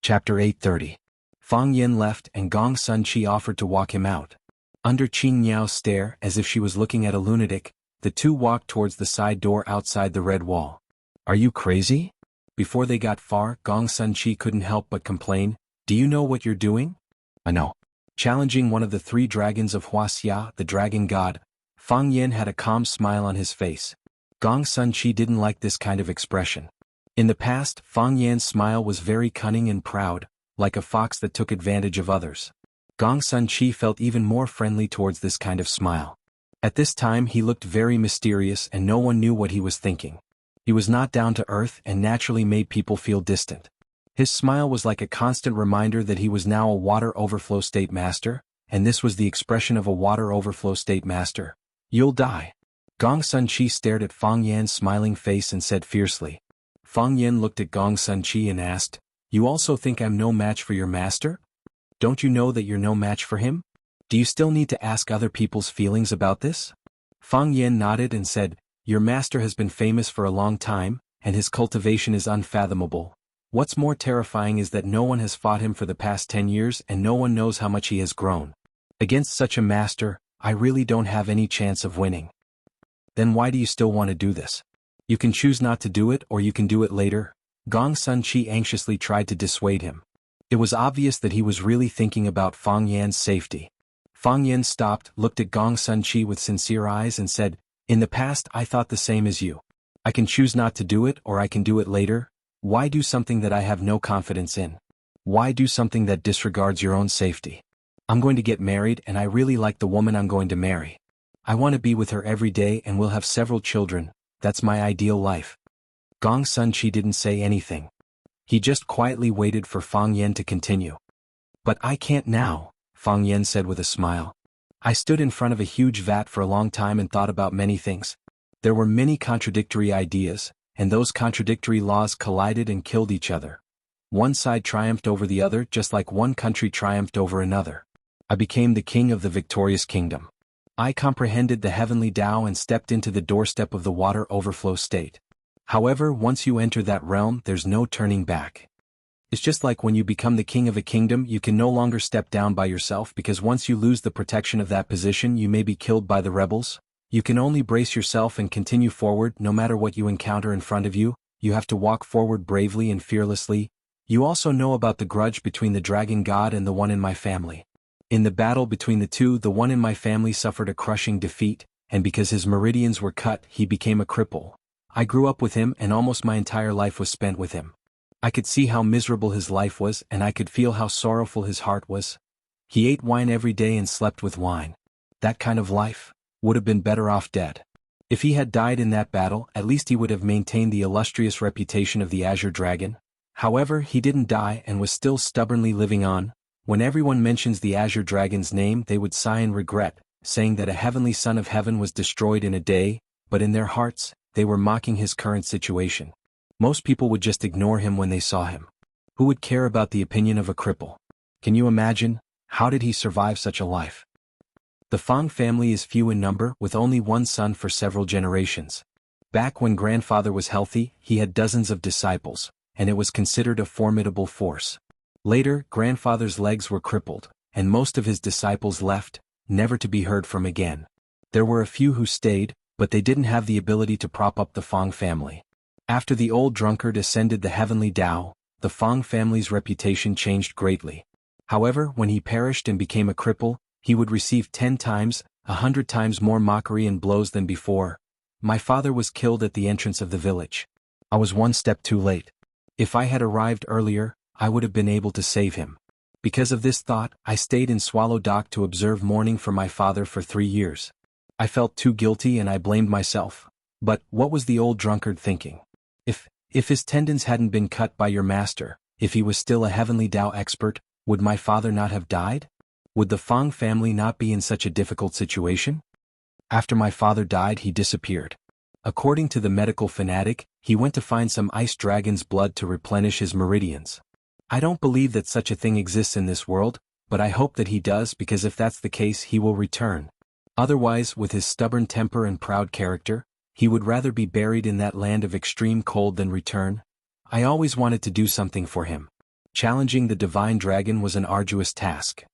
Chapter 830. Fang Yin left and Gong Sun Chi offered to walk him out. Under Qing Niao's stare as if she was looking at a lunatic, the two walked towards the side door outside the red wall. "Are you crazy?" Before they got far, Gong Sun Chi couldn't help but complain, "Do you know what you're doing?" "I know." Challenging one of the three dragons of Wuxia, the dragon god, Fang Yin had a calm smile on his face. Gong Sun Chi didn't like this kind of expression. In the past, Fang Yan's smile was very cunning and proud, like a fox that took advantage of others. Gong Sun Chi felt even more friendly towards this kind of smile. At this time he looked very mysterious and no one knew what he was thinking. He was not down to earth and naturally made people feel distant. His smile was like a constant reminder that he was now a water overflow state master, and this was the expression of a water overflow state master. "You'll die." Gong Sun Chi stared at Fang Yan's smiling face and said fiercely. Fang Yan looked at Gong Sun Chi and asked, "You also think I'm no match for your master? Don't you know that you're no match for him? Do you still need to ask other people's feelings about this?" Fang Yan nodded and said, "Your master has been famous for a long time, and his cultivation is unfathomable. What's more terrifying is that no one has fought him for the past 10 years and no one knows how much he has grown. Against such a master, I really don't have any chance of winning." "Then why do you still want to do this? You can choose not to do it or you can do it later." Gong Sun Chi anxiously tried to dissuade him. It was obvious that he was really thinking about Fang Yan's safety. Fang Yan stopped, looked at Gong Sun Chi with sincere eyes and said, "In the past I thought the same as you. I can choose not to do it or I can do it later. Why do something that I have no confidence in? Why do something that disregards your own safety? I'm going to get married and I really like the woman I'm going to marry. I want to be with her every day and we'll have several children. That's my ideal life." Gong Sun Chi didn't say anything. He just quietly waited for Fang Yan to continue. "But I can't now," Fang Yan said with a smile. "I stood in front of a huge vat for a long time and thought about many things. There were many contradictory ideas, and those contradictory laws collided and killed each other. One side triumphed over the other just like one country triumphed over another. I became the king of the victorious kingdom. I comprehended the heavenly Tao and stepped into the doorstep of the water overflow state. However, once you enter that realm, there's no turning back. It's just like when you become the king of a kingdom, you can no longer step down by yourself because once you lose the protection of that position, you may be killed by the rebels. You can only brace yourself and continue forward no matter what you encounter in front of you. You have to walk forward bravely and fearlessly. You also know about the grudge between the dragon god and the one in my family. In the battle between the two, the one in my family suffered a crushing defeat, and because his meridians were cut, he became a cripple. I grew up with him and almost my entire life was spent with him. I could see how miserable his life was and I could feel how sorrowful his heart was. He ate wine every day and slept with wine. That kind of life would have been better off dead. If he had died in that battle, at least he would have maintained the illustrious reputation of the Azure Dragon. However, he didn't die and was still stubbornly living on. When everyone mentions the Azure Dragon's name, they would sigh in regret, saying that a heavenly son of heaven was destroyed in a day, but in their hearts, they were mocking his current situation. Most people would just ignore him when they saw him. Who would care about the opinion of a cripple? Can you imagine? How did he survive such a life? The Fang family is few in number, with only one son for several generations. Back when grandfather was healthy, he had dozens of disciples, and it was considered a formidable force. Later, grandfather's legs were crippled, and most of his disciples left, never to be heard from again. There were a few who stayed, but they didn't have the ability to prop up the Fang family. After the old drunkard ascended the heavenly Tao, the Fang family's reputation changed greatly. However, when he perished and became a cripple, he would receive 10 times, 100 times more mockery and blows than before. My father was killed at the entrance of the village. I was one step too late. If I had arrived earlier, I would have been able to save him. Because of this thought, I stayed in Swallow Dock to observe mourning for my father for 3 years. I felt too guilty and I blamed myself. But what was the old drunkard thinking? If his tendons hadn't been cut by your master, if he was still a heavenly Tao expert, would my father not have died? Would the Fang family not be in such a difficult situation? After my father died, he disappeared. According to the medical fanatic, he went to find some ice dragon's blood to replenish his meridians. I don't believe that such a thing exists in this world, but I hope that he does because if that's the case he will return. Otherwise, with his stubborn temper and proud character, he would rather be buried in that land of extreme cold than return. I always wanted to do something for him. Challenging the divine dragon was an arduous task.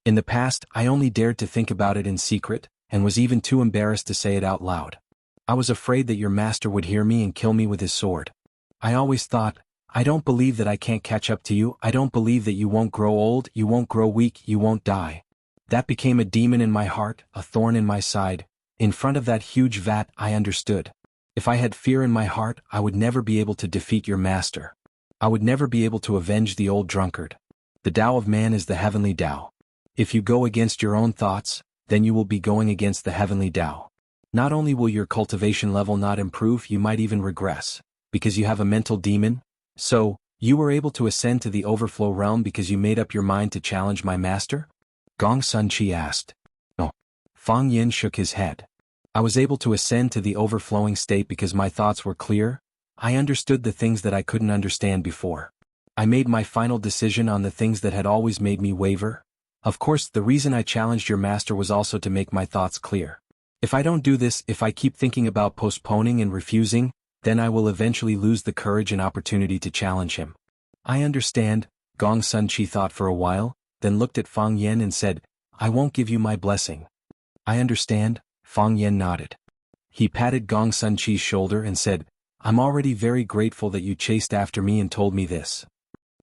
In the past, I only dared to think about it in secret, and was even too embarrassed to say it out loud. I was afraid that your master would hear me and kill me with his sword. I always thought, I don't believe that I can't catch up to you, I don't believe that you won't grow old, you won't grow weak, you won't die. That became a demon in my heart, a thorn in my side. In front of that huge vat, I understood. If I had fear in my heart, I would never be able to defeat your master. I would never be able to avenge the old drunkard. The Tao of man is the heavenly Tao. If you go against your own thoughts, then you will be going against the heavenly Tao. Not only will your cultivation level not improve, you might even regress, because you have a mental demon. So, you were able to ascend to the overflow realm because you made up your mind to challenge my master? Gong Sun Chi asked. No. Fang Yin shook his head. I was able to ascend to the overflowing state because my thoughts were clear. I understood the things that I couldn't understand before. I made my final decision on the things that had always made me waver. Of course, the reason I challenged your master was also to make my thoughts clear. If I don't do this, if I keep thinking about postponing and refusing, then I will eventually lose the courage and opportunity to challenge him. I understand, Gong Sun Chi thought for a while, then looked at Fang Yen and said, I won't give you my blessing. I understand, Fang Yen nodded. He patted Gong Sun Chi's shoulder and said, I'm already very grateful that you chased after me and told me this.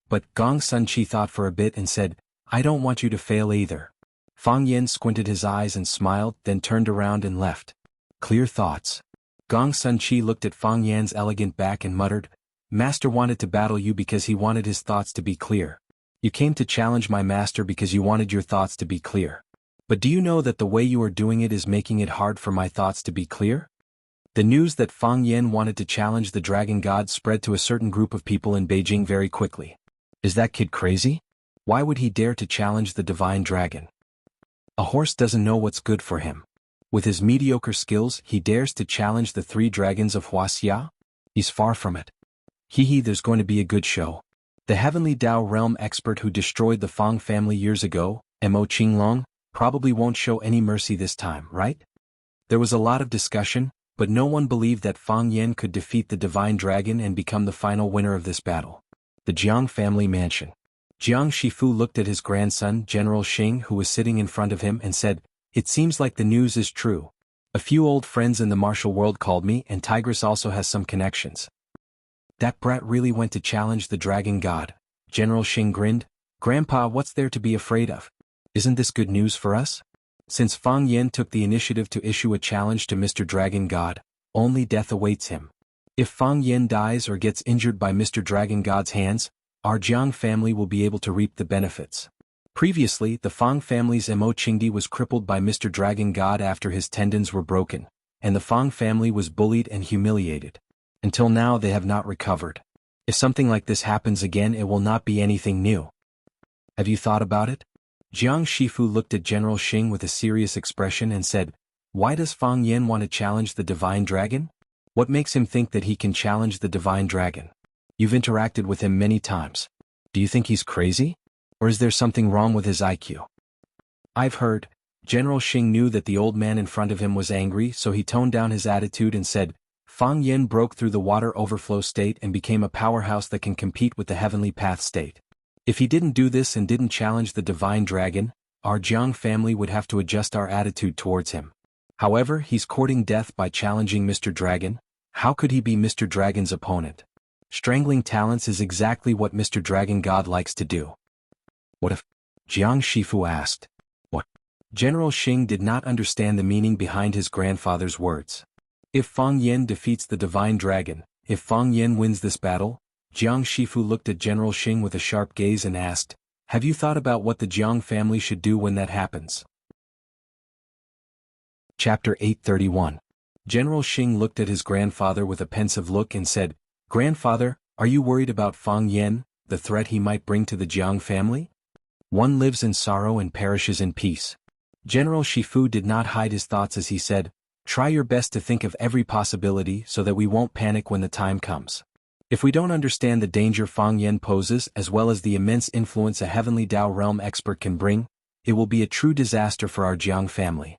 But Gong Sun Chi thought for a bit and said, I don't want you to fail either. Fang Yen squinted his eyes and smiled, then turned around and left. Clear thoughts. Gong Sun Chi looked at Fang Yan's elegant back and muttered, Master wanted to battle you because he wanted his thoughts to be clear. You came to challenge my master because you wanted your thoughts to be clear. But do you know that the way you are doing it is making it hard for my thoughts to be clear? The news that Fang Yen wanted to challenge the dragon god spread to a certain group of people in Beijing very quickly. Is that kid crazy? Why would he dare to challenge the divine dragon? A horse doesn't know what's good for him. With his mediocre skills, he dares to challenge the 3 dragons of Wuxia? He's far from it. There's going to be a good show. The heavenly Tao realm expert who destroyed the Fang family years ago, Mo Qinglong, probably won't show any mercy this time, right? There was a lot of discussion, but no one believed that Fang Yen could defeat the divine dragon and become the final winner of this battle. The Jiang family mansion. Jiang Shifu looked at his grandson, General Xing, who was sitting in front of him, and said, It seems like the news is true. A few old friends in the martial world called me, and Tigress also has some connections. That brat really went to challenge the dragon god. General Xing grinned. Grandpa, what's there to be afraid of? Isn't this good news for us? Since Fang Yen took the initiative to issue a challenge to Mr. Dragon God, only death awaits him. If Fang Yen dies or gets injured by Mr. Dragon God's hands, our Jiang family will be able to reap the benefits. Previously, the Fang family's Mo Qingdi was crippled by Mr. Dragon God after his tendons were broken, and the Fang family was bullied and humiliated. Until now they have not recovered. If something like this happens again, it will not be anything new. Have you thought about it? Jiang Shifu looked at General Xing with a serious expression and said, Why does Fang Yen want to challenge the divine dragon? What makes him think that he can challenge the divine dragon? You've interacted with him many times. Do you think he's crazy? Or is there something wrong with his IQ? I've heard. General Xing knew that the old man in front of him was angry, so he toned down his attitude and said, Fang Yen broke through the water overflow state and became a powerhouse that can compete with the heavenly path state. If he didn't do this and didn't challenge the divine dragon, our Jiang family would have to adjust our attitude towards him. However, he's courting death by challenging Mr. Dragon. How could he be Mr. Dragon's opponent? Strangling talents is exactly what Mr. Dragon God likes to do. What if? Jiang Shifu asked. What? General Xing did not understand the meaning behind his grandfather's words. If Fang Yen defeats the divine dragon, if Fang Yen wins this battle, Jiang Shifu looked at General Xing with a sharp gaze and asked, Have you thought about what the Jiang family should do when that happens? Chapter 831. General Xing looked at his grandfather with a pensive look and said, Grandfather, are you worried about Fang Yen, the threat he might bring to the Jiang family? One lives in sorrow and perishes in peace. General Shifu did not hide his thoughts as he said, Try your best to think of every possibility so that we won't panic when the time comes. If we don't understand the danger Fang Yen poses as well as the immense influence a heavenly Tao realm expert can bring, it will be a true disaster for our Jiang family.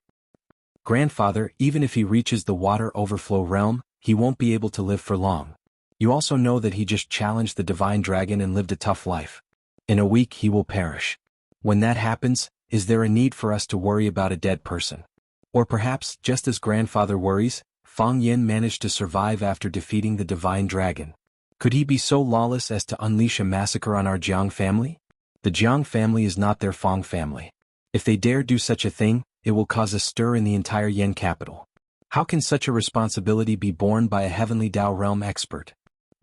Grandfather, even if he reaches the water overflow realm, he won't be able to live for long. You also know that he just challenged the divine dragon and lived a tough life. In a week he will perish. When that happens, is there a need for us to worry about a dead person? Or perhaps, just as grandfather worries, Fang Yin managed to survive after defeating the divine dragon. Could he be so lawless as to unleash a massacre on our Jiang family? The Jiang family is not their Fang family. If they dare do such a thing, it will cause a stir in the entire Yin capital. How can such a responsibility be borne by a heavenly Dao realm expert?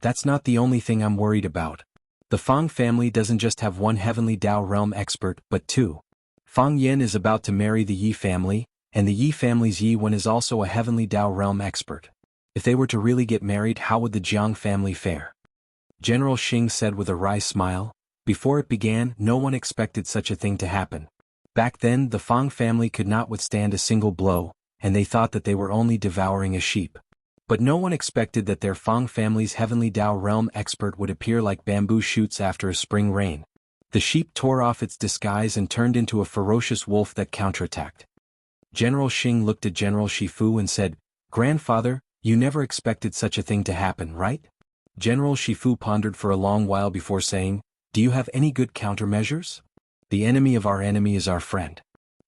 That's not the only thing I'm worried about. The Fang family doesn't just have one heavenly Dao realm expert, but two. Fang Yin is about to marry the Yi family, and the Yi family's Yi Wen is also a heavenly Dao realm expert. If they were to really get married, how would the Jiang family fare? General Xing said with a wry smile. Before it began, no one expected such a thing to happen. Back then, the Fang family could not withstand a single blow, and they thought that they were only devouring a sheep. But no one expected that their Fang family's heavenly Dao realm expert would appear like bamboo shoots after a spring rain. The sheep tore off its disguise and turned into a ferocious wolf that counterattacked. General Xing looked at General Shifu and said, "Grandfather, you never expected such a thing to happen, right?" General Shifu pondered for a long while before saying, "Do you have any good countermeasures?" "The enemy of our enemy is our friend."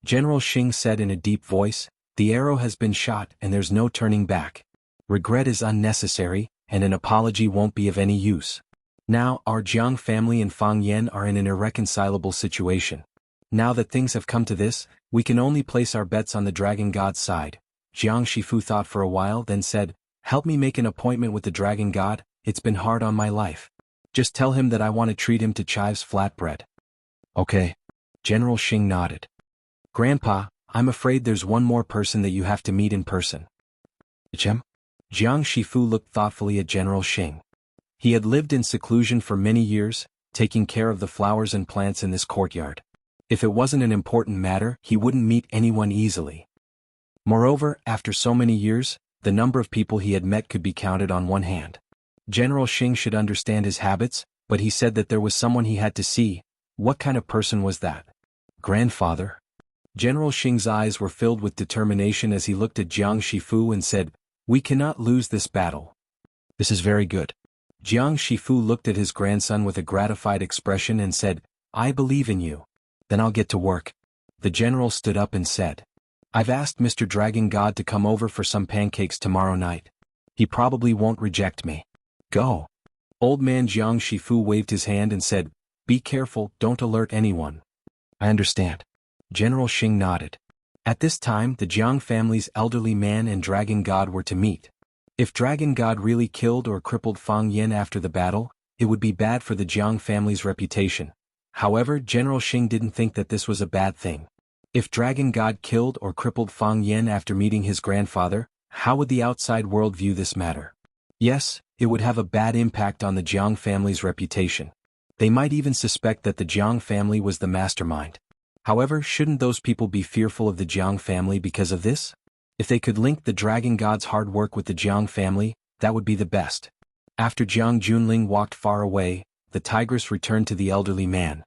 General Xing said in a deep voice, "The arrow has been shot and there's no turning back. Regret is unnecessary, and an apology won't be of any use. Now, our Jiang family and Fang Yen are in an irreconcilable situation. Now that things have come to this, we can only place our bets on the Dragon God's side." Jiang Shifu thought for a while, then said, "Help me make an appointment with the Dragon God, it's been hard on my life. Just tell him that I want to treat him to Chive's flatbread." "Okay." General Xing nodded. "Grandpa, I'm afraid there's one more person that you have to meet in person." "Jiang?" Jiang Shifu looked thoughtfully at General Xing. He had lived in seclusion for many years, taking care of the flowers and plants in this courtyard. If it wasn't an important matter, he wouldn't meet anyone easily. Moreover, after so many years, the number of people he had met could be counted on one hand. General Xing should understand his habits, but he said that there was someone he had to see. What kind of person was that? "Grandfather?" General Xing's eyes were filled with determination as he looked at Jiang Shifu and said, "We cannot lose this battle." "This is very good." Jiang Shifu looked at his grandson with a gratified expression and said, "I believe in you. Then I'll get to work." The general stood up and said, "I've asked Mr. Dragon God to come over for some pancakes tomorrow night. He probably won't reject me. Go." Old man Jiang Shifu waved his hand and said, "Be careful, don't alert anyone." "I understand." General Xing nodded. At this time, the Jiang family's elderly man and Dragon God were to meet. If Dragon God really killed or crippled Fang Yen after the battle, it would be bad for the Jiang family's reputation. However, General Xing didn't think that this was a bad thing. If Dragon God killed or crippled Fang Yen after meeting his grandfather, how would the outside world view this matter? Yes, it would have a bad impact on the Jiang family's reputation. They might even suspect that the Jiang family was the mastermind. However, shouldn't those people be fearful of the Jiang family because of this? If they could link the Dragon God's hard work with the Jiang family, that would be the best. After Jiang Junling walked far away, the tigress returned to the elderly man.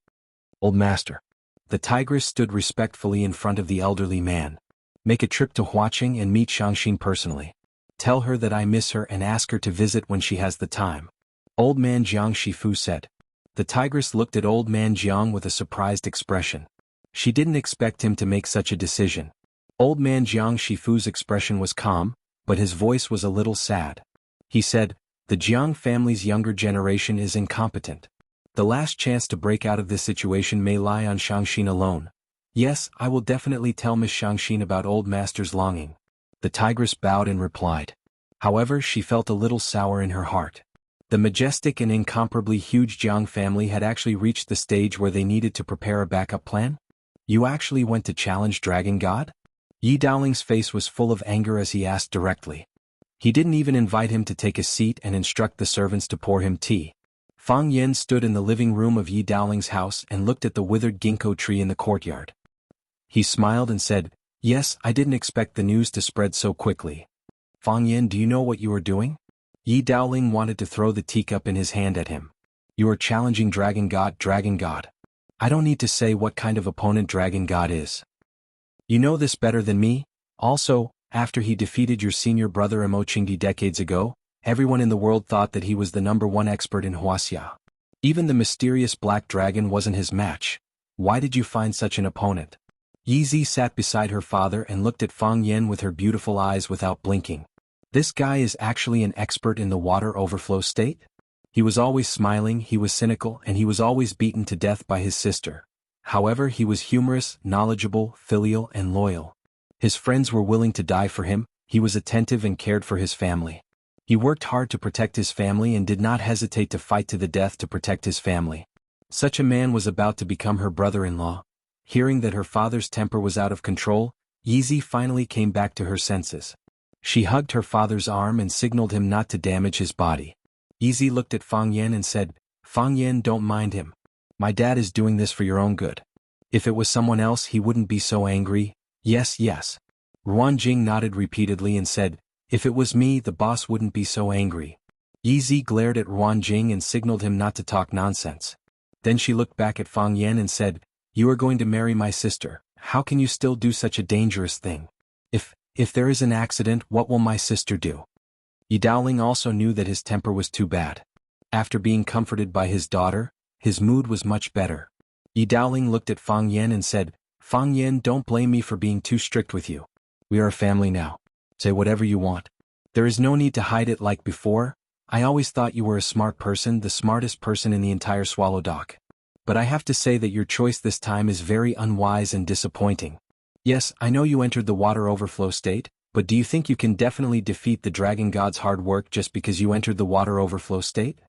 "Old master." The tigress stood respectfully in front of the elderly man. "Make a trip to Huaqing and meet Shangxin personally. Tell her that I miss her and ask her to visit when she has the time." Old man Jiang Shifu said. The tigress looked at old man Jiang with a surprised expression. She didn't expect him to make such a decision. Old man Jiang Shifu's expression was calm, but his voice was a little sad. He said, "The Jiang family's younger generation is incompetent. The last chance to break out of this situation may lie on Shangxin alone. Yes, I will definitely tell Miss Shangxin about old master's longing." The tigress bowed and replied. However, she felt a little sour in her heart. The majestic and incomparably huge Jiang family had actually reached the stage where they needed to prepare a backup plan? "You actually went to challenge Dragon God?" Yi Daoling's face was full of anger as he asked directly. He didn't even invite him to take a seat and instruct the servants to pour him tea. Fang Yen stood in the living room of Yi Daoling's house and looked at the withered ginkgo tree in the courtyard. He smiled and said, "Yes, I didn't expect the news to spread so quickly." "Fang Yen, do you know what you are doing?" Yi Daoling wanted to throw the teacup in his hand at him. "You are challenging Dragon God, Dragon God. I don't need to say what kind of opponent Dragon God is. You know this better than me. Also, after he defeated your senior brother Imo Chingdi decades ago, Everyone in the world thought that he was the #1 expert in Wuxia. Even the mysterious black dragon wasn't his match. Why did you find such an opponent? Yizi sat beside her father and looked at Fang Yan with her beautiful eyes without blinking. This guy is actually an expert in the water overflow state? He was always smiling, he was cynical, and he was always beaten to death by his sister. However, he was humorous, knowledgeable, filial, and loyal. His friends were willing to die for him, he was attentive and cared for his family. He worked hard to protect his family and did not hesitate to fight to the death to protect his family. Such a man was about to become her brother-in-law. Hearing that her father's temper was out of control, Yizi finally came back to her senses. She hugged her father's arm and signaled him not to damage his body. Yizi looked at Fang Yan and said, "Fang Yan, don't mind him. My dad is doing this for your own good. If it was someone else he wouldn't be so angry." "Yes, yes." Ruan Jing nodded repeatedly and said, "If it was me the boss wouldn't be so angry." Yizi glared at Ruan Jing and signaled him not to talk nonsense. Then she looked back at Fang Yan and said, "You are going to marry my sister. How can you still do such a dangerous thing? If there is an accident, what will my sister do?" Yi Daoling also knew that his temper was too bad. After being comforted by his daughter, his mood was much better. Yi Daoling looked at Fang Yan and said, "Fang Yan, don't blame me for being too strict with you. We are a family now. Say whatever you want. There is no need to hide it like before. I always thought you were a smart person, the smartest person in the entire Swallow Dock. But I have to say that your choice this time is very unwise and disappointing. Yes, I know you entered the water overflow state, but do you think you can definitely defeat the dragon god's hard work just because you entered the water overflow state?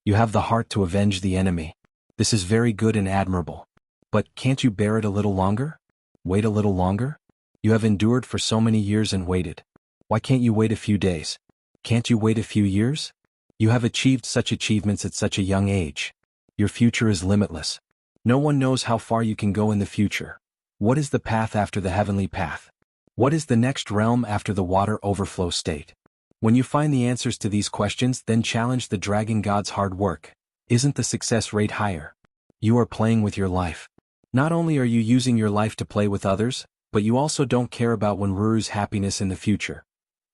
You have the heart to avenge the enemy. This is very good and admirable. But can't you bear it a little longer? Wait a little longer? You have endured for so many years and waited. Why can't you wait a few days? Can't you wait a few years? You have achieved such achievements at such a young age. Your future is limitless. No one knows how far you can go in the future. What is the path after the heavenly path? What is the next realm after the water overflow state? When you find the answers to these questions, then challenge the dragon god's hard work. Isn't the success rate higher? You are playing with your life. Not only are you using your life to play with others, but you also don't care about Wenruru's happiness in the future.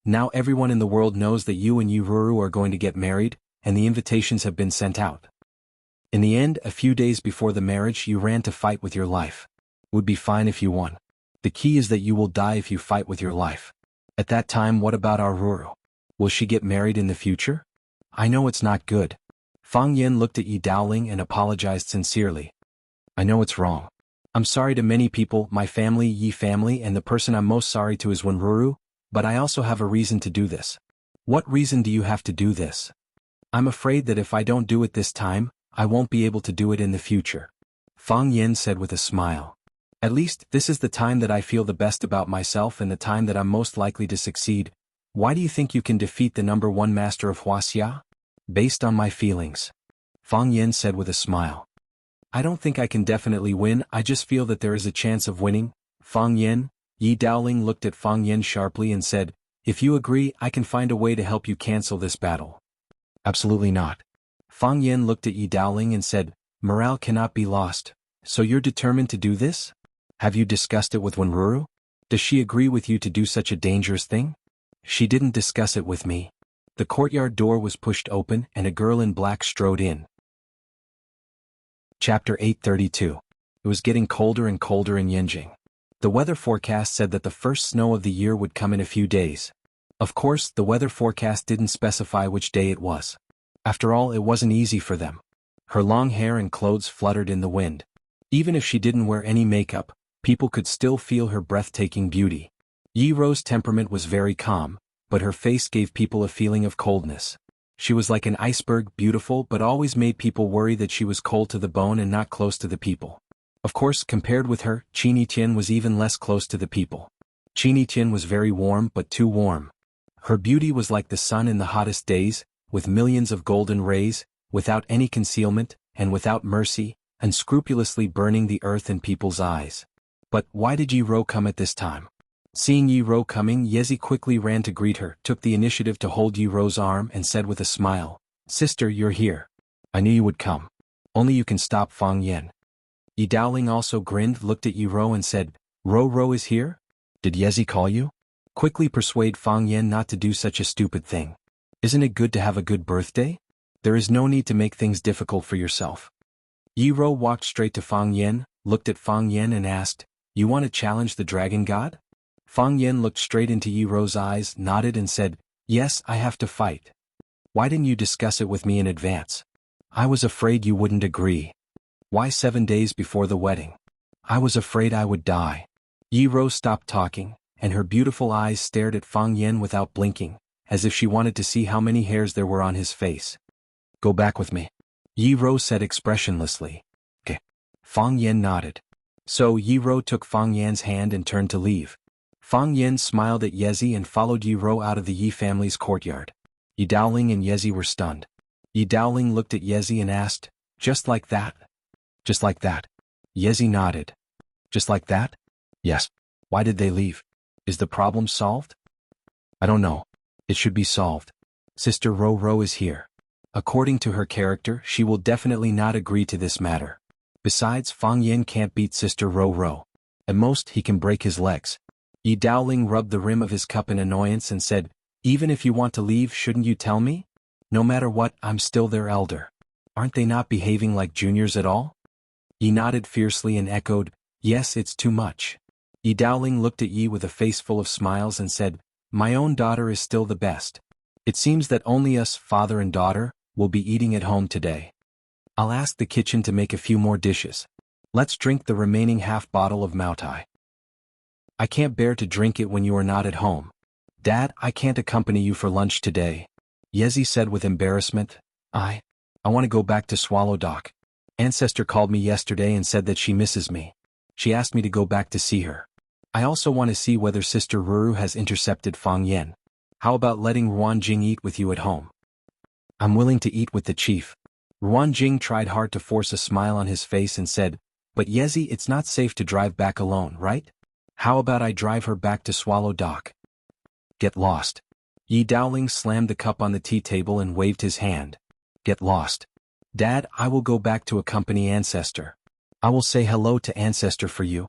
Now everyone in the world knows that you and Wenruru are going to get married, and the invitations have been sent out. In the end, a few days before the marriage, you ran to fight with your life. Would be fine if you won. The key is that you will die if you fight with your life. At that time, what about our Ruru? Will she get married in the future? I know it's not good. Fang Yan looked at Yi Daoling and apologized sincerely. I know it's wrong. I'm sorry to many people, my family, Yi family, and the person I'm most sorry to is Wenruru, but I also have a reason to do this. What reason do you have to do this? I'm afraid that if I don't do it this time, I won't be able to do it in the future. Fang Yan said with a smile. At least, this is the time that I feel the best about myself and the time that I'm most likely to succeed. Why do you think you can defeat the #1 master of Wuxia? Based on my feelings. Fang Yan said with a smile. I don't think I can definitely win, I just feel that there is a chance of winning. Fang Yan, Yi Daoling looked at Fang Yan sharply and said, if you agree, I can find a way to help you cancel this battle. Absolutely not. Fang Yan looked at Yi Daoling and said, morale cannot be lost. So you're determined to do this? Have you discussed it with Wenruru? Does she agree with you to do such a dangerous thing? She didn't discuss it with me. The courtyard door was pushed open and a girl in black strode in. Chapter 832. It was getting colder and colder in Yanjing. The weather forecast said that the first snow of the year would come in a few days. Of course, the weather forecast didn't specify which day it was. After all, it wasn't easy for them. Her long hair and clothes fluttered in the wind. Even if she didn't wear any makeup, people could still feel her breathtaking beauty. Yi Ro's temperament was very calm, but her face gave people a feeling of coldness. She was like an iceberg, beautiful but always made people worry that she was cold to the bone and not close to the people. Of course, compared with her, Qini Tian was even less close to the people. Qini Tian was very warm but too warm. Her beauty was like the sun in the hottest days, with millions of golden rays, without any concealment, and without mercy, unscrupulously burning the earth in people's eyes. But why did Yi Ro come at this time? Seeing Yi Ro coming, Yezi quickly ran to greet her, took the initiative to hold Yi Ro's arm and said with a smile, Sister, you're here. I knew you would come. Only you can stop Fang Yan. Yi Daoling also grinned, looked at Yi Ro and said, Ro is here? Did Yezi call you? Quickly persuade Fang Yan not to do such a stupid thing. Isn't it good to have a good birthday? There is no need to make things difficult for yourself. Yi Rou walked straight to Fang Yen, looked at Fang Yen and asked, "You want to challenge the dragon god?" Fang Yen looked straight into Yi Rou's eyes, nodded and said, "Yes, I have to fight. Why didn't you discuss it with me in advance? I was afraid you wouldn't agree. Why 7 days before the wedding? I was afraid I would die." Yi Rou stopped talking, and her beautiful eyes stared at Fang Yen without blinking, as if she wanted to see how many hairs there were on his face. "Go back with me," Yi Rou said expressionlessly. "Okay." Fang Yen nodded. So Yi Rou took Fang Yan's hand and turned to leave. Fang Yen smiled at Yezi and followed Yi Rou out of the Yi family's courtyard. Yi Daoling and Yezi were stunned. Yi Daoling looked at Yezi and asked, "Just like that?" "Just like that." Yezi nodded. "Just like that?" "Yes." "Why did they leave? Is the problem solved?" "I don't know. It should be solved. Sister Rou Rou is here. According to her character, she will definitely not agree to this matter. Besides, Fang Yen can't beat Sister Rou Rou. At most, he can break his legs." Yi Daoling rubbed the rim of his cup in annoyance and said, "Even if you want to leave, shouldn't you tell me? No matter what, I'm still their elder. Aren't they not behaving like juniors at all?" Yi nodded fiercely and echoed, "Yes, it's too much." Yi Daoling looked at Yi with a face full of smiles and said, "My own daughter is still the best. It seems that only us, father and daughter, will be eating at home today. I'll ask the kitchen to make a few more dishes. Let's drink the remaining half bottle of Maotai." "I can't bear to drink it when you are not at home. Dad, I can't accompany you for lunch today," Yezi said with embarrassment. I want to go back to Swallow Dock. Ancestor called me yesterday and said that she misses me. She asked me to go back to see her. I also want to see whether Sister Ruru has intercepted Fang Yen. How about letting Ruan Jing eat with you at home?" "I'm willing to eat with the chief." Ruan Jing tried hard to force a smile on his face and said, "But Yezi, it's not safe to drive back alone, right? How about I drive her back to Swallow Dock?" "Get lost." Yi Daoling slammed the cup on the tea table and waved his hand. "Get lost. Dad, I will go back to accompany Ancestor. I will say hello to Ancestor for you."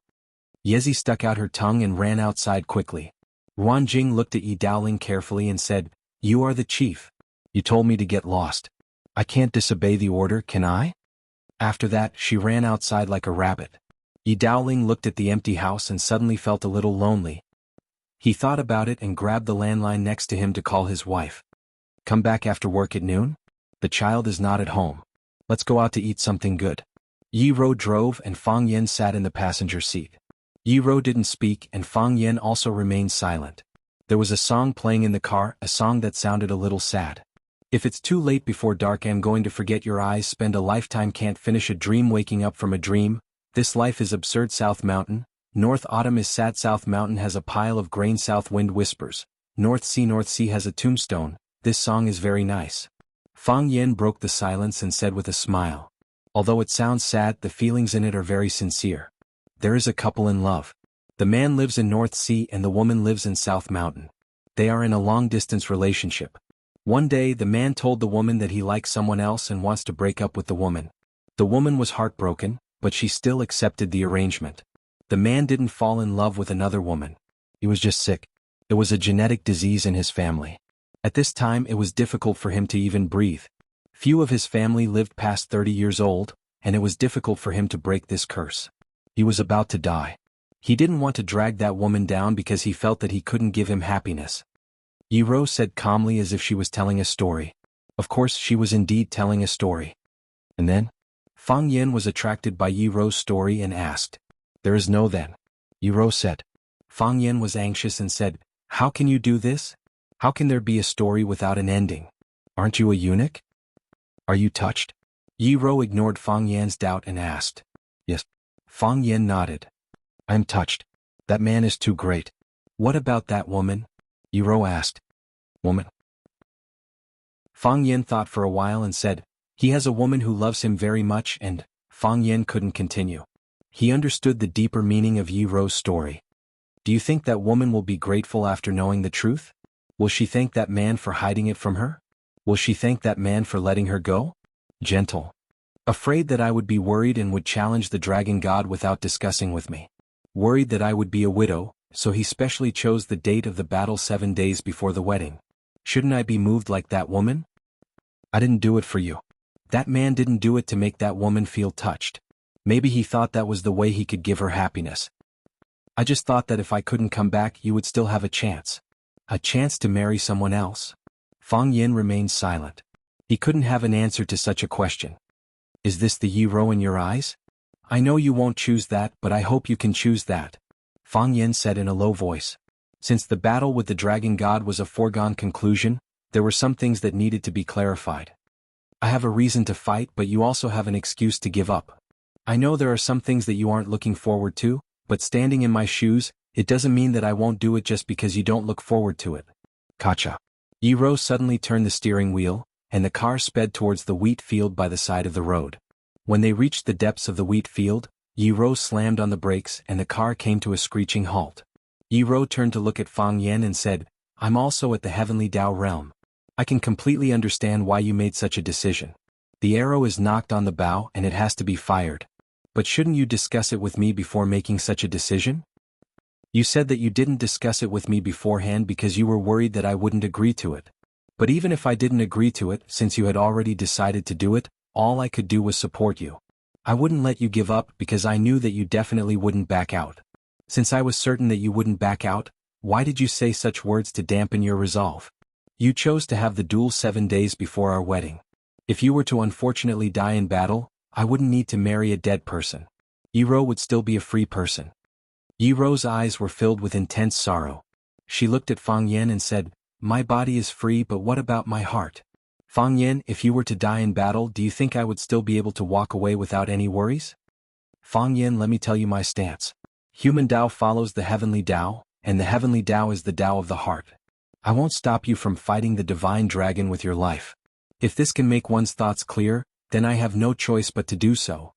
Yezi stuck out her tongue and ran outside quickly. Ruan Jing looked at Yi Daoling carefully and said, "You are the chief. You told me to get lost. I can't disobey the order, can I?" After that, she ran outside like a rabbit. Yi Daoling looked at the empty house and suddenly felt a little lonely. He thought about it and grabbed the landline next to him to call his wife. "Come back after work at noon? The child is not at home. Let's go out to eat something good." Yi Rou drove and Fang Yen sat in the passenger seat. Yi Rou didn't speak and Fang Yen also remained silent. There was a song playing in the car, a song that sounded a little sad. "If it's too late before dark, I'm going to forget your eyes, spend a lifetime, can't finish a dream, waking up from a dream. This life is absurd, South Mountain. North Autumn is sad, South Mountain has a pile of grain, South Wind whispers. North Sea has a tombstone. This song is very nice." Fang Yen broke the silence and said with a smile, "Although it sounds sad, the feelings in it are very sincere. There is a couple in love. The man lives in North Sea and the woman lives in South Mountain. They are in a long-distance relationship. One day the man told the woman that he likes someone else and wants to break up with the woman. The woman was heartbroken, but she still accepted the arrangement. The man didn't fall in love with another woman. He was just sick. It was a genetic disease in his family. At this time it was difficult for him to even breathe. Few of his family lived past 30 years old, and it was difficult for him to break this curse. He was about to die. He didn't want to drag that woman down because he felt that he couldn't give him happiness." Yi Rou said calmly as if she was telling a story. Of course she was indeed telling a story. And then? Fang Yen was attracted by Yi Rou's story and asked. "There is no then?" Yi Rou said. Fang Yen was anxious and said, "How can you do this? How can there be a story without an ending? Aren't you a eunuch? Are you touched?" Yi Rou ignored Fang Yan's doubt and asked. "Yes." Fang Yen nodded. "I'm touched. That man is too great." "What about that woman?" Yi Rou asked. "Woman?" Fang Yen thought for a while and said, "He has a woman who loves him very much," and Fang Yen couldn't continue. He understood the deeper meaning of Yi Rou's story. "Do you think that woman will be grateful after knowing the truth? Will she thank that man for hiding it from her? Will she thank that man for letting her go?" "Gentle. Afraid that I would be worried and would challenge the dragon god without discussing with me. Worried that I would be a widow, so he specially chose the date of the battle 7 days before the wedding. Shouldn't I be moved like that woman? I didn't do it for you. That man didn't do it to make that woman feel touched. Maybe he thought that was the way he could give her happiness. I just thought that if I couldn't come back you would still have a chance. A chance to marry someone else. Fang Yin remained silent. He couldn't have an answer to such a question. Is this the Yi-Ro in your eyes? I know you won't choose that, but I hope you can choose that. Fang Yin said in a low voice. Since the battle with the dragon god was a foregone conclusion, there were some things that needed to be clarified. I have a reason to fight, but you also have an excuse to give up. I know there are some things that you aren't looking forward to, but standing in my shoes, it doesn't mean that I won't do it just because you don't look forward to it. Gotcha. Yi-Ro suddenly turned the steering wheel, and the car sped towards the wheat field by the side of the road. When they reached the depths of the wheat field, Yi-Ro slammed on the brakes and the car came to a screeching halt. Yi-Ro turned to look at Fang Yin and said, I'm also at the Heavenly Tao realm. I can completely understand why you made such a decision. The arrow is knocked on the bow and it has to be fired. But shouldn't you discuss it with me before making such a decision? You said that you didn't discuss it with me beforehand because you were worried that I wouldn't agree to it. But even if I didn't agree to it, since you had already decided to do it, all I could do was support you. I wouldn't let you give up because I knew that you definitely wouldn't back out. Since I was certain that you wouldn't back out, why did you say such words to dampen your resolve? You chose to have the duel 7 days before our wedding. If you were to unfortunately die in battle, I wouldn't need to marry a dead person. Yi-Ro would still be a free person. Yi-Ro's eyes were filled with intense sorrow. She looked at Fang Yin and said, My body is free, but what about my heart? Fang Yin, if you were to die in battle, do you think I would still be able to walk away without any worries? Fang Yin, let me tell you my stance. Human Tao follows the Heavenly Tao, and the Heavenly Tao is the Tao of the heart. I won't stop you from fighting the divine dragon with your life. If this can make one's thoughts clear, then I have no choice but to do so.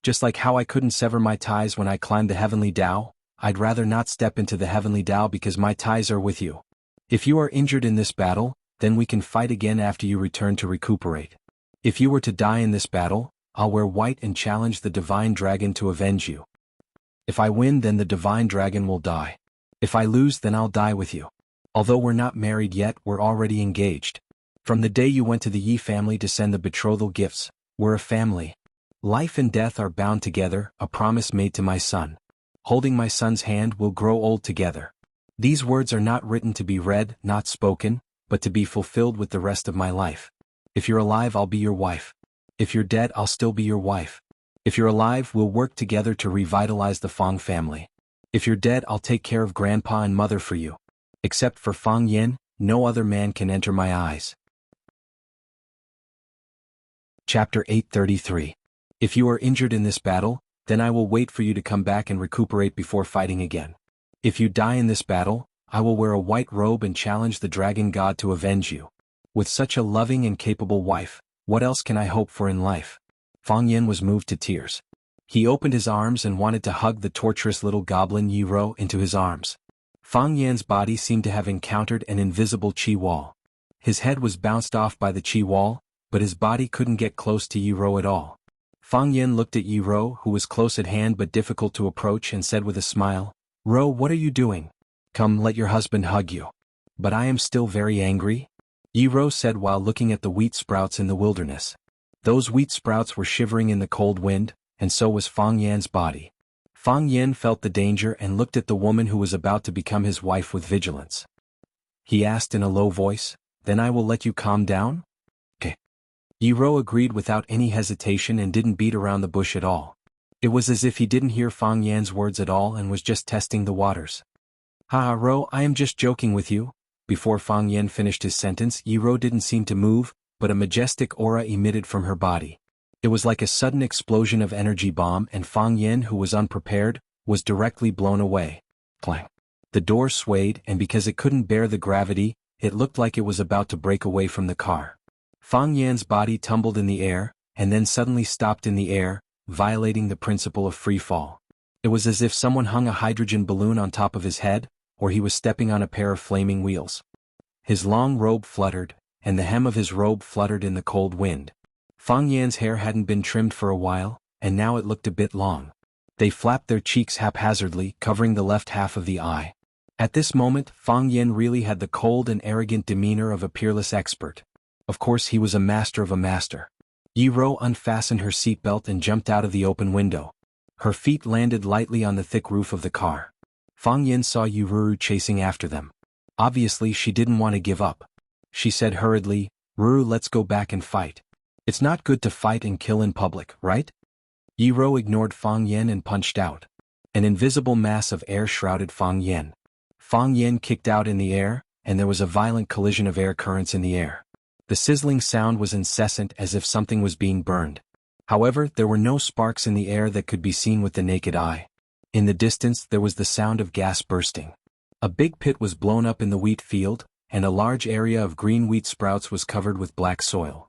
Just like how I couldn't sever my ties when I climbed the Heavenly Tao, I'd rather not step into the Heavenly Tao because my ties are with you. If you are injured in this battle, then we can fight again after you return to recuperate. If you were to die in this battle, I'll wear white and challenge the divine dragon to avenge you. If I win, then the divine dragon will die. If I lose, then I'll die with you. Although we're not married yet, we're already engaged. From the day you went to the Yi family to send the betrothal gifts, we're a family. Life and death are bound together, a promise made to my son. Holding my son's hand, we'll grow old together. These words are not written to be read, not spoken, but to be fulfilled with the rest of my life. If you're alive, I'll be your wife. If you're dead, I'll still be your wife. If you're alive, we'll work together to revitalize the Fang family. If you're dead, I'll take care of grandpa and mother for you. Except for Fang Yin, no other man can enter my eyes. Chapter 833. If you are injured in this battle, then I will wait for you to come back and recuperate before fighting again. If you die in this battle, I will wear a white robe and challenge the dragon god to avenge you. With such a loving and capable wife, what else can I hope for in life? Fang Yin was moved to tears. He opened his arms and wanted to hug the torturous little goblin Yi-Ro into his arms. Fang Yin's body seemed to have encountered an invisible qi wall. His head was bounced off by the qi wall, but his body couldn't get close to Yi-Ro at all. Fang Yin looked at Yi-Ro, who was close at hand but difficult to approach, and said with a smile, Ro, what are you doing? Come, let your husband hug you. But I am still very angry? Yi-Ro said while looking at the wheat sprouts in the wilderness. Those wheat sprouts were shivering in the cold wind, and so was Fang Yan's body. Fang Yin felt the danger and looked at the woman who was about to become his wife with vigilance. He asked in a low voice, Then I will let you calm down? Okay. Yi-Ro agreed without any hesitation and didn't beat around the bush at all. It was as if he didn't hear Fang Yan's words at all and was just testing the waters. Ha, Ro, I am just joking with you. Before Fang Yin finished his sentence, Yi-Ro didn't seem to move, but a majestic aura emitted from her body. It was like a sudden explosion of energy bomb, and Fang Yin, who was unprepared, was directly blown away. Clang. The door swayed, and because it couldn't bear the gravity, it looked like it was about to break away from the car. Fang Yan's body tumbled in the air, and then suddenly stopped in the air, violating the principle of free fall. It was as if someone hung a hydrogen balloon on top of his head, or he was stepping on a pair of flaming wheels. His long robe fluttered, and the hem of his robe fluttered in the cold wind. Fang Yan's hair hadn't been trimmed for a while, and now it looked a bit long. They flapped their cheeks haphazardly, covering the left half of the eye. At this moment, Fang Yen really had the cold and arrogant demeanor of a peerless expert. Of course he was a master of a master. Yi Ro unfastened her seatbelt and jumped out of the open window. Her feet landed lightly on the thick roof of the car. Fang Yen saw Yu Ruru chasing after them. Obviously she didn't want to give up. She said hurriedly, "Ruru, let's go back and fight. It's not good to fight and kill in public, right?" Yi Ro ignored Fang Yen and punched out. An invisible mass of air shrouded Fang Yen. Fang Yen kicked out in the air, and there was a violent collision of air currents in the air. The sizzling sound was incessant as if something was being burned. However, there were no sparks in the air that could be seen with the naked eye. In the distance there was the sound of gas bursting. A big pit was blown up in the wheat field, and a large area of green wheat sprouts was covered with black soil.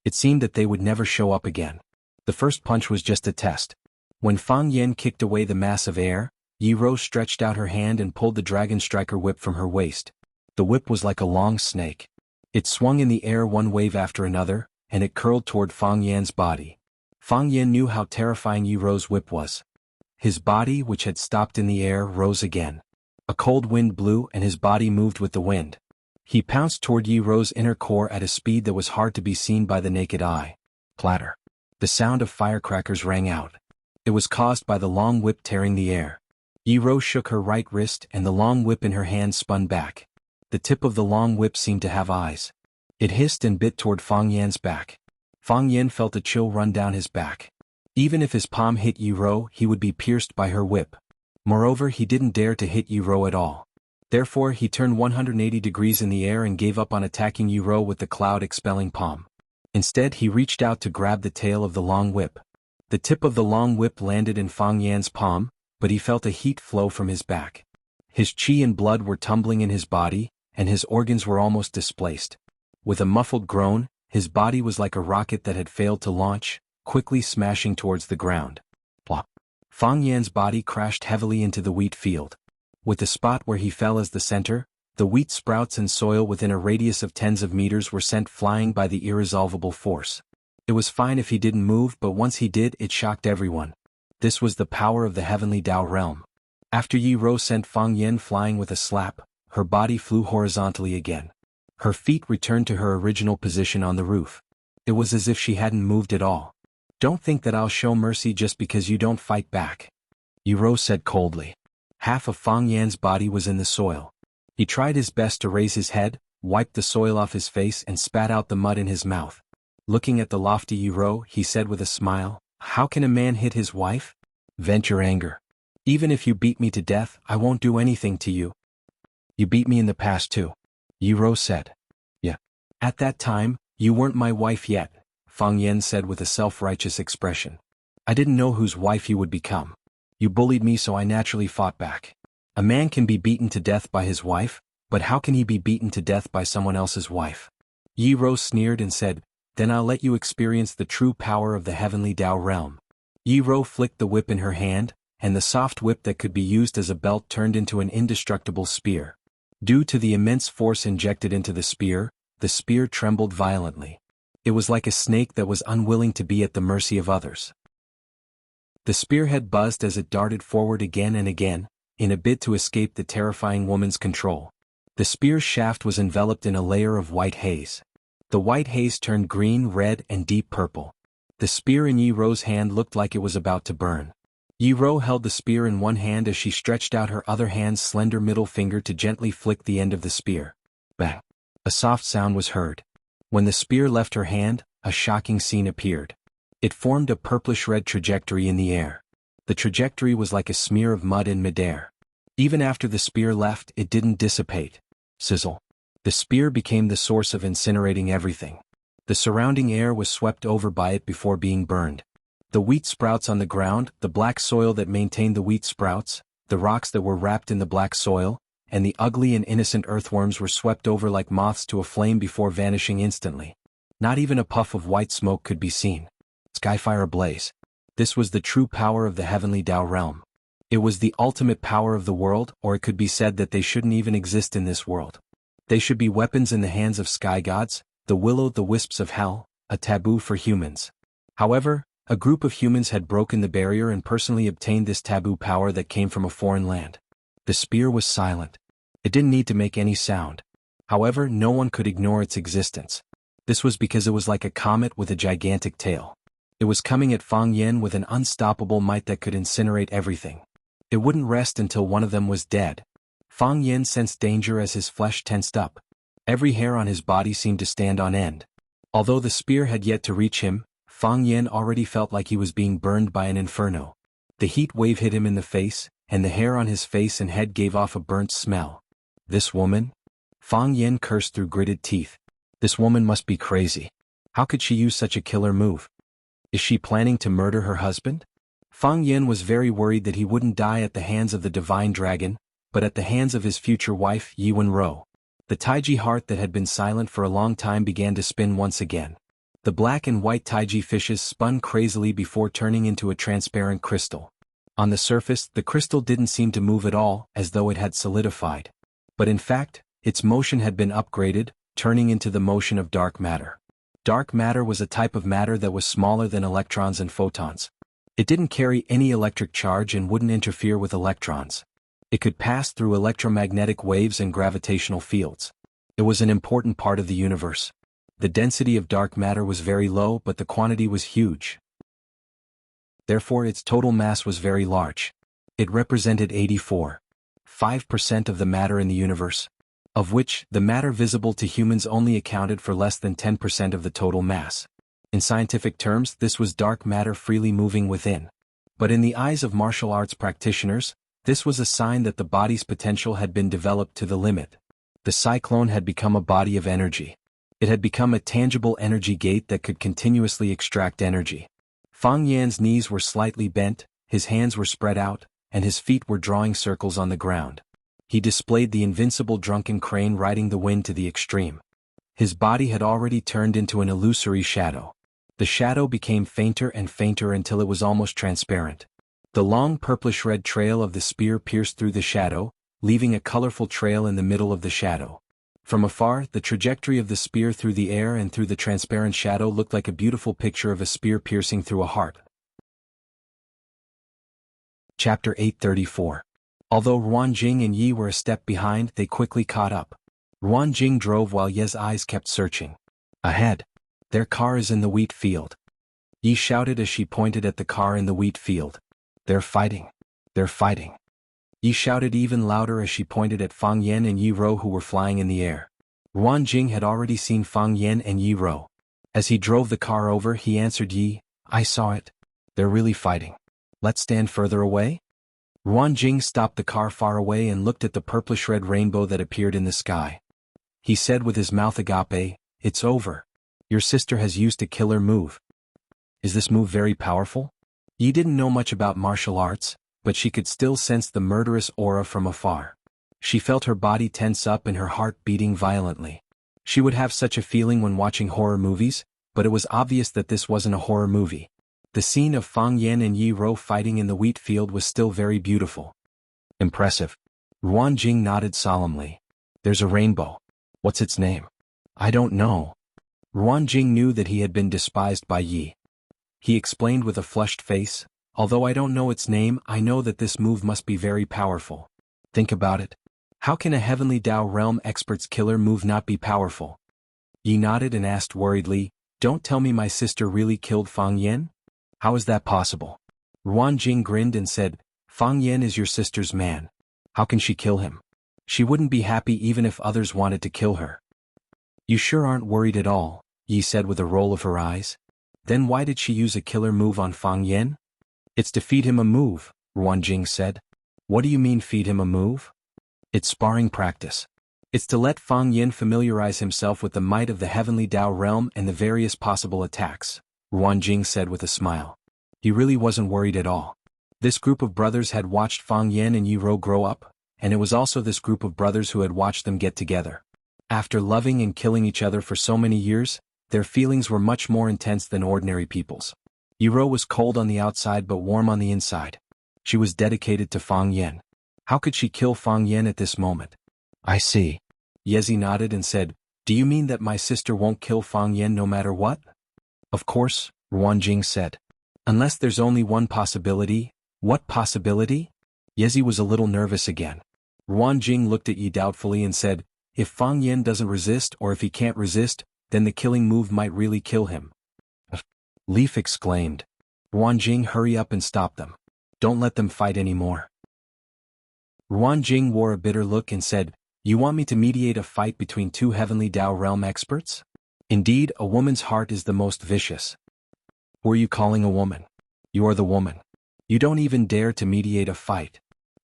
It seemed that they would never show up again. The first punch was just a test. When Fang Yen kicked away the mass of air, Yi Ro stretched out her hand and pulled the Dragon Striker whip from her waist. The whip was like a long snake. It swung in the air one wave after another, and it curled toward Fang Yan's body. Fang Yen knew how terrifying Yi Ro's whip was. His body, which had stopped in the air, rose again. A cold wind blew and his body moved with the wind. He pounced toward Yi Ro's inner core at a speed that was hard to be seen by the naked eye. Clatter. The sound of firecrackers rang out. It was caused by the long whip tearing the air. Yi Ro shook her right wrist and the long whip in her hand spun back. The tip of the long whip seemed to have eyes. It hissed and bit toward Fang Yan's back. Fang Yan felt a chill run down his back. Even if his palm hit Yi Ro, he would be pierced by her whip. Moreover, he didn't dare to hit Yi Ro at all. Therefore, he turned 180 degrees in the air and gave up on attacking Yi Ro with the cloud-expelling palm. Instead, he reached out to grab the tail of the long whip. The tip of the long whip landed in Fang Yan's palm, but he felt a heat flow from his back. His qi and blood were tumbling in his body, and his organs were almost displaced. With a muffled groan, his body was like a rocket that had failed to launch, quickly smashing towards the ground. Plop. Fang Yan's body crashed heavily into the wheat field. With the spot where he fell as the center, the wheat sprouts and soil within a radius of tens of meters were sent flying by the irresolvable force. It was fine if he didn't move, but once he did, it shocked everyone. This was the power of the heavenly Tao realm. After Yi Ro sent Fang Yen flying with a slap, her body flew horizontally again. Her feet returned to her original position on the roof. It was as if she hadn't moved at all. "Don't think that I'll show mercy just because you don't fight back," Yi Ro said coldly. Half of Fang Yan's body was in the soil. He tried his best to raise his head, wiped the soil off his face and spat out the mud in his mouth. Looking at the lofty Yi Ro, he said with a smile, "How can a man hit his wife? Vent your anger. Even if you beat me to death, I won't do anything to you." "You beat me in the past too," Yi Ro said. "Yeah. At that time, you weren't my wife yet," Fang Yen said with a self-righteous expression. "I didn't know whose wife you would become. You bullied me, so I naturally fought back. A man can be beaten to death by his wife, but how can he be beaten to death by someone else's wife?" Yi Ro sneered and said, "Then I'll let you experience the true power of the heavenly Tao realm." Yi Ro flicked the whip in her hand, and the soft whip that could be used as a belt turned into an indestructible spear. Due to the immense force injected into the spear trembled violently. It was like a snake that was unwilling to be at the mercy of others. The spearhead buzzed as it darted forward again and again, in a bid to escape the terrifying woman's control. The spear's shaft was enveloped in a layer of white haze. The white haze turned green, red, and deep purple. The spear in Yi Ro's hand looked like it was about to burn. Yi Ro held the spear in one hand as she stretched out her other hand's slender middle finger to gently flick the end of the spear. Bang! A soft sound was heard. When the spear left her hand, a shocking scene appeared. It formed a purplish-red trajectory in the air. The trajectory was like a smear of mud in midair. Even after the spear left, it didn't dissipate. Sizzle. The spear became the source of incinerating everything. The surrounding air was swept over by it before being burned. The wheat sprouts on the ground, the black soil that maintained the wheat sprouts, the rocks that were wrapped in the black soil, and the ugly and innocent earthworms were swept over like moths to a flame before vanishing instantly. Not even a puff of white smoke could be seen. Skyfire ablaze. This was the true power of the heavenly Tao realm. It was the ultimate power of the world, or it could be said that they shouldn't even exist in this world. They should be weapons in the hands of sky gods, the will-o'-the-wisps of hell, a taboo for humans. However, a group of humans had broken the barrier and personally obtained this taboo power that came from a foreign land. The spear was silent. It didn't need to make any sound. However, no one could ignore its existence. This was because it was like a comet with a gigantic tail. It was coming at Fang Yen with an unstoppable might that could incinerate everything. It wouldn't rest until one of them was dead. Fang Yen sensed danger as his flesh tensed up. Every hair on his body seemed to stand on end. Although the spear had yet to reach him, Fang Yen already felt like he was being burned by an inferno. The heat wave hit him in the face, and the hair on his face and head gave off a burnt smell. This woman? Fang Yen cursed through gritted teeth. This woman must be crazy. How could she use such a killer move? Is she planning to murder her husband? Fang Yen was very worried that he wouldn't die at the hands of the divine dragon, but at the hands of his future wife, Yi Wenro. The Taiji heart that had been silent for a long time began to spin once again. The black and white Taiji fishes spun crazily before turning into a transparent crystal. On the surface, the crystal didn't seem to move at all, as though it had solidified. But in fact, its motion had been upgraded, turning into the motion of dark matter. Dark matter was a type of matter that was smaller than electrons and photons. It didn't carry any electric charge and wouldn't interfere with electrons. It could pass through electromagnetic waves and gravitational fields. It was an important part of the universe. The density of dark matter was very low, but the quantity was huge. Therefore, its total mass was very large. It represented 84.5% of the matter in the universe, of which the matter visible to humans only accounted for less than 10% of the total mass. In scientific terms, this was dark matter freely moving within. But in the eyes of martial arts practitioners, this was a sign that the body's potential had been developed to the limit. The cyclone had become a body of energy. It had become a tangible energy gate that could continuously extract energy. Fang Yan's knees were slightly bent, his hands were spread out, and his feet were drawing circles on the ground. He displayed the invincible drunken crane riding the wind to the extreme. His body had already turned into an illusory shadow. The shadow became fainter and fainter until it was almost transparent. The long purplish-red trail of the spear pierced through the shadow, leaving a colorful trail in the middle of the shadow. From afar, the trajectory of the spear through the air and through the transparent shadow looked like a beautiful picture of a spear piercing through a heart. Chapter 834. Although Ruanjing and Yi were a step behind, they quickly caught up. Ruanjing drove while Ye's eyes kept searching. Ahead. Their car is in the wheat field. Yi shouted as she pointed at the car in the wheat field. They're fighting. They're fighting. Yi shouted even louder as she pointed at Fang Yen and Yi Ro, who were flying in the air. Ruanjing had already seen Fang Yen and Yi Ro. As he drove the car over, he answered Yi, I saw it. They're really fighting. Let's stand further away? Ruanjing stopped the car far away and looked at the purplish-red rainbow that appeared in the sky. He said with his mouth agape, It's over. Your sister has used a killer move. Is this move very powerful? Yi didn't know much about martial arts, but she could still sense the murderous aura from afar. She felt her body tense up and her heart beating violently. She would have such a feeling when watching horror movies, but it was obvious that this wasn't a horror movie. The scene of Fang Yen and Yi Ro fighting in the wheat field was still very beautiful. Impressive. Ruanjing nodded solemnly. There's a rainbow. What's its name? I don't know. Ruanjing knew that he had been despised by Yi. He explained with a flushed face, Although I don't know its name, I know that this move must be very powerful. Think about it. How can a Heavenly Dao Realm expert's killer move not be powerful? Yi nodded and asked worriedly, Don't tell me my sister really killed Fang Yen? How is that possible? Ruanjing grinned and said, Fang Yen is your sister's man. How can she kill him? She wouldn't be happy even if others wanted to kill her. You sure aren't worried at all, Yi said with a roll of her eyes. Then why did she use a killer move on Fang Yen? It's to feed him a move, Ruanjing said. What do you mean feed him a move? It's sparring practice. It's to let Fang Yen familiarize himself with the might of the Heavenly Dao Realm and the various possible attacks, Ruanjing said with a smile. He really wasn't worried at all. This group of brothers had watched Fang Yen and Yi Ro grow up, and it was also this group of brothers who had watched them get together. After loving and killing each other for so many years, their feelings were much more intense than ordinary people's. Yi Ro was cold on the outside but warm on the inside. She was dedicated to Fang Yen. How could she kill Fang Yen at this moment? I see. Yezi nodded and said, Do you mean that my sister won't kill Fang Yen no matter what? Of course, Ruanjing said. Unless there's only one possibility. What possibility? Yezi was a little nervous again. Ruan Jing looked at Yi doubtfully and said, if Fang Yan doesn't resist or if he can't resist, then the killing move might really kill him. Leaf exclaimed. Ruan Jing, hurry up and stop them. Don't let them fight anymore. Ruan Jing wore a bitter look and said, you want me to mediate a fight between two heavenly Dao realm experts? Indeed, a woman's heart is the most vicious. Who are you calling a woman? You are the woman. You don't even dare to mediate a fight.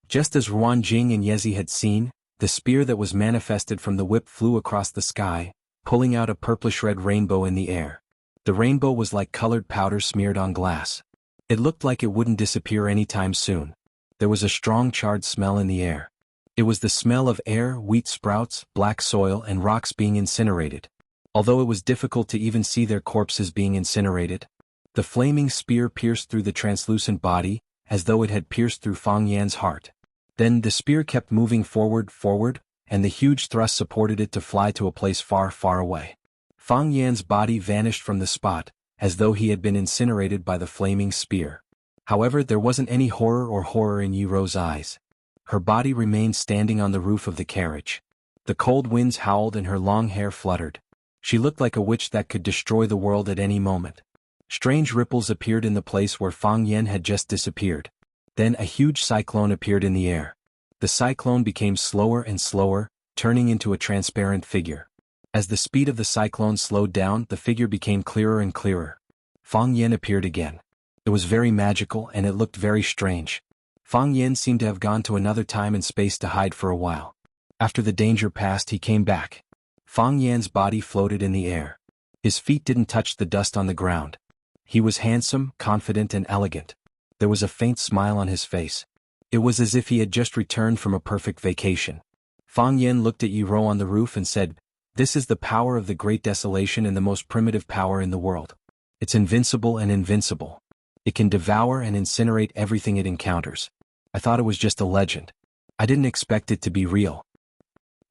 Just as Ruan Jing and Yezi had seen, the spear that was manifested from the whip flew across the sky, pulling out a purplish-red rainbow in the air. The rainbow was like colored powder smeared on glass. It looked like it wouldn't disappear anytime soon. There was a strong charred smell in the air. It was the smell of air, wheat sprouts, black soil, and rocks being incinerated. Although it was difficult to even see their corpses being incinerated, the flaming spear pierced through the translucent body, as though it had pierced through Fang Yan's heart. Then the spear kept moving forward, and the huge thrust supported it to fly to a place far, far away. Fang Yan's body vanished from the spot, as though he had been incinerated by the flaming spear. However, there wasn't any horror in Yi Ro's eyes. Her body remained standing on the roof of the carriage. The cold winds howled and her long hair fluttered. She looked like a witch that could destroy the world at any moment. Strange ripples appeared in the place where Fang Yan had just disappeared. Then a huge cyclone appeared in the air. The cyclone became slower and slower, turning into a transparent figure. As the speed of the cyclone slowed down, the figure became clearer and clearer. Fang Yan appeared again. It was very magical and it looked very strange. Fang Yan seemed to have gone to another time and space to hide for a while. After the danger passed, he came back. Fang Yan's body floated in the air. His feet didn't touch the dust on the ground. He was handsome, confident, and elegant. There was a faint smile on his face. It was as if he had just returned from a perfect vacation. Fang Yan looked at Yi Ro on the roof and said, this is the power of the Great Desolation and the most primitive power in the world. It's invincible and invincible. It can devour and incinerate everything it encounters. I thought it was just a legend. I didn't expect it to be real.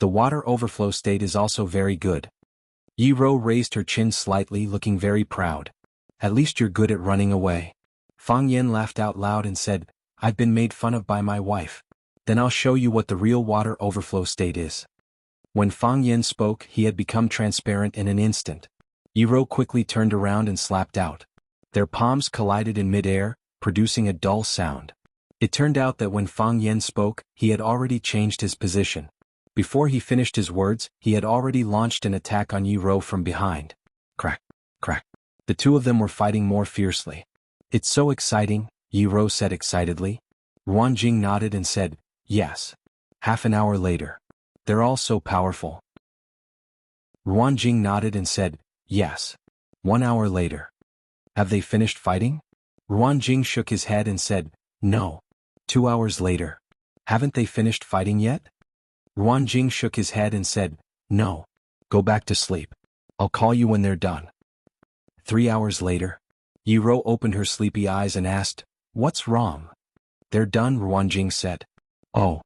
The water overflow state is also very good. Yi Ro raised her chin slightly, looking very proud. At least you're good at running away. Fang Yan laughed out loud and said, I've been made fun of by my wife. Then I'll show you what the real water overflow state is. When Fang Yan spoke, he had become transparent in an instant. Yi Ro quickly turned around and slapped out. Their palms collided in mid-air, producing a dull sound. It turned out that when Fang Yan spoke, he had already changed his position. Before he finished his words, he had already launched an attack on Yi Ro from behind. Crack, crack. The two of them were fighting more fiercely. It's so exciting, Yi Ro said excitedly. Ruan Jing nodded and said, yes. Half an hour later. They're all so powerful. Ruan Jing nodded and said, yes. 1 hour later. Have they finished fighting? Ruan Jing shook his head and said, no. 2 hours later. Haven't they finished fighting yet? Ruan Jing shook his head and said, no. Go back to sleep. I'll call you when they're done. 3 hours later. Yi Ro opened her sleepy eyes and asked, what's wrong? They're done, Ruan Jing said. Oh.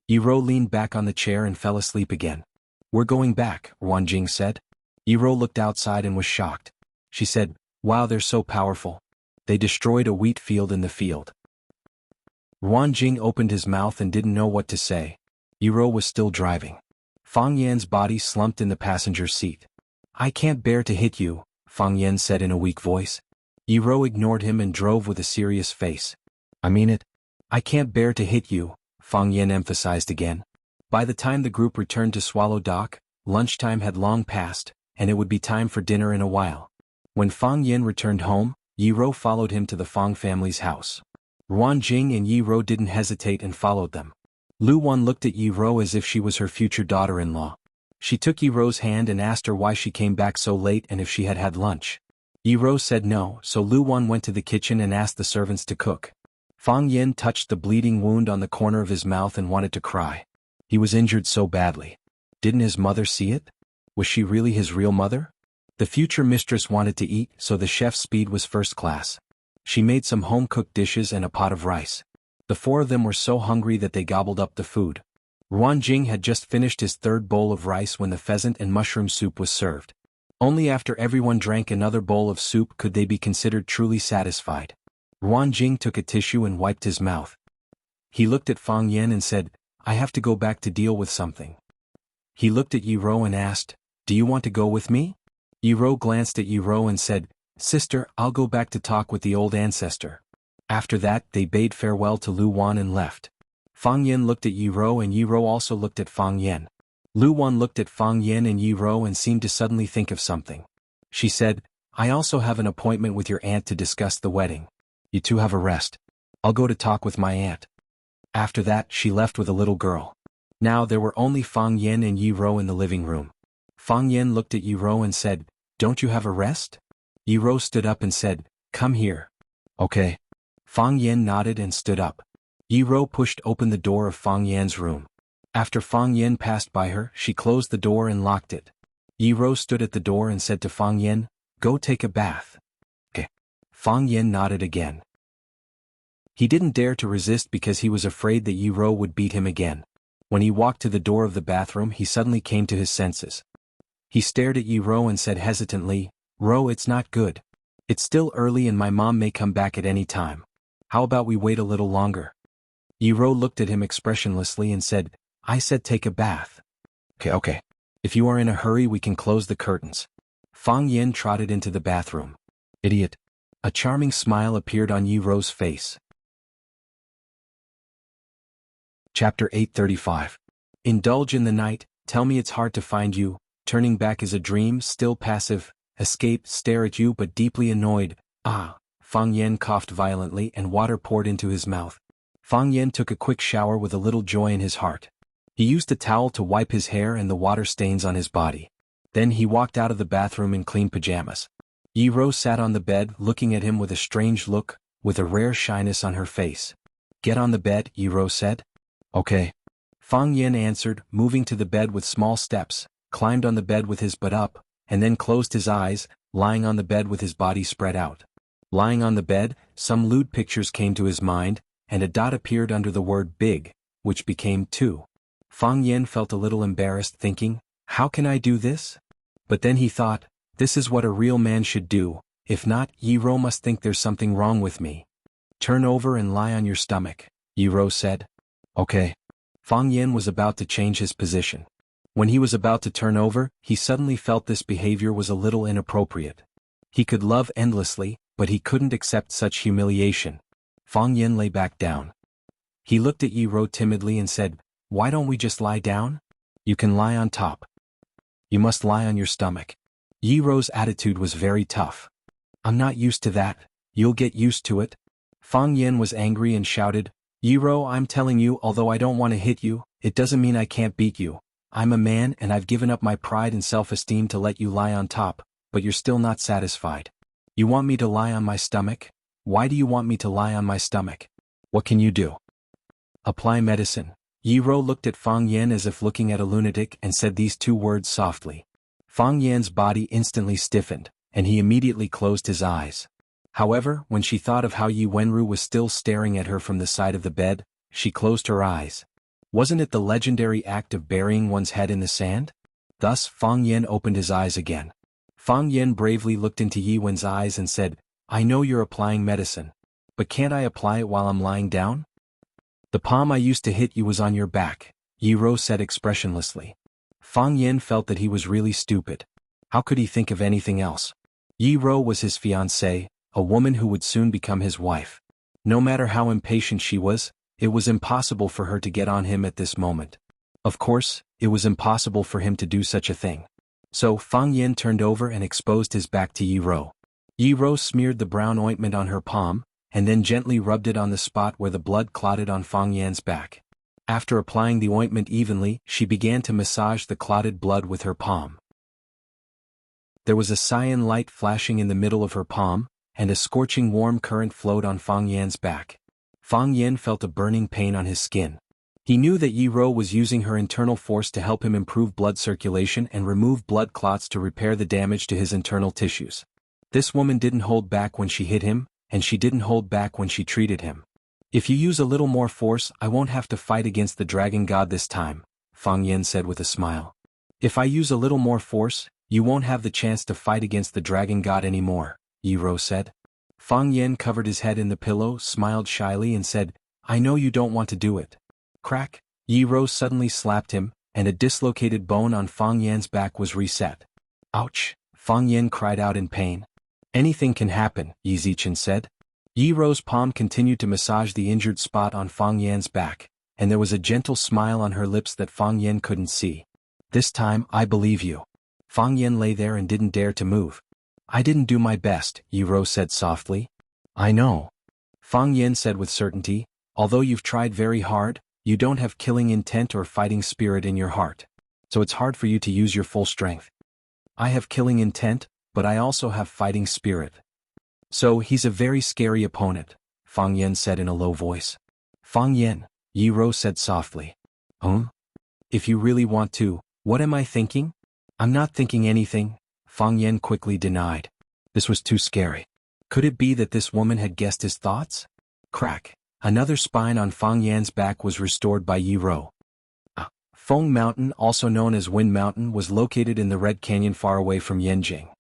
Yi Ro leaned back on the chair and fell asleep again. We're going back, Ruan Jing said. Yi Ro looked outside and was shocked. She said, wow, they're so powerful. They destroyed a wheat field in the field. Ruan Jing opened his mouth and didn't know what to say. Yi Ro was still driving. Fang Yan's body slumped in the passenger seat. I can't bear to hit you, Fang Yan said in a weak voice. Yi Ro ignored him and drove with a serious face. I mean it. I can't bear to hit you, Fang Yan emphasized again. By the time the group returned to Swallow Dock, lunchtime had long passed, and it would be time for dinner in a while. When Fang Yan returned home, Yi Ro followed him to the Fang family's house. Ruan Jing and Yi Ro didn't hesitate and followed them. Lu Wan looked at Yi Ro as if she was her future daughter-in-law. She took Yi Ro's hand and asked her why she came back so late and if she had had lunch. Yi Ro said no, so Lu Wan went to the kitchen and asked the servants to cook. Fang Yan touched the bleeding wound on the corner of his mouth and wanted to cry. He was injured so badly. Didn't his mother see it? Was she really his real mother? The future mistress wanted to eat, so the chef's speed was first class. She made some home-cooked dishes and a pot of rice. The four of them were so hungry that they gobbled up the food. Ruan Jing had just finished his third bowl of rice when the pheasant and mushroom soup was served. Only after everyone drank another bowl of soup could they be considered truly satisfied. Ruan Jing took a tissue and wiped his mouth. He looked at Fang Yan and said, I have to go back to deal with something. He looked at Yiro and asked, do you want to go with me? Yiro glanced at Yiro and said, sister, I'll go back to talk with the old ancestor. After that, they bade farewell to Lu Wan and left. Fang Yen looked at Yiro and Yiro also looked at Fang Yen. Lu Wan looked at Fang Yen and Yiro and seemed to suddenly think of something. She said, I also have an appointment with your aunt to discuss the wedding. You two have a rest. I'll go to talk with my aunt. After that, she left with a little girl. Now there were only Fang Yen and Yiro in the living room. Fang Yen looked at Yiro and said, don't you have a rest? Yiro stood up and said, come here. Okay. Fang Yen nodded and stood up. Yiro pushed open the door of Fang Yan's room. After Fang Yen passed by her, she closed the door and locked it. Yiro stood at the door and said to Fang Yen, go take a bath. Okay. Fang Yen nodded again. He didn't dare to resist because he was afraid that Yiro would beat him again. When he walked to the door of the bathroom, he suddenly came to his senses. He stared at Yiro and said hesitantly, Ro, it's not good. It's still early and my mom may come back at any time. How about we wait a little longer? Yiro looked at him expressionlessly and said, I said take a bath. Okay. If you are in a hurry we can close the curtains. Fang Yen trotted into the bathroom. Idiot. A charming smile appeared on Yiro's face. Chapter 835. Indulge in the night, tell me it's hard to find you, turning back is a dream, still passive, escape, stare at you but deeply annoyed, Fang Yen coughed violently and water poured into his mouth. Fang Yen took a quick shower with a little joy in his heart. He used a towel to wipe his hair and the water stains on his body. Then he walked out of the bathroom in clean pajamas. Yiro sat on the bed looking at him with a strange look, with a rare shyness on her face. Get on the bed, Yiro said. Okay. Fang Yen answered, moving to the bed with small steps, climbed on the bed with his butt up, and then closed his eyes, lying on the bed with his body spread out. Lying on the bed, some lewd pictures came to his mind, and a dot appeared under the word big, which became 2. Fang Yen felt a little embarrassed thinking, how can I do this? But then he thought, this is what a real man should do, if not, Yiro must think there's something wrong with me. Turn over and lie on your stomach, Yiro said. Okay. Fang Yen was about to change his position. When he was about to turn over, he suddenly felt this behavior was a little inappropriate. He could love endlessly, but he couldn't accept such humiliation. Fang Yen lay back down. He looked at Yiro timidly and said, why don't we just lie down? You can lie on top. You must lie on your stomach. Yiro's attitude was very tough. I'm not used to that, you'll get used to it. Fang Yen was angry and shouted, Yiro, I'm telling you, although I don't want to hit you, it doesn't mean I can't beat you. I'm a man and I've given up my pride and self-esteem to let you lie on top, but you're still not satisfied. You want me to lie on my stomach? Why do you want me to lie on my stomach? What can you do? Apply medicine. Yiro looked at Fang Yen as if looking at a lunatic and said these 2 words softly. Fang Yan's body instantly stiffened, and he immediately closed his eyes. However, when she thought of how Yi Wenru was still staring at her from the side of the bed, she closed her eyes. Wasn't it the legendary act of burying one's head in the sand? Thus, Fang Yen opened his eyes again. Fang Yen bravely looked into Yi Wen's eyes and said, I know you're applying medicine. But can't I apply it while I'm lying down? The palm I used to hit you was on your back, Yiro said expressionlessly. Fang Yen felt that he was really stupid. How could he think of anything else? Yiro was his fiancée, a woman who would soon become his wife. No matter how impatient she was, it was impossible for her to get on him at this moment. Of course, it was impossible for him to do such a thing. So Fang Yen turned over and exposed his back to Yiro. Yiro smeared the brown ointment on her palm, and then gently rubbed it on the spot where the blood clotted on Fang Yan's back. After applying the ointment evenly, she began to massage the clotted blood with her palm. There was a cyan light flashing in the middle of her palm, and a scorching warm current flowed on Fang Yan's back. Fang Yen felt a burning pain on his skin. He knew that Yiro was using her internal force to help him improve blood circulation and remove blood clots to repair the damage to his internal tissues. This woman didn't hold back when she hit him, and she didn't hold back when she treated him. If you use a little more force, I won't have to fight against the dragon god this time, Fang Yen said with a smile. If I use a little more force, you won't have the chance to fight against the dragon god anymore, Yiro said. Fang Yen covered his head in the pillow, smiled shyly and said, I know you don't want to do it. Crack, Yi Rou suddenly slapped him, and a dislocated bone on Fang Yan's back was reset. Ouch! Fang Yan cried out in pain. Anything can happen, Yi Zichen said. Yi Rou's palm continued to massage the injured spot on Fang Yan's back, and there was a gentle smile on her lips that Fang Yan couldn't see. This time, I believe you. Fang Yan lay there and didn't dare to move. I didn't do my best, Yi Rou said softly. I know. Fang Yan said with certainty, although you've tried very hard, you don't have killing intent or fighting spirit in your heart. So it's hard for you to use your full strength. I have killing intent, but I also have fighting spirit. So he's a very scary opponent, Fang Yan said in a low voice. Fang Yan, Yi Rou said softly. If you really want to, what am I thinking? I'm not thinking anything, Fang Yan quickly denied. This was too scary. Could it be that this woman had guessed his thoughts? Crack. Another spine on Fang Yan's back was restored by Yi Rou. Feng Mountain, also known as Wind Mountain, was located in the Red Canyon far away from Yanjing.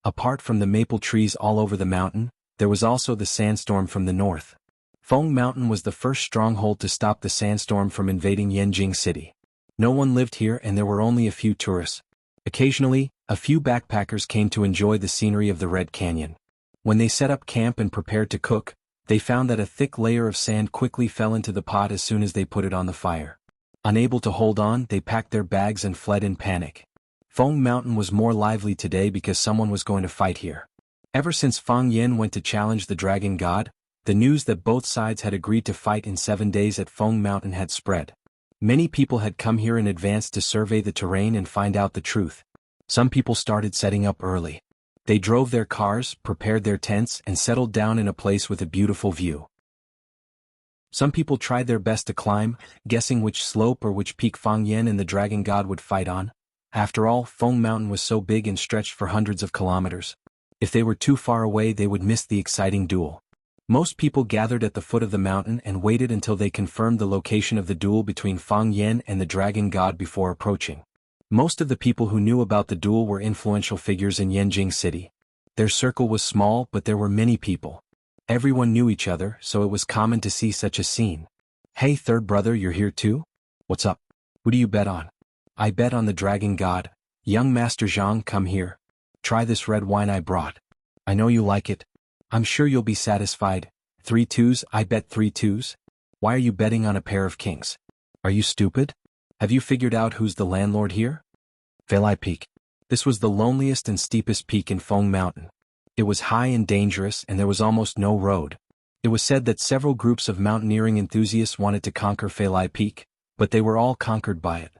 Apart from the maple trees all over the mountain, there was also the sandstorm from the north. Feng Mountain was the first stronghold to stop the sandstorm from invading Yanjing City. No one lived here and there were only a few tourists. Occasionally, a few backpackers came to enjoy the scenery of the Red Canyon. When they set up camp and prepared to cook, they found that a thick layer of sand quickly fell into the pot as soon as they put it on the fire. Unable to hold on, they packed their bags and fled in panic. Feng Mountain was more lively today because someone was going to fight here. Ever since Fang Yan went to challenge the Dragon God, the news that both sides had agreed to fight in 7 days at Feng Mountain had spread. Many people had come here in advance to survey the terrain and find out the truth. Some people started setting up early. They drove their cars, prepared their tents, and settled down in a place with a beautiful view. Some people tried their best to climb, guessing which slope or which peak Fang Yan and the Dragon God would fight on. After all, Feng Mountain was so big and stretched for hundreds of kilometers. If they were too far away, they would miss the exciting duel. Most people gathered at the foot of the mountain and waited until they confirmed the location of the duel between Fang Yan and the Dragon God before approaching. Most of the people who knew about the duel were influential figures in Yanjing City. Their circle was small, but there were many people. Everyone knew each other, so it was common to see such a scene. Hey third brother, you're here too? What's up? Who do you bet on? I bet on the Dragon God. Young Master Zhang, come here. Try this red wine I brought. I know you like it. I'm sure you'll be satisfied. 3 twos, I bet 3 twos. Why are you betting on a pair of kings? Are you stupid? Have you figured out who's the landlord here? Velai Peak. This was the loneliest and steepest peak in Feng Mountain. It was high and dangerous and there was almost no road. It was said that several groups of mountaineering enthusiasts wanted to conquer Velai Peak, but they were all conquered by it.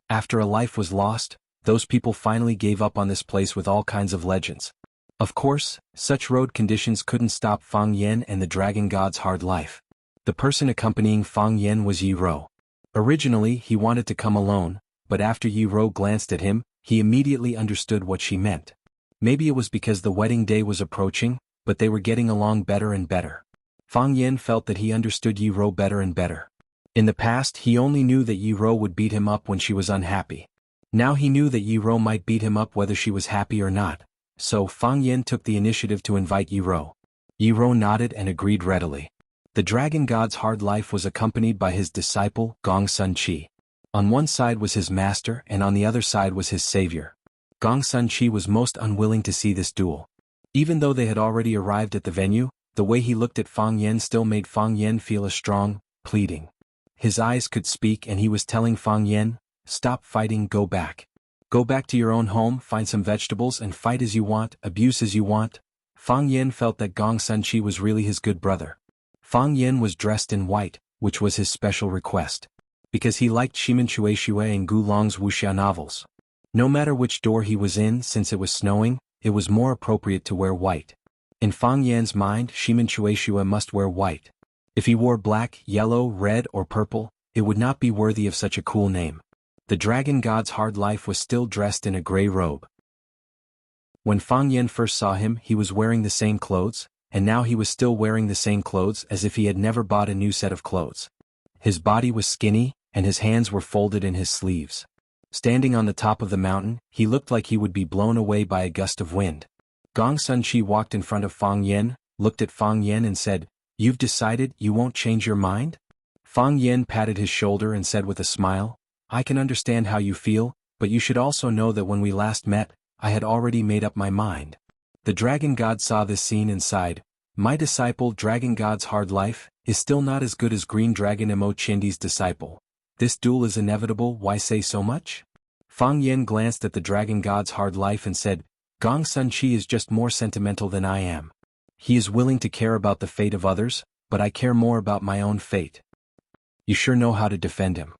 After a life was lost, those people finally gave up on this place with all kinds of legends. Of course, such road conditions couldn't stop Fang Yan and the Dragon God's hard life. The person accompanying Fang Yan was Yi Rou. Originally, he wanted to come alone, but after Yi Rou glanced at him, he immediately understood what she meant. Maybe it was because the wedding day was approaching, but they were getting along better and better. Fang Yan felt that he understood Yi Rou better and better. In the past, he only knew that Yi Rou would beat him up when she was unhappy. Now he knew that Yi Rou might beat him up whether she was happy or not, so Fang Yan took the initiative to invite Yi Rou. Yi Rou nodded and agreed readily. The Dragon God's hard life was accompanied by his disciple, Gong Sun Chi. On one side was his master and on the other side was his savior. Gong Sun Chi was most unwilling to see this duel. Even though they had already arrived at the venue, the way he looked at Fang Yan still made Fang Yan feel a strong, pleading. His eyes could speak and he was telling Fang Yan, stop fighting, go back. Go back to your own home, find some vegetables and fight as you want, abuse as you want. Fang Yan felt that Gong Sun Chi was really his good brother. Fang Yan was dressed in white, which was his special request. Because he liked Shimen Shueishui and Gu Long's Wuxia novels. No matter which door he was in, since it was snowing, it was more appropriate to wear white. In Fang Yan's mind, Shimen Shueishui must wear white. If he wore black, yellow, red, or purple, it would not be worthy of such a cool name. The Dragon God's hard life was still dressed in a gray robe. When Fang Yan first saw him, he was wearing the same clothes, and now he was still wearing the same clothes as if he had never bought a new set of clothes. His body was skinny, and his hands were folded in his sleeves. Standing on the top of the mountain, he looked like he would be blown away by a gust of wind. Gong Sun Chi walked in front of Fang Yan, looked at Fang Yan and said, "You've decided you won't change your mind?" Fang Yen patted his shoulder and said with a smile, I can understand how you feel, but you should also know that when we last met, I had already made up my mind. The dragon god saw this scene and sighed, my disciple Dragon God's hard life is still not as good as Green Dragon Emo Chindi's disciple. This duel is inevitable, why say so much? Fang Yen glanced at the dragon god's hard life and said, Gong Sun Chi is just more sentimental than I am. He is willing to care about the fate of others, but I care more about my own fate. You sure know how to defend him.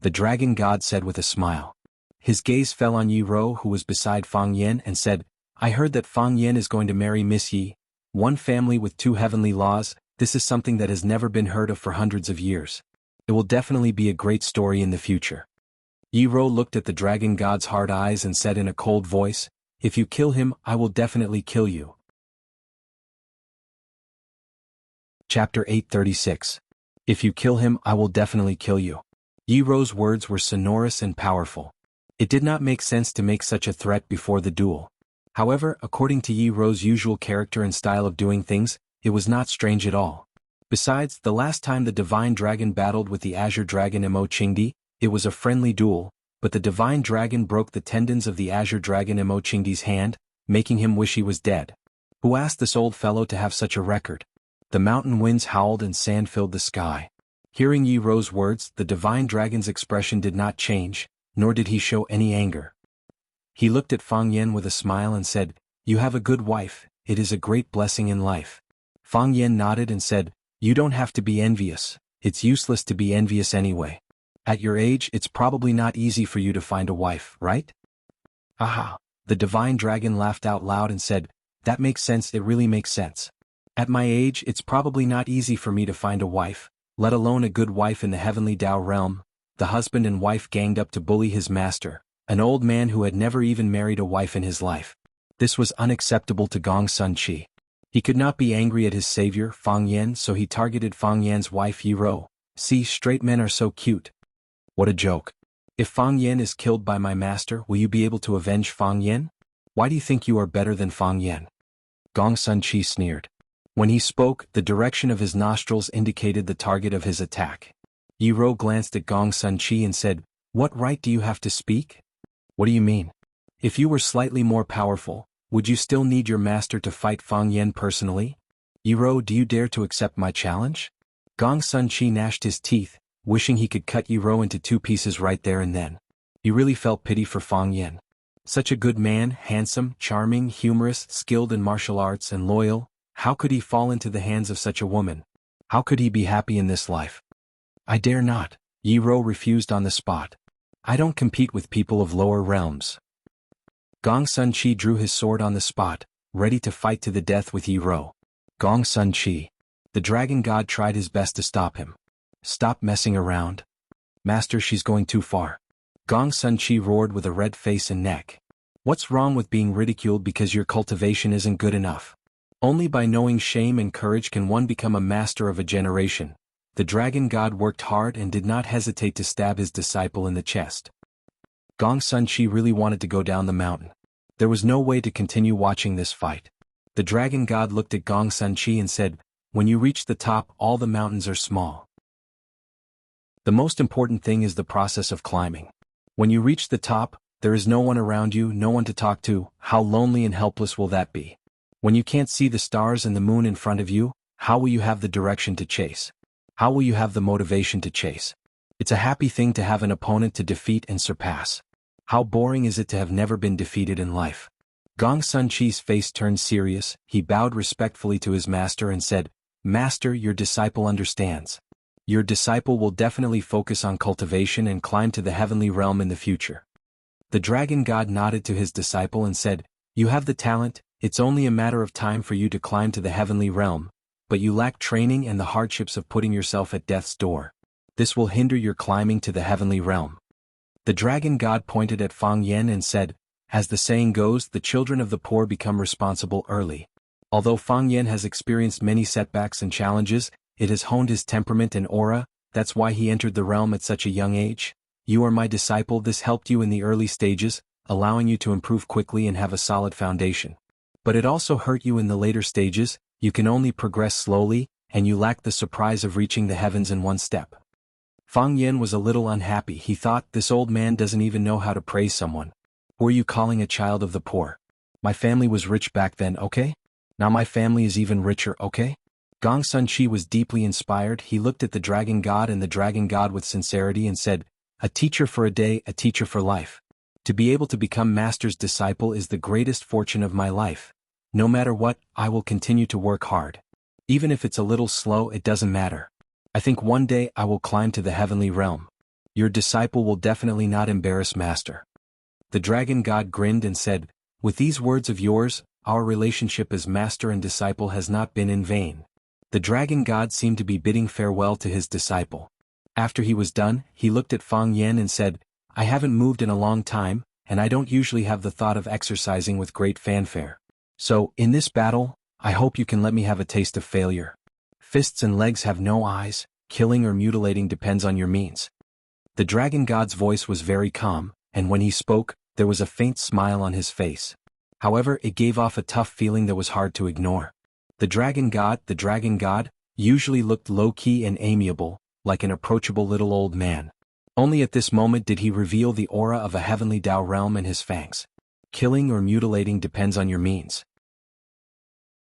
The dragon god said with a smile. His gaze fell on Yi Ro, who was beside Fang Yen, and said, I heard that Fang Yen is going to marry Miss Yi. One family with two heavenly laws, this is something that has never been heard of for hundreds of years. It will definitely be a great story in the future. Yi Ro looked at the dragon god's hard eyes and said in a cold voice, if you kill him, I will definitely kill you. Chapter 836. If you kill him, I will definitely kill you. Yi Ro's words were sonorous and powerful. It did not make sense to make such a threat before the duel. However, according to Yi Ro's usual character and style of doing things, it was not strange at all. Besides, the last time the Divine Dragon battled with the Azure Dragon Emo Chingdi, it was a friendly duel, but the Divine Dragon broke the tendons of the Azure Dragon Emo Chingdi's hand, making him wish he was dead. Who asked this old fellow to have such a record? The mountain winds howled and sand filled the sky. Hearing Yi Ro's words, the Divine Dragon's expression did not change, nor did he show any anger. He looked at Fang Yen with a smile and said, You have a good wife, it is a great blessing in life. Fang Yen nodded and said, You don't have to be envious, it's useless to be envious anyway. At your age it's probably not easy for you to find a wife, right? Aha! The Divine Dragon laughed out loud and said, That makes sense, it really makes sense. At my age it's probably not easy for me to find a wife, let alone a good wife in the heavenly Tao realm. The husband and wife ganged up to bully his master, an old man who had never even married a wife in his life. This was unacceptable to Gong Sun Chi. He could not be angry at his savior, Fang Yen, so he targeted Fang Yan's wife Yi Ro. See, straight men are so cute. What a joke. If Fang Yen is killed by my master, will you be able to avenge Fang Yen? Why do you think you are better than Fang Yen? Gong Sun Chi sneered. When he spoke, the direction of his nostrils indicated the target of his attack. Yi Ro glanced at Gong Sun Chi and said, What right do you have to speak? What do you mean? If you were slightly more powerful, would you still need your master to fight Fang Yen personally? Yi Ro, do you dare to accept my challenge? Gong Sun Chi gnashed his teeth, wishing he could cut Yi Ro into two pieces right there and then. He really felt pity for Fang Yen. Such a good man, handsome, charming, humorous, skilled in martial arts and loyal, how could he fall into the hands of such a woman? How could he be happy in this life? I dare not, Yi Ro refused on the spot. I don't compete with people of lower realms. Gong Sun Chi drew his sword on the spot, ready to fight to the death with Yi Ro. Gong Sun Chi. The dragon god tried his best to stop him. Stop messing around. Master, she's going too far. Gong Sun Chi roared with a red face and neck. What's wrong with being ridiculed because your cultivation isn't good enough? Only by knowing shame and courage can one become a master of a generation. The dragon god worked hard and did not hesitate to stab his disciple in the chest. Gong Sun Chi really wanted to go down the mountain. There was no way to continue watching this fight. The dragon god looked at Gong Sun Chi and said, When you reach the top, all the mountains are small. The most important thing is the process of climbing. When you reach the top, there is no one around you, no one to talk to. How lonely and helpless will that be? When you can't see the stars and the moon in front of you, how will you have the direction to chase? How will you have the motivation to chase? It's a happy thing to have an opponent to defeat and surpass. How boring is it to have never been defeated in life? Gong Sun Chi's face turned serious, he bowed respectfully to his master and said, Master, your disciple understands. Your disciple will definitely focus on cultivation and climb to the heavenly realm in the future. The dragon god nodded to his disciple and said, You have the talent, it's only a matter of time for you to climb to the heavenly realm, but you lack training and the hardships of putting yourself at death's door. This will hinder your climbing to the heavenly realm. The dragon god pointed at Fang Yen and said, As the saying goes, the children of the poor become responsible early. Although Fang Yen has experienced many setbacks and challenges, it has honed his temperament and aura, that's why he entered the realm at such a young age. You are my disciple, this helped you in the early stages, allowing you to improve quickly and have a solid foundation. But it also hurt you in the later stages, you can only progress slowly, and you lack the surprise of reaching the heavens in one step. Fang Yen was a little unhappy. He thought, this old man doesn't even know how to praise someone. Who are you calling a child of the poor? My family was rich back then, okay? Now my family is even richer, okay? Gong Sun Chi was deeply inspired. He looked at the dragon god and the dragon god with sincerity and said, a teacher for a day, a teacher for life. To be able to become master's disciple is the greatest fortune of my life. No matter what, I will continue to work hard. Even if it's a little slow, it doesn't matter. I think one day I will climb to the heavenly realm. Your disciple will definitely not embarrass master. The dragon god grinned and said, with these words of yours, our relationship as master and disciple has not been in vain. The dragon god seemed to be bidding farewell to his disciple. After he was done, he looked at Fang Yen and said, I haven't moved in a long time, and I don't usually have the thought of exercising with great fanfare. So, in this battle, I hope you can let me have a taste of failure. Fists and legs have no eyes, killing or mutilating depends on your means. The dragon god's voice was very calm, and when he spoke, there was a faint smile on his face. However, it gave off a tough feeling that was hard to ignore. The dragon god, usually looked low-key and amiable, like an approachable little old man. Only at this moment did he reveal the aura of a heavenly Tao realm in his fangs. Killing or mutilating depends on your means.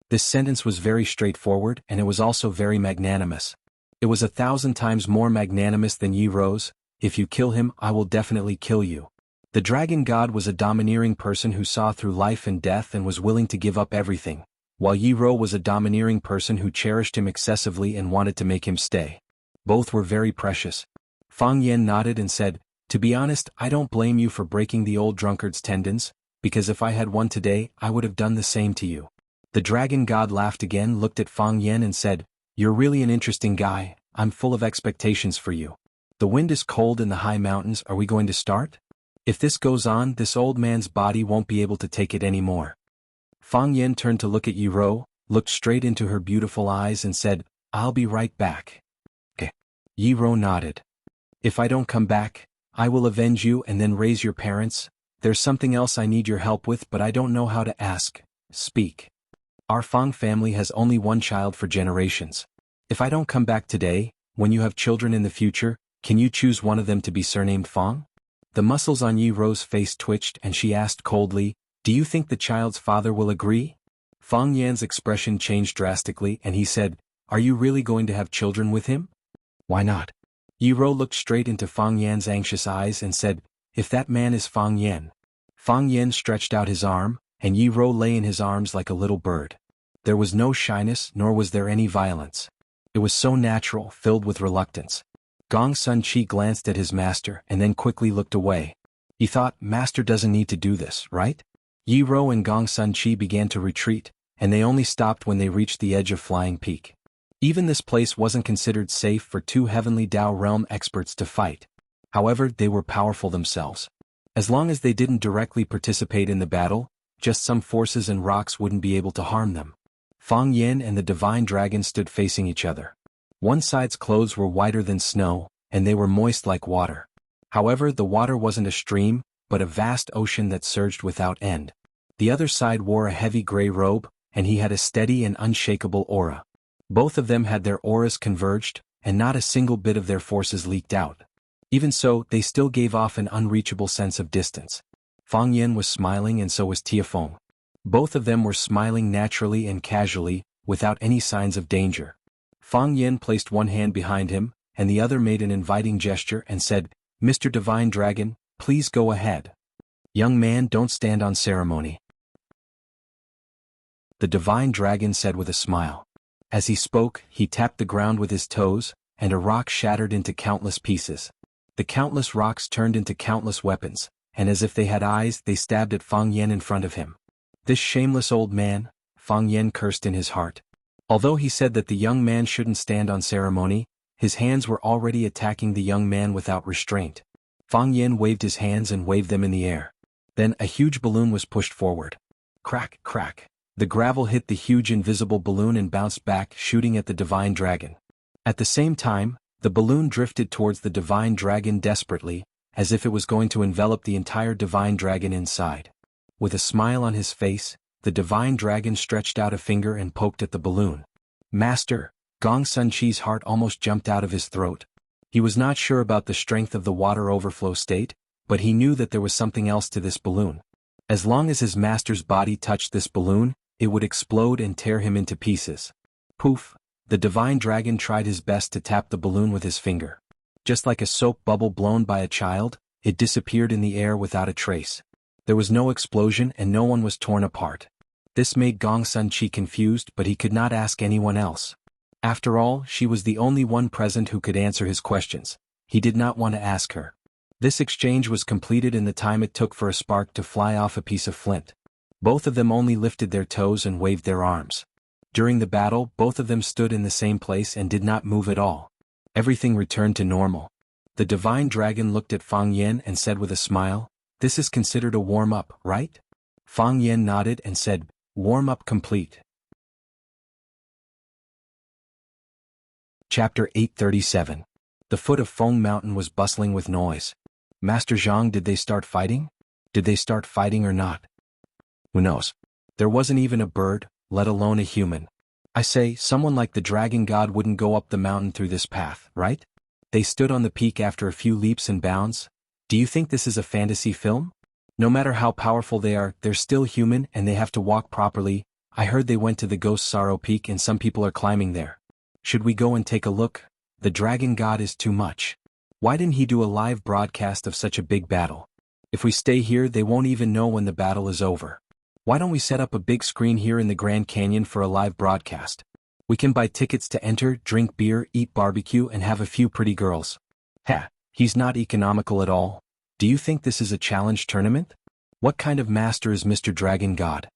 This sentence was very straightforward, and it was also very magnanimous. It was 1,000 times more magnanimous than Yi Ro's, if you kill him, I will definitely kill you. The dragon god was a domineering person who saw through life and death and was willing to give up everything, while Yi Ro was a domineering person who cherished him excessively and wanted to make him stay. Both were very precious. Fang Yen nodded and said, to be honest, I don't blame you for breaking the old drunkard's tendons, because if I had one today, I would have done the same to you. The dragon god laughed again, looked at Fang Yen and said, you're really an interesting guy, I'm full of expectations for you. The wind is cold in the high mountains, are we going to start? If this goes on, this old man's body won't be able to take it anymore. Fang Yen turned to look at Yi Ro, looked straight into her beautiful eyes and said, I'll be right back. Okay. Yi Ro nodded. If I don't come back, I will avenge you and then raise your parents. There's something else I need your help with, but I don't know how to ask. Speak. Our Fang family has only one child for generations. If I don't come back today, when you have children in the future, can you choose one of them to be surnamed Fang? The muscles on Yi Ro's face twitched and she asked coldly, do you think the child's father will agree? Fang Yan's expression changed drastically and he said, are you really going to have children with him? Why not? Yi Ro looked straight into Fang Yan's anxious eyes and said, if that man is Fang Yan. Fang Yan stretched out his arm, and Yi Ro lay in his arms like a little bird. There was no shyness nor was there any violence. It was so natural, filled with reluctance. Gong Sun Chi glanced at his master and then quickly looked away. He thought, master doesn't need to do this, right? Yi Ro and Gong Sun Chi began to retreat, and they only stopped when they reached the edge of Flying Peak. Even this place wasn't considered safe for two heavenly Tao realm experts to fight. However, they were powerful themselves. As long as they didn't directly participate in the battle, just some forces and rocks wouldn't be able to harm them. Fang Yen and the divine dragon stood facing each other. One side's clothes were whiter than snow, and they were moist like water. However, the water wasn't a stream, but a vast ocean that surged without end. The other side wore a heavy gray robe, and he had a steady and unshakable aura. Both of them had their auras converged, and not a single bit of their forces leaked out. Even so, they still gave off an unreachable sense of distance. Fang Yen was smiling and so was Tiafeng. Both of them were smiling naturally and casually, without any signs of danger. Fang Yen placed one hand behind him, and the other made an inviting gesture and said, Mr. Divine Dragon, please go ahead. Young man, don't stand on ceremony. The Divine Dragon said with a smile. As he spoke, he tapped the ground with his toes, and a rock shattered into countless pieces. The countless rocks turned into countless weapons, and as if they had eyes, they stabbed at Fang Yen in front of him. This shameless old man, Fang Yen cursed in his heart. Although he said that the young man shouldn't stand on ceremony, his hands were already attacking the young man without restraint. Fang Yen waved his hands and waved them in the air. Then a huge balloon was pushed forward. Crack, crack. The gravel hit the huge invisible balloon and bounced back, shooting at the Divine Dragon. At the same time, the balloon drifted towards the Divine Dragon desperately, as if it was going to envelop the entire Divine Dragon inside. With a smile on his face, the Divine Dragon stretched out a finger and poked at the balloon. Master, Gong Sun Chi's heart almost jumped out of his throat. He was not sure about the strength of the water overflow state, but he knew that there was something else to this balloon. As long as his master's body touched this balloon, it would explode and tear him into pieces. Poof! The divine dragon tried his best to tap the balloon with his finger. Just like a soap bubble blown by a child, it disappeared in the air without a trace. There was no explosion and no one was torn apart. This made Gong Sun-chi confused, but he could not ask anyone else. After all, she was the only one present who could answer his questions. He did not want to ask her. This exchange was completed in the time it took for a spark to fly off a piece of flint. Both of them only lifted their toes and waved their arms. During the battle, both of them stood in the same place and did not move at all. Everything returned to normal. The divine dragon looked at Fang Yen and said with a smile, "This is considered a warm-up, right?" Fang Yen nodded and said, "Warm-up complete." Chapter 837. The foot of Feng Mountain was bustling with noise. Master Zhang, did they start fighting? Did they start fighting or not? Who knows? There wasn't even a bird, let alone a human. I say, someone like the dragon god wouldn't go up the mountain through this path, right? They stood on the peak after a few leaps and bounds. Do you think this is a fantasy film? No matter how powerful they are, they're still human and they have to walk properly. I heard they went to the Ghost Sorrow Peak and some people are climbing there. Should we go and take a look? The dragon god is too much. Why didn't he do a live broadcast of such a big battle? If we stay here, they won't even know when the battle is over. Why don't we set up a big screen here in the Grand Canyon for a live broadcast? We can buy tickets to enter, drink beer, eat barbecue and have a few pretty girls. Ha, he's not economical at all. Do you think this is a challenge tournament? What kind of master is Mr. Dragon God?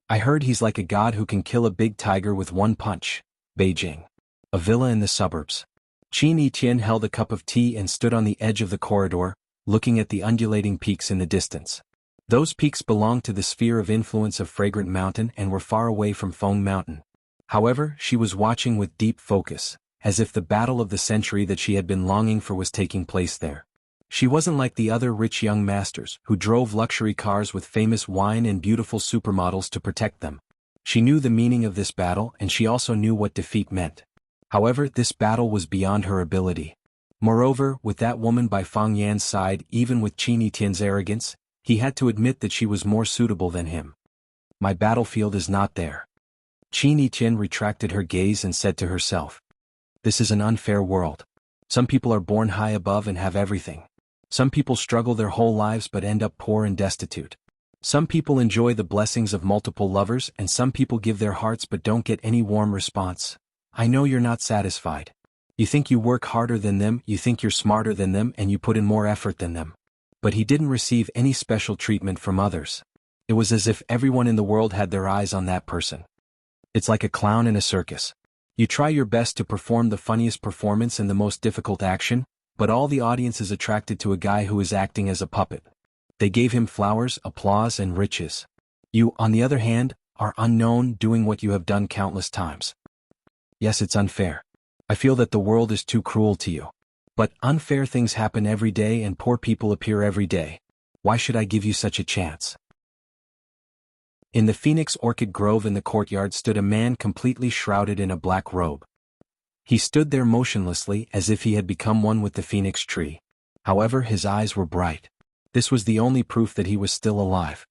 I heard he's like a god who can kill a big tiger with one punch. Beijing. A villa in the suburbs. Qin Yiqian held a cup of tea and stood on the edge of the corridor, looking at the undulating peaks in the distance. Those peaks belonged to the sphere of influence of Fragrant Mountain and were far away from Feng Mountain. However, she was watching with deep focus, as if the battle of the century that she had been longing for was taking place there. She wasn't like the other rich young masters, who drove luxury cars with famous wine and beautiful supermodels to protect them. She knew the meaning of this battle and she also knew what defeat meant. However, this battle was beyond her ability. Moreover, with that woman by Fang Yan's side, even with Qin Yiqian's arrogance, he had to admit that she was more suitable than him. My battlefield is not there. Qin Yiqian retracted her gaze and said to herself, "This is an unfair world. Some people are born high above and have everything. Some people struggle their whole lives but end up poor and destitute. Some people enjoy the blessings of multiple lovers and some people give their hearts but don't get any warm response. I know you're not satisfied. You think you work harder than them, you think you're smarter than them and you put in more effort than them." But he didn't receive any special treatment from others. It was as if everyone in the world had their eyes on that person. It's like a clown in a circus. You try your best to perform the funniest performance and the most difficult action, but all the audience is attracted to a guy who is acting as a puppet. They gave him flowers, applause and riches. You, on the other hand, are unknown, doing what you have done countless times. Yes, it's unfair. I feel that the world is too cruel to you. But unfair things happen every day and poor people appear every day. Why should I give you such a chance? In the Phoenix Orchid Grove in the courtyard stood a man completely shrouded in a black robe. He stood there motionlessly as if he had become one with the phoenix tree. However, his eyes were bright. This was the only proof that he was still alive.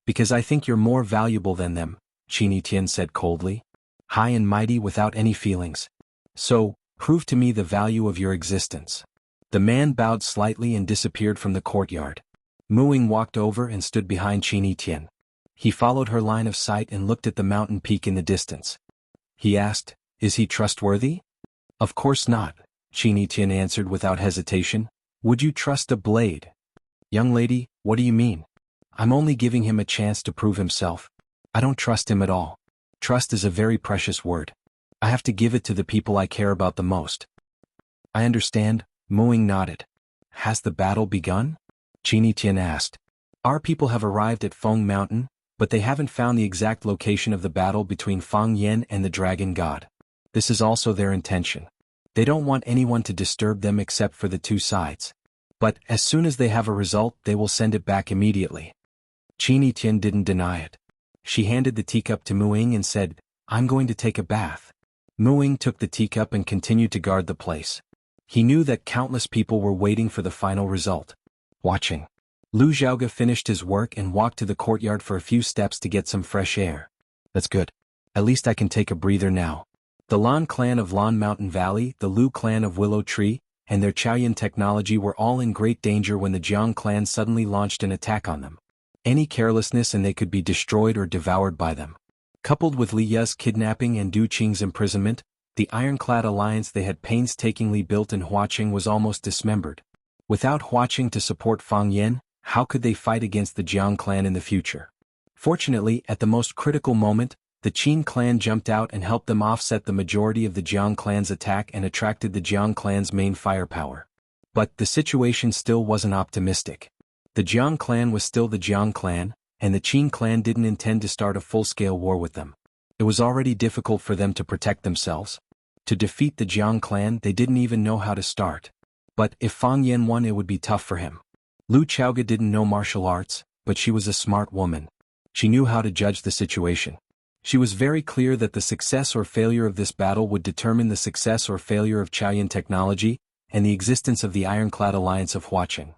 "Because I think you're more valuable than them," Qin Yiqian said coldly. "High and mighty without any feelings. So, prove to me the value of your existence." The man bowed slightly and disappeared from the courtyard. Mu Ying walked over and stood behind Qin Yiqian. He followed her line of sight and looked at the mountain peak in the distance. He asked, "Is he trustworthy?" "Of course not," Qin Yiqian answered without hesitation. "Would you trust a blade?" "Young lady, what do you mean? I'm only giving him a chance to prove himself. I don't trust him at all. Trust is a very precious word. I have to give it to the people I care about the most." "I understand," Mu Ying nodded. "Has the battle begun?" Qin Yiqian asked. "Our people have arrived at Feng Mountain, but they haven't found the exact location of the battle between Fang Yan and the Dragon God. This is also their intention. They don't want anyone to disturb them except for the two sides. But as soon as they have a result, they will send it back immediately." Qin Yiqian didn't deny it. She handed the teacup to Mu Ying and said, "I'm going to take a bath." Mu Ying took the teacup and continued to guard the place. He knew that countless people were waiting for the final result. Watching. Lu Xiaoge finished his work and walked to the courtyard for a few steps to get some fresh air. That's good. At least I can take a breather now. The Lan clan of Lan Mountain Valley, the Lu clan of Willow Tree, and their Chaoyan technology were all in great danger when the Jiang clan suddenly launched an attack on them. Any carelessness and they could be destroyed or devoured by them. Coupled with Li Ye's kidnapping and Du Qing's imprisonment, the ironclad alliance they had painstakingly built in Huaqing was almost dismembered. Without Huaqing to support Fang Yan, how could they fight against the Jiang clan in the future? Fortunately, at the most critical moment, the Qin clan jumped out and helped them offset the majority of the Jiang clan's attack and attracted the Jiang clan's main firepower. But the situation still wasn't optimistic. The Jiang clan was still the Jiang clan, and the Qin clan didn't intend to start a full-scale war with them. It was already difficult for them to protect themselves. To defeat the Jiang clan, they didn't even know how to start. But if Fang Yan won, it would be tough for him. Lu Xiaoge didn't know martial arts, but she was a smart woman. She knew how to judge the situation. She was very clear that the success or failure of this battle would determine the success or failure of Chaoyan technology and the existence of the ironclad alliance of Huaqing.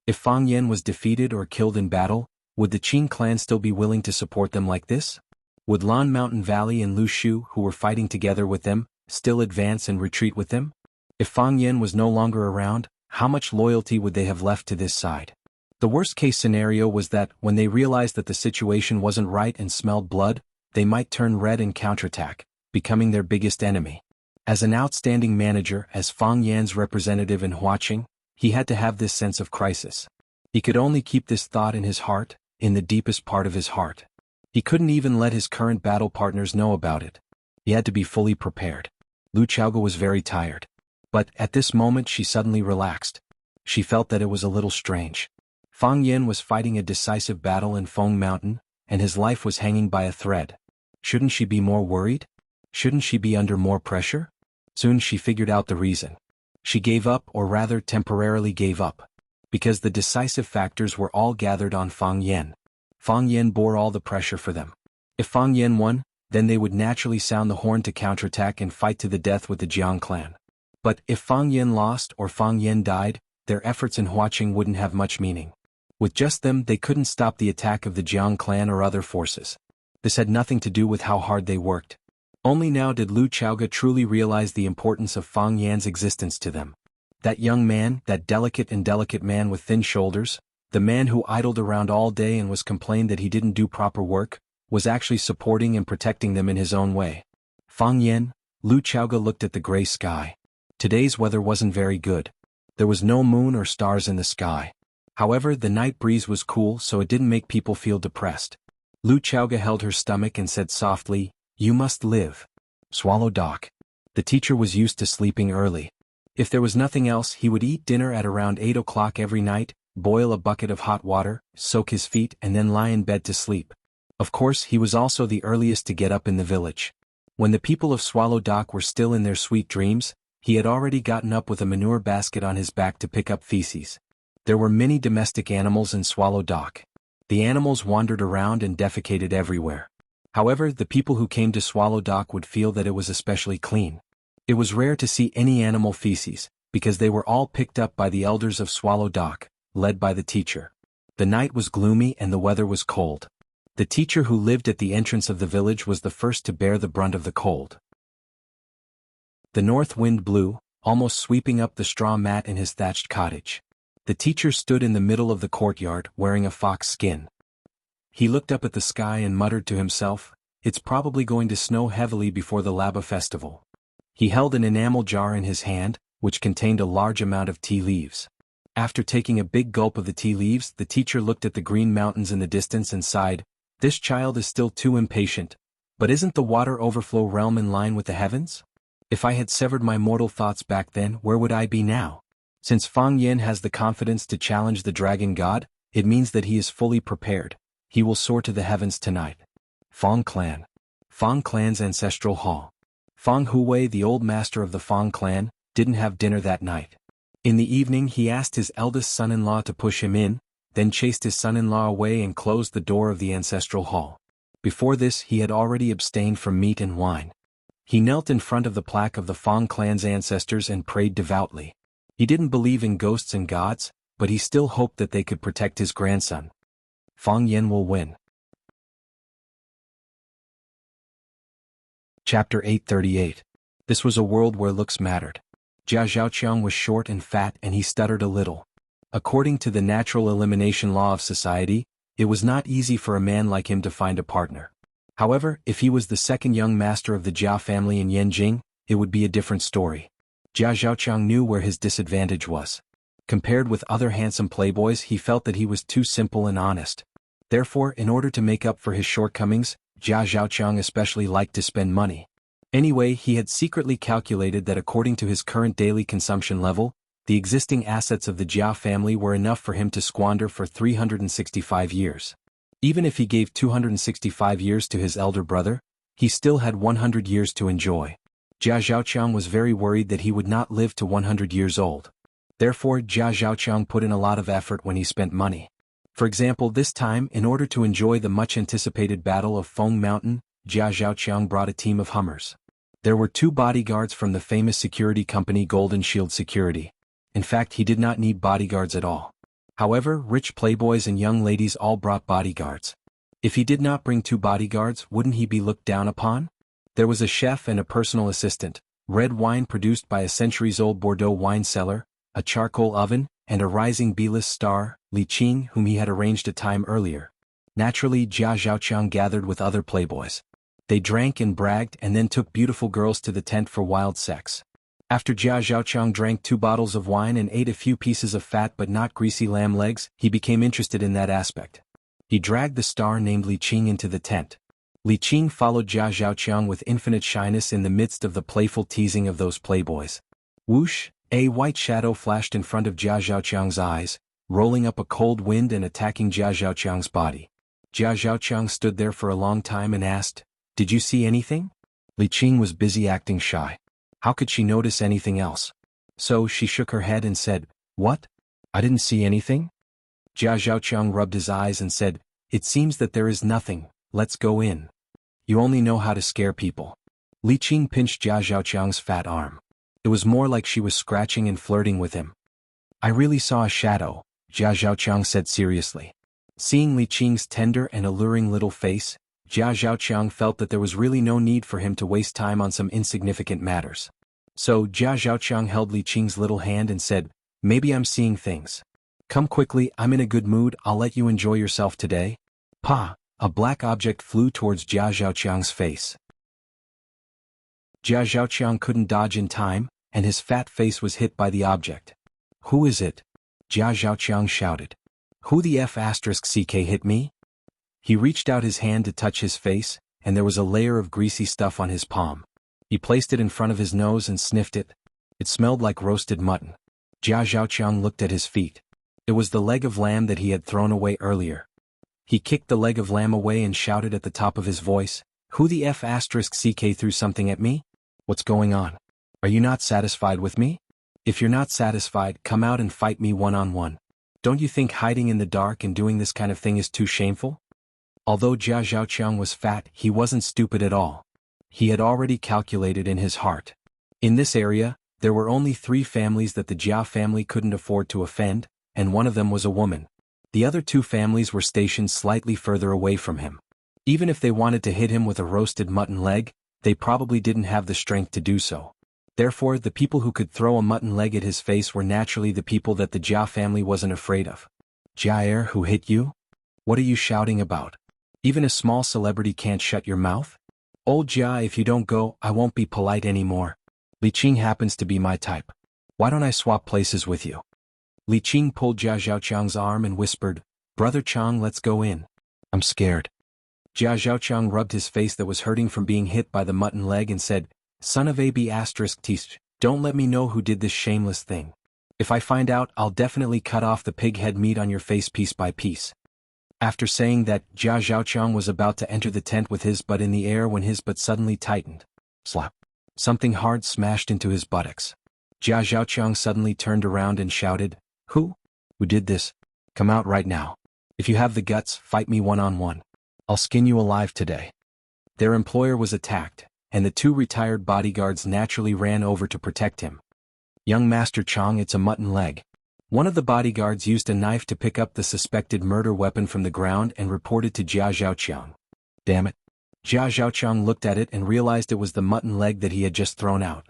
If Fang Yan was defeated or killed in battle, would the Qin clan still be willing to support them like this? Would Lan Mountain Valley and Lu Shu, who were fighting together with them, still advance and retreat with them? If Fang Yan was no longer around, how much loyalty would they have left to this side? The worst-case scenario was that, when they realized that the situation wasn't right and smelled blood, they might turn red and counterattack, becoming their biggest enemy. As an outstanding manager, as Fang Yan's representative in Huaqing, he had to have this sense of crisis. He could only keep this thought in his heart, in the deepest part of his heart. He couldn't even let his current battle partners know about it. He had to be fully prepared. Lu Xiaoge was very tired. But at this moment she suddenly relaxed. She felt that it was a little strange. Fang Yan was fighting a decisive battle in Feng Mountain, and his life was hanging by a thread. Shouldn't she be more worried? Shouldn't she be under more pressure? Soon she figured out the reason. She gave up, or rather temporarily gave up. Because the decisive factors were all gathered on Fang Yan. Fang Yan bore all the pressure for them. If Fang Yan won, then they would naturally sound the horn to counterattack and fight to the death with the Jiang clan. But if Fang Yan lost or Fang Yan died, their efforts in Huaqing wouldn't have much meaning. With just them, they couldn't stop the attack of the Jiang clan or other forces. This had nothing to do with how hard they worked. Only now did Lu Xiaoge truly realize the importance of Fang Yan's existence to them. That young man, that delicate man with thin shoulders, the man who idled around all day and was complained that he didn't do proper work, was actually supporting and protecting them in his own way. Fang Yan, Lu Xiaoge looked at the gray sky. Today's weather wasn't very good. There was no moon or stars in the sky. However, the night breeze was cool, so it didn't make people feel depressed. Lu Xiaoge held her stomach and said softly, "You must live." Swallow doc. The teacher was used to sleeping early. If there was nothing else, he would eat dinner at around 8 o'clock every night, boil a bucket of hot water, soak his feet and then lie in bed to sleep. Of course, he was also the earliest to get up in the village. When the people of Swallow Dock were still in their sweet dreams, he had already gotten up with a manure basket on his back to pick up feces. There were many domestic animals in Swallow Dock. The animals wandered around and defecated everywhere. However, the people who came to Swallow Dock would feel that it was especially clean. It was rare to see any animal feces, because they were all picked up by the elders of Swallow Dock, led by the teacher. The night was gloomy and the weather was cold. The teacher who lived at the entrance of the village was the first to bear the brunt of the cold. The north wind blew, almost sweeping up the straw mat in his thatched cottage. The teacher stood in the middle of the courtyard, wearing a fox skin. He looked up at the sky and muttered to himself, "It's probably going to snow heavily before the Laba festival." He held an enamel jar in his hand, which contained a large amount of tea leaves. After taking a big gulp of the tea leaves, the teacher looked at the green mountains in the distance and sighed, "This child is still too impatient. But isn't the water overflow realm in line with the heavens? If I had severed my mortal thoughts back then, where would I be now? Since Fang Yan has the confidence to challenge the dragon god, it means that he is fully prepared. He will soar to the heavens tonight." Fang clan. Fang clan's ancestral hall. Fang Huwei, the old master of the Fang clan, didn't have dinner that night. In the evening he asked his eldest son-in-law to push him in, then chased his son-in-law away and closed the door of the ancestral hall. Before this he had already abstained from meat and wine. He knelt in front of the plaque of the Fang clan's ancestors and prayed devoutly. He didn't believe in ghosts and gods, but he still hoped that they could protect his grandson. Fang Yan will win. Chapter 838. This was a world where looks mattered. Jia Zhaoqiang was short and fat and he stuttered a little. According to the natural elimination law of society, it was not easy for a man like him to find a partner. However, if he was the second young master of the Jia family in Yanjing, it would be a different story. Jia Zhaoqiang knew where his disadvantage was. Compared with other handsome playboys, he felt that he was too simple and honest. Therefore, in order to make up for his shortcomings, Jia Zhaoqiang especially liked to spend money. Anyway, he had secretly calculated that according to his current daily consumption level, the existing assets of the Jia family were enough for him to squander for 365 years. Even if he gave 265 years to his elder brother, he still had 100 years to enjoy. Jia Zhaoqiang was very worried that he would not live to 100 years old. Therefore, Jia Zhaoqiang put in a lot of effort when he spent money. For example, this time, in order to enjoy the much-anticipated Battle of Feng Mountain, Jia Zhaoqiang brought a team of Hummers. There were 2 bodyguards from the famous security company Golden Shield Security. In fact, he did not need bodyguards at all. However, rich playboys and young ladies all brought bodyguards. If he did not bring 2 bodyguards, wouldn't he be looked down upon? There was a chef and a personal assistant, red wine produced by a centuries-old Bordeaux wine cellar, a charcoal oven, and a rising B-list star, Li Qing, whom he had arranged a time earlier. Naturally, Jia Zhaoqiang gathered with other playboys. They drank and bragged and then took beautiful girls to the tent for wild sex. After Jia Zhaoqiang drank 2 bottles of wine and ate a few pieces of fat but not greasy lamb legs, he became interested in that aspect. He dragged the star named Li Qing into the tent. Li Qing followed Jia Zhaoqiang with infinite shyness in the midst of the playful teasing of those playboys. Whoosh! A white shadow flashed in front of Jia Zhaoqiang's eyes, rolling up a cold wind and attacking Jia Zhaoqiang's body. Jia Zhaoqiang stood there for a long time and asked, "Did you see anything?" Li Qing was busy acting shy. How could she notice anything else? So she shook her head and said, "What? I didn't see anything?" Jia Zhaoqiang rubbed his eyes and said, "It seems that there is nothing, let's go in. You only know how to scare people." Li Qing pinched Jia Zhaoqiang's fat arm. It was more like she was scratching and flirting with him. "I really saw a shadow," Jia Zhaoqiang said seriously. Seeing Li Qing's tender and alluring little face, Jia Zhaoqiang felt that there was really no need for him to waste time on some insignificant matters. So Jia Zhaoqiang held Li Qing's little hand and said, "Maybe I'm seeing things. Come quickly, I'm in a good mood, I'll let you enjoy yourself today." Pa! A black object flew towards Jia Zhaoqiang's face. Jia Zhaoqiang couldn't dodge in time, and his fat face was hit by the object. "Who is it?" Jia Zhaoqiang shouted. "Who the F***ck hit me?" He reached out his hand to touch his face, and there was a layer of greasy stuff on his palm. He placed it in front of his nose and sniffed it. It smelled like roasted mutton. Jia Zhaoqiang looked at his feet. It was the leg of lamb that he had thrown away earlier. He kicked the leg of lamb away and shouted at the top of his voice, "Who the F***ck threw something at me? What's going on? Are you not satisfied with me? If you're not satisfied, come out and fight me one-on-one. Don't you think hiding in the dark and doing this kind of thing is too shameful?" Although Jia Zhaoqiang was fat, he wasn't stupid at all. He had already calculated in his heart. In this area, there were only 3 families that the Jia family couldn't afford to offend, and one of them was a woman. The other 2 families were stationed slightly further away from him. Even if they wanted to hit him with a roasted mutton leg, they probably didn't have the strength to do so. Therefore, the people who could throw a mutton leg at his face were naturally the people that the Jia family wasn't afraid of. "Jia, who hit you? What are you shouting about? Even a small celebrity can't shut your mouth? Old Jia, if you don't go, I won't be polite anymore. Li Qing happens to be my type. Why don't I swap places with you?" Li Qing pulled Jia Zhaoqiang's arm and whispered, "Brother Chang, let's go in. I'm scared." Jia Zhaoqiang rubbed his face that was hurting from being hit by the mutton leg and said, "Son of AB***, don't let me know who did this shameless thing. If I find out, I'll definitely cut off the pig head meat on your face piece by piece." After saying that, Jia Zhaoqiang was about to enter the tent with his butt in the air when his butt suddenly tightened. Slap. Something hard smashed into his buttocks. Jia Zhaoqiang suddenly turned around and shouted, "Who? Who did this? Come out right now. If you have the guts, fight me one-on-one. I'll skin you alive today." Their employer was attacked, and the two retired bodyguards naturally ran over to protect him. "Young Master Chong, it's a mutton leg." One of the bodyguards used a knife to pick up the suspected murder weapon from the ground and reported to Jia Zhaoqiang. "Damn it." Jia Zhaoqiang looked at it and realized it was the mutton leg that he had just thrown out.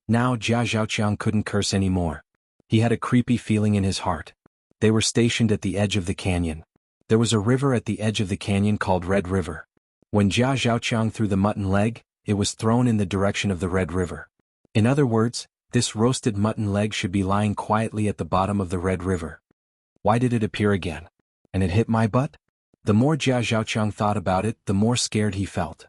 Now Jia Zhaoqiang couldn't curse anymore. He had a creepy feeling in his heart. They were stationed at the edge of the canyon. There was a river at the edge of the canyon called Red River. When Jia Zhaoqiang threw the mutton leg, it was thrown in the direction of the Red River. In other words, this roasted mutton leg should be lying quietly at the bottom of the Red River. Why did it appear again? And it hit my butt? The more Jia Zhaoqiang thought about it, the more scared he felt.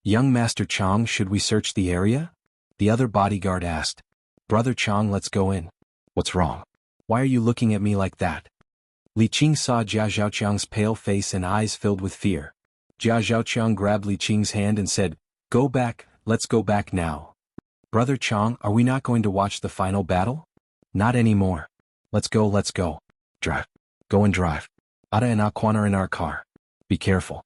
"Young Master Chong, should we search the area?" the other bodyguard asked. "Brother Chong, let's go in." "What's wrong? Why are you looking at me like that?" Li Qing saw Jia Zhaoqiang's pale face and eyes filled with fear. Jia Zhaoqiang grabbed Li Qing's hand and said, "Go back, let's go back now." "Brother Chong, are we not going to watch the final battle?" "Not anymore. Let's go, let's go." "Drive. Go and drive. Ada and Aquan are in our car. Be careful."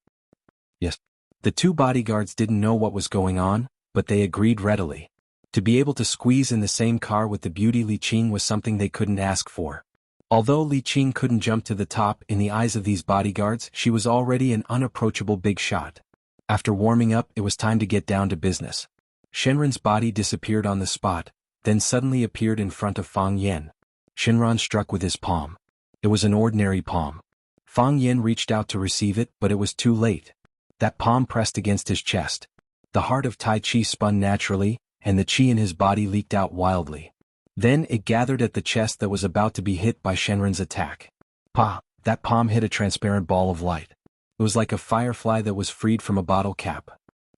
"Yes." The two bodyguards didn't know what was going on, but they agreed readily. To be able to squeeze in the same car with the beauty Li Qing was something they couldn't ask for. Although Li Qing couldn't jump to the top in the eyes of these bodyguards, she was already an unapproachable big shot. After warming up, it was time to get down to business. Shenron's body disappeared on the spot, then suddenly appeared in front of Fang Yan. Shenron struck with his palm. It was an ordinary palm. Fang Yan reached out to receive it, but it was too late. That palm pressed against his chest. The heart of Tai Chi spun naturally, and the qi in his body leaked out wildly. Then it gathered at the chest that was about to be hit by Shenron's attack. Pa! That palm hit a transparent ball of light. It was like a firefly that was freed from a bottle cap.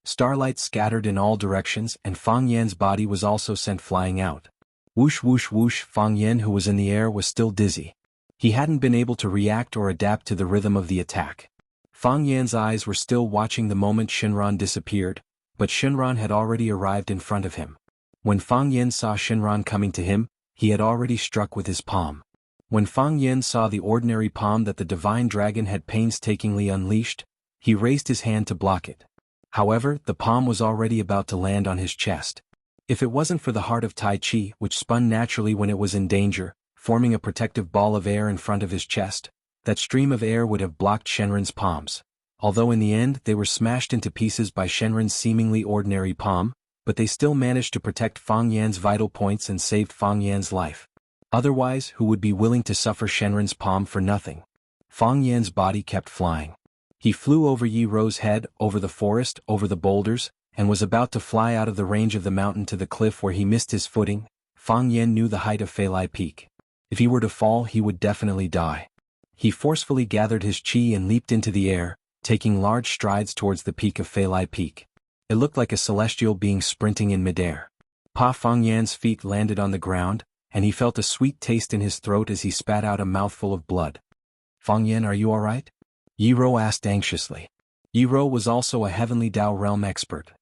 Starlight scattered in all directions, and Fang Yan's body was also sent flying out. Whoosh whoosh whoosh. Fang Yan, who was in the air, was still dizzy. He hadn't been able to react or adapt to the rhythm of the attack. Fang Yan's eyes were still watching the moment Shenron disappeared, but Shenron had already arrived in front of him. When Fang Yan saw Shenron coming to him, he had already struck with his palm. When Fang Yan saw the ordinary palm that the divine dragon had painstakingly unleashed, he raised his hand to block it. However, the palm was already about to land on his chest. If it wasn't for the heart of Tai Chi, which spun naturally when it was in danger, forming a protective ball of air in front of his chest, that stream of air would have blocked Shenron's palms. Although in the end they were smashed into pieces by Shenron's seemingly ordinary palm, but they still managed to protect Fang Yan's vital points and saved Fang Yan's life. Otherwise, who would be willing to suffer Shenron's palm for nothing? Fang Yan's body kept flying. He flew over Yi Ro's head, over the forest, over the boulders, and was about to fly out of the range of the mountain to the cliff where he missed his footing. Fang Yan knew the height of Feilai Peak. If he were to fall, he would definitely die. He forcefully gathered his qi and leaped into the air, taking large strides towards the peak of Feilai Peak. It looked like a celestial being sprinting in midair. Fang Yan's feet landed on the ground, and he felt a sweet taste in his throat as he spat out a mouthful of blood. "Fang Yan, are you all right?" Yi Ro asked anxiously. Yi Ro was also a Heavenly Dao realm expert.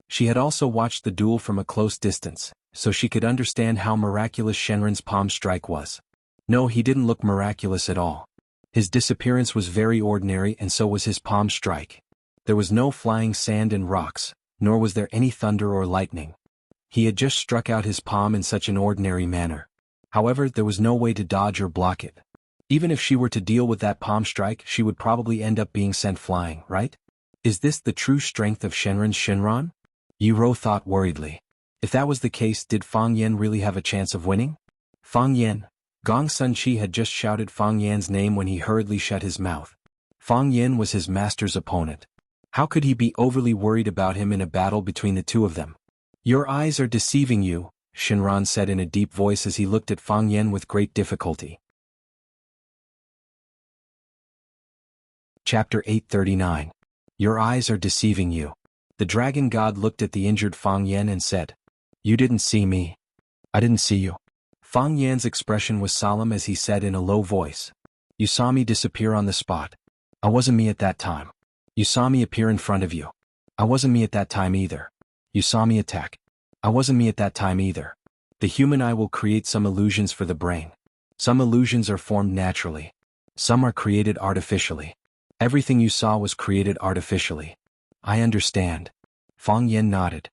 She had also watched the duel from a close distance, so she could understand how miraculous Shenron's palm strike was. No, he didn't look miraculous at all. His disappearance was very ordinary, and so was his palm strike. There was no flying sand and rocks, nor was there any thunder or lightning. He had just struck out his palm in such an ordinary manner. However, there was no way to dodge or block it. Even if she were to deal with that palm strike, she would probably end up being sent flying, right? Is this the true strength of Shenron's Shenron? Yi Ro thought worriedly. If that was the case, did Fang Yan really have a chance of winning? Fang Yan. Gong Sun Chi had just shouted Fang Yan's name when he hurriedly shut his mouth. Fang Yan was his master's opponent. How could he be overly worried about him in a battle between the two of them? "Your eyes are deceiving you," Shenron said in a deep voice as he looked at Fang Yan with great difficulty. Chapter 839. Your eyes are deceiving you. The dragon god looked at the injured Fang Yan and said, "You didn't see me. I didn't see you." Fang Yan's expression was solemn as he said in a low voice, "You saw me disappear on the spot. I wasn't me at that time. You saw me appear in front of you. I wasn't me at that time either. You saw me attack. I wasn't me at that time either. The human eye will create some illusions for the brain. Some illusions are formed naturally. Some are created artificially. Everything you saw was created artificially. I understand. Fang Yen nodded.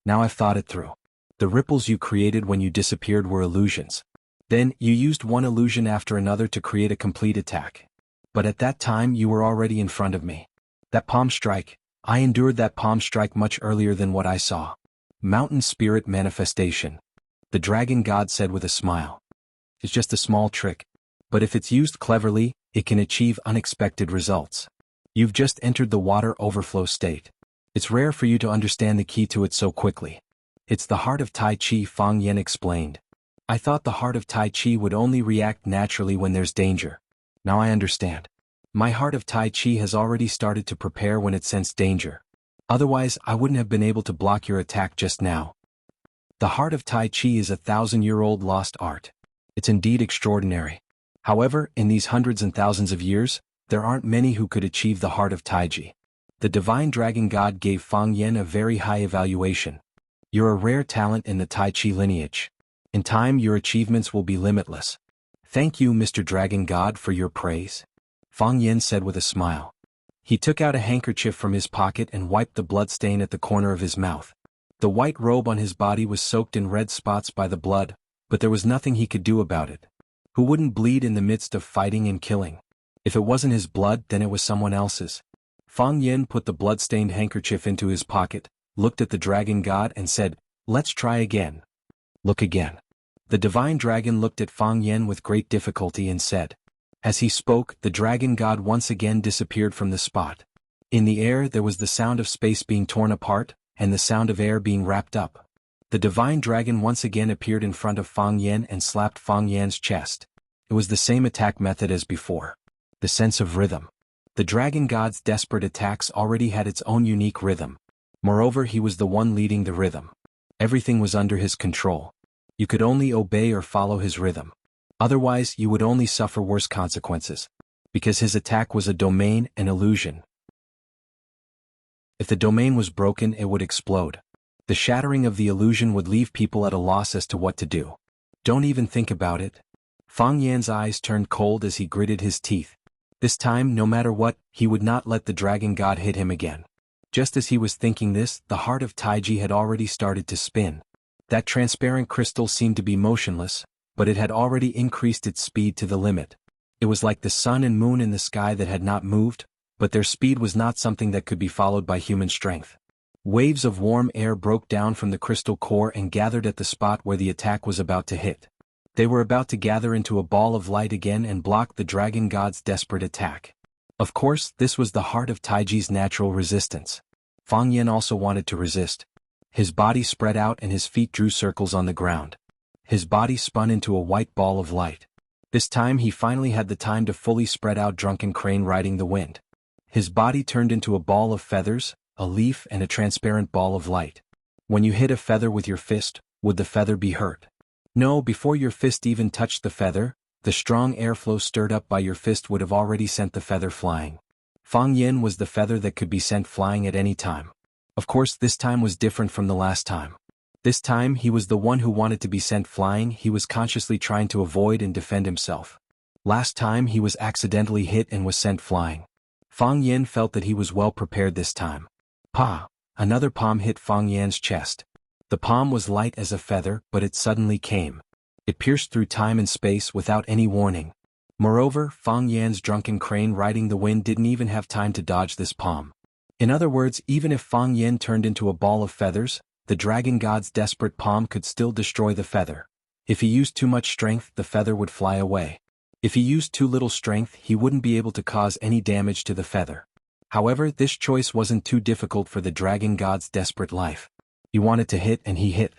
Now I've thought it through. The ripples you created when you disappeared were illusions. Then, you used one illusion after another to create a complete attack. But at that time you were already in front of me. That palm strike, I endured that palm strike much earlier than what I saw. Mountain spirit manifestation. The dragon god said with a smile. It's just a small trick. But if it's used cleverly, it can achieve unexpected results. You've just entered the water overflow state. It's rare for you to understand the key to it so quickly. It's the heart of Tai Chi, Fang Yen explained. I thought the heart of Tai Chi would only react naturally when there's danger. Now I understand. My heart of Tai Chi has already started to prepare when it sensed danger. Otherwise, I wouldn't have been able to block your attack just now. The heart of Tai Chi is a 1,000-year-old lost art. It's indeed extraordinary. However, in these hundreds and thousands of years, there aren't many who could achieve the heart of Taiji. The divine dragon god gave Fang Yen a very high evaluation. You're a rare talent in the Tai Chi lineage. In time your achievements will be limitless. Thank you, Mr. Dragon God, for your praise. Fang Yen said with a smile. He took out a handkerchief from his pocket and wiped the bloodstain at the corner of his mouth. The white robe on his body was soaked in red spots by the blood, but there was nothing he could do about it. Who wouldn't bleed in the midst of fighting and killing? If it wasn't his blood, then it was someone else's. Fang Yen put the blood-stained handkerchief into his pocket, looked at the dragon god and said, "Let's try again." Look again. The divine dragon looked at Fang Yen with great difficulty and said. As he spoke, the dragon god once again disappeared from the spot. In the air there was the sound of space being torn apart, and the sound of air being wrapped up. The divine dragon once again appeared in front of Fang Yen and slapped Fang Yen's chest. It was the same attack method as before. The sense of rhythm. The dragon god's desperate attacks already had its own unique rhythm. Moreover, he was the one leading the rhythm. Everything was under his control. You could only obey or follow his rhythm. Otherwise, you would only suffer worse consequences. Because his attack was a domain, an illusion. If the domain was broken, it would explode. The shattering of the illusion would leave people at a loss as to what to do. Don't even think about it. Fang Yan's eyes turned cold as he gritted his teeth. This time, no matter what, he would not let the dragon god hit him again. Just as he was thinking this, the heart of Taiji had already started to spin. That transparent crystal seemed to be motionless, but it had already increased its speed to the limit. It was like the sun and moon in the sky that had not moved, but their speed was not something that could be followed by human strength. Waves of warm air broke down from the crystal core and gathered at the spot where the attack was about to hit. They were about to gather into a ball of light again and block the dragon god's desperate attack. Of course, this was the heart of Taiji's natural resistance. Fang Yen also wanted to resist. His body spread out and his feet drew circles on the ground. His body spun into a white ball of light. This time he finally had the time to fully spread out drunken crane riding the wind. His body turned into a ball of feathers, a leaf and a transparent ball of light. When you hit a feather with your fist, would the feather be hurt? No, before your fist even touched the feather, the strong airflow stirred up by your fist would have already sent the feather flying. Fang Yen was the feather that could be sent flying at any time. Of course, this time was different from the last time. This time he was the one who wanted to be sent flying. He was consciously trying to avoid and defend himself. Last time he was accidentally hit and was sent flying. Fang Yen felt that he was well prepared this time. Pa! Another palm hit Fang Yan's chest. The palm was light as a feather, but it suddenly came. It pierced through time and space without any warning. Moreover, Fang Yan's drunken crane riding the wind didn't even have time to dodge this palm. In other words, even if Fang Yen turned into a ball of feathers, the dragon god's desperate palm could still destroy the feather. If he used too much strength, the feather would fly away. If he used too little strength, he wouldn't be able to cause any damage to the feather. However, this choice wasn't too difficult for the dragon god's desperate life. He wanted to hit and he hit.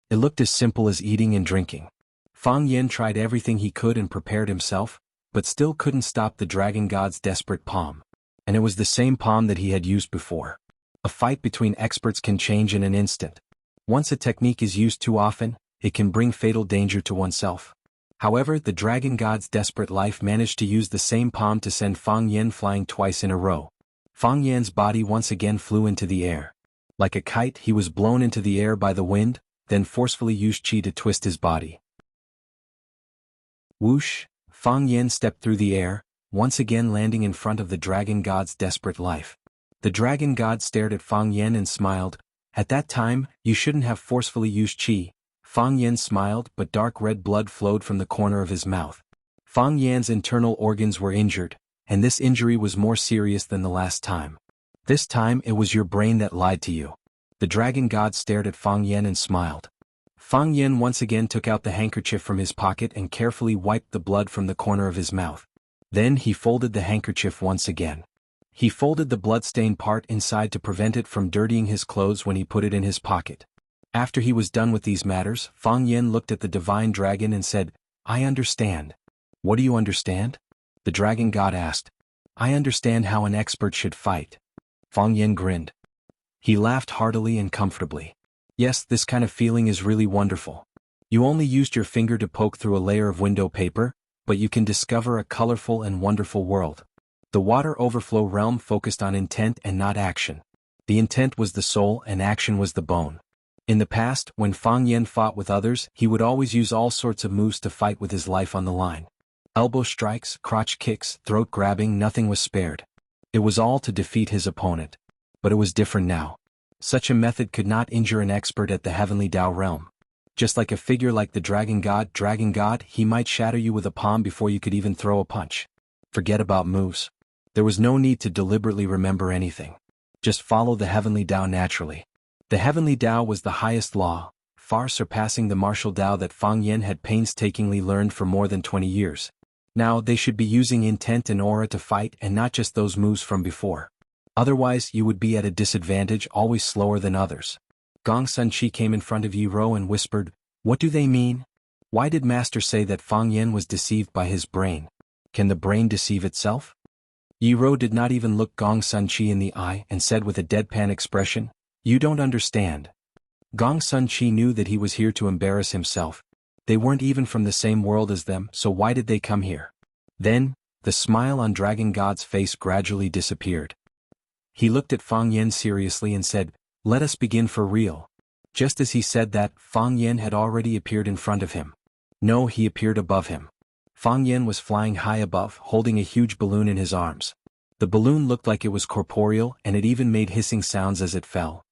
It looked as simple as eating and drinking. Fang Yen tried everything he could and prepared himself, but still couldn't stop the dragon god's desperate palm. And it was the same palm that he had used before. A fight between experts can change in an instant. Once a technique is used too often, it can bring fatal danger to oneself. However, the dragon god's desperate life managed to use the same palm to send Fang Yen flying twice in a row. Fang Yan's body once again flew into the air. Like a kite, he was blown into the air by the wind, then forcefully used chi to twist his body. Whoosh! Fang Yen stepped through the air, once again landing in front of the dragon god's desperate life. The dragon god stared at Fang Yan and smiled. At that time, you shouldn't have forcefully used qi. Fang Yan smiled, but dark red blood flowed from the corner of his mouth. Fang Yan's internal organs were injured, and this injury was more serious than the last time. This time it was your brain that lied to you. The dragon god stared at Fang Yan and smiled. Fang Yan once again took out the handkerchief from his pocket and carefully wiped the blood from the corner of his mouth. Then he folded the handkerchief once again. He folded the blood-stained part inside to prevent it from dirtying his clothes when he put it in his pocket. After he was done with these matters, Fang Yan looked at the divine dragon and said, "I understand." "What do you understand?" the dragon god asked. "I understand how an expert should fight." Fang Yan grinned. He laughed heartily and comfortably. "Yes, this kind of feeling is really wonderful. You only used your finger to poke through a layer of window paper, but you can discover a colorful and wonderful world." The water overflow realm focused on intent and not action. The intent was the soul and action was the bone. In the past, when Fang Yan fought with others, he would always use all sorts of moves to fight with his life on the line. Elbow strikes, crotch kicks, throat grabbing, nothing was spared. It was all to defeat his opponent. But it was different now. Such a method could not injure an expert at the heavenly Tao realm. Just like a figure like the dragon god, he might shatter you with a palm before you could even throw a punch. Forget about moves. There was no need to deliberately remember anything. Just follow the heavenly Tao naturally. The heavenly Tao was the highest law, far surpassing the martial Tao that Fang Yan had painstakingly learned for more than 20 years. Now they should be using intent and aura to fight and not just those moves from before. Otherwise you would be at a disadvantage, always slower than others. Gong Sun Chi came in front of Yi Ro and whispered, "What do they mean? Why did Master say that Fang Yan was deceived by his brain? Can the brain deceive itself?" Yi Ro did not even look Gong Sun Chi in the eye and said with a deadpan expression, "You don't understand." Gong Sun Chi knew that he was here to embarrass himself. They weren't even from the same world as them, so why did they come here? Then, the smile on Dragon God's face gradually disappeared. He looked at Fang Yan seriously and said, "Let us begin for real." Just as he said that, Fang Yan had already appeared in front of him. No, he appeared above him. Fang Yan was flying high above, holding a huge balloon in his arms. The balloon looked like it was corporeal and it even made hissing sounds as it fell.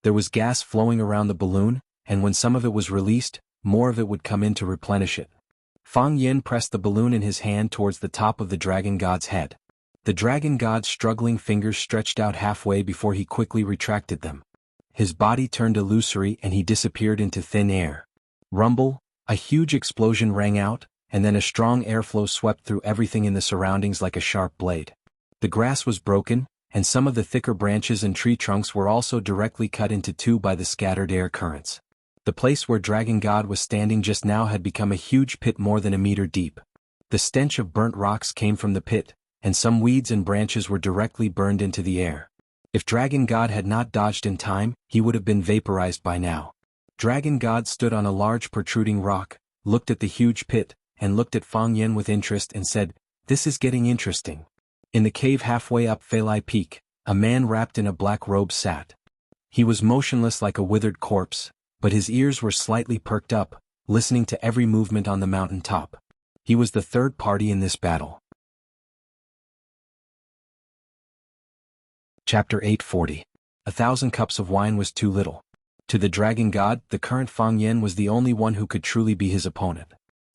There was gas flowing around the balloon, and when some of it was released, more of it would come in to replenish it. Fang Yan pressed the balloon in his hand towards the top of the dragon god's head. The dragon god's struggling fingers stretched out halfway before he quickly retracted them. His body turned illusory and he disappeared into thin air. Rumble, a huge explosion rang out, and then a strong airflow swept through everything in the surroundings like a sharp blade. The grass was broken, and some of the thicker branches and tree trunks were also directly cut into two by the scattered air currents. The place where Dragon God was standing just now had become a huge pit more than a meter deep. The stench of burnt rocks came from the pit, and some weeds and branches were directly burned into the air. If Dragon God had not dodged in time, he would have been vaporized by now. Dragon God stood on a large protruding rock, looked at the huge pit, and looked at Fang Yan with interest and said, "This is getting interesting." In the cave halfway up Feilai Peak, a man wrapped in a black robe sat. He was motionless like a withered corpse, but his ears were slightly perked up, listening to every movement on the mountain top. He was the third party in this battle. Chapter 840. 1,000 cups of wine was too little. To the Dragon God, the current Fang Yan was the only one who could truly be his opponent.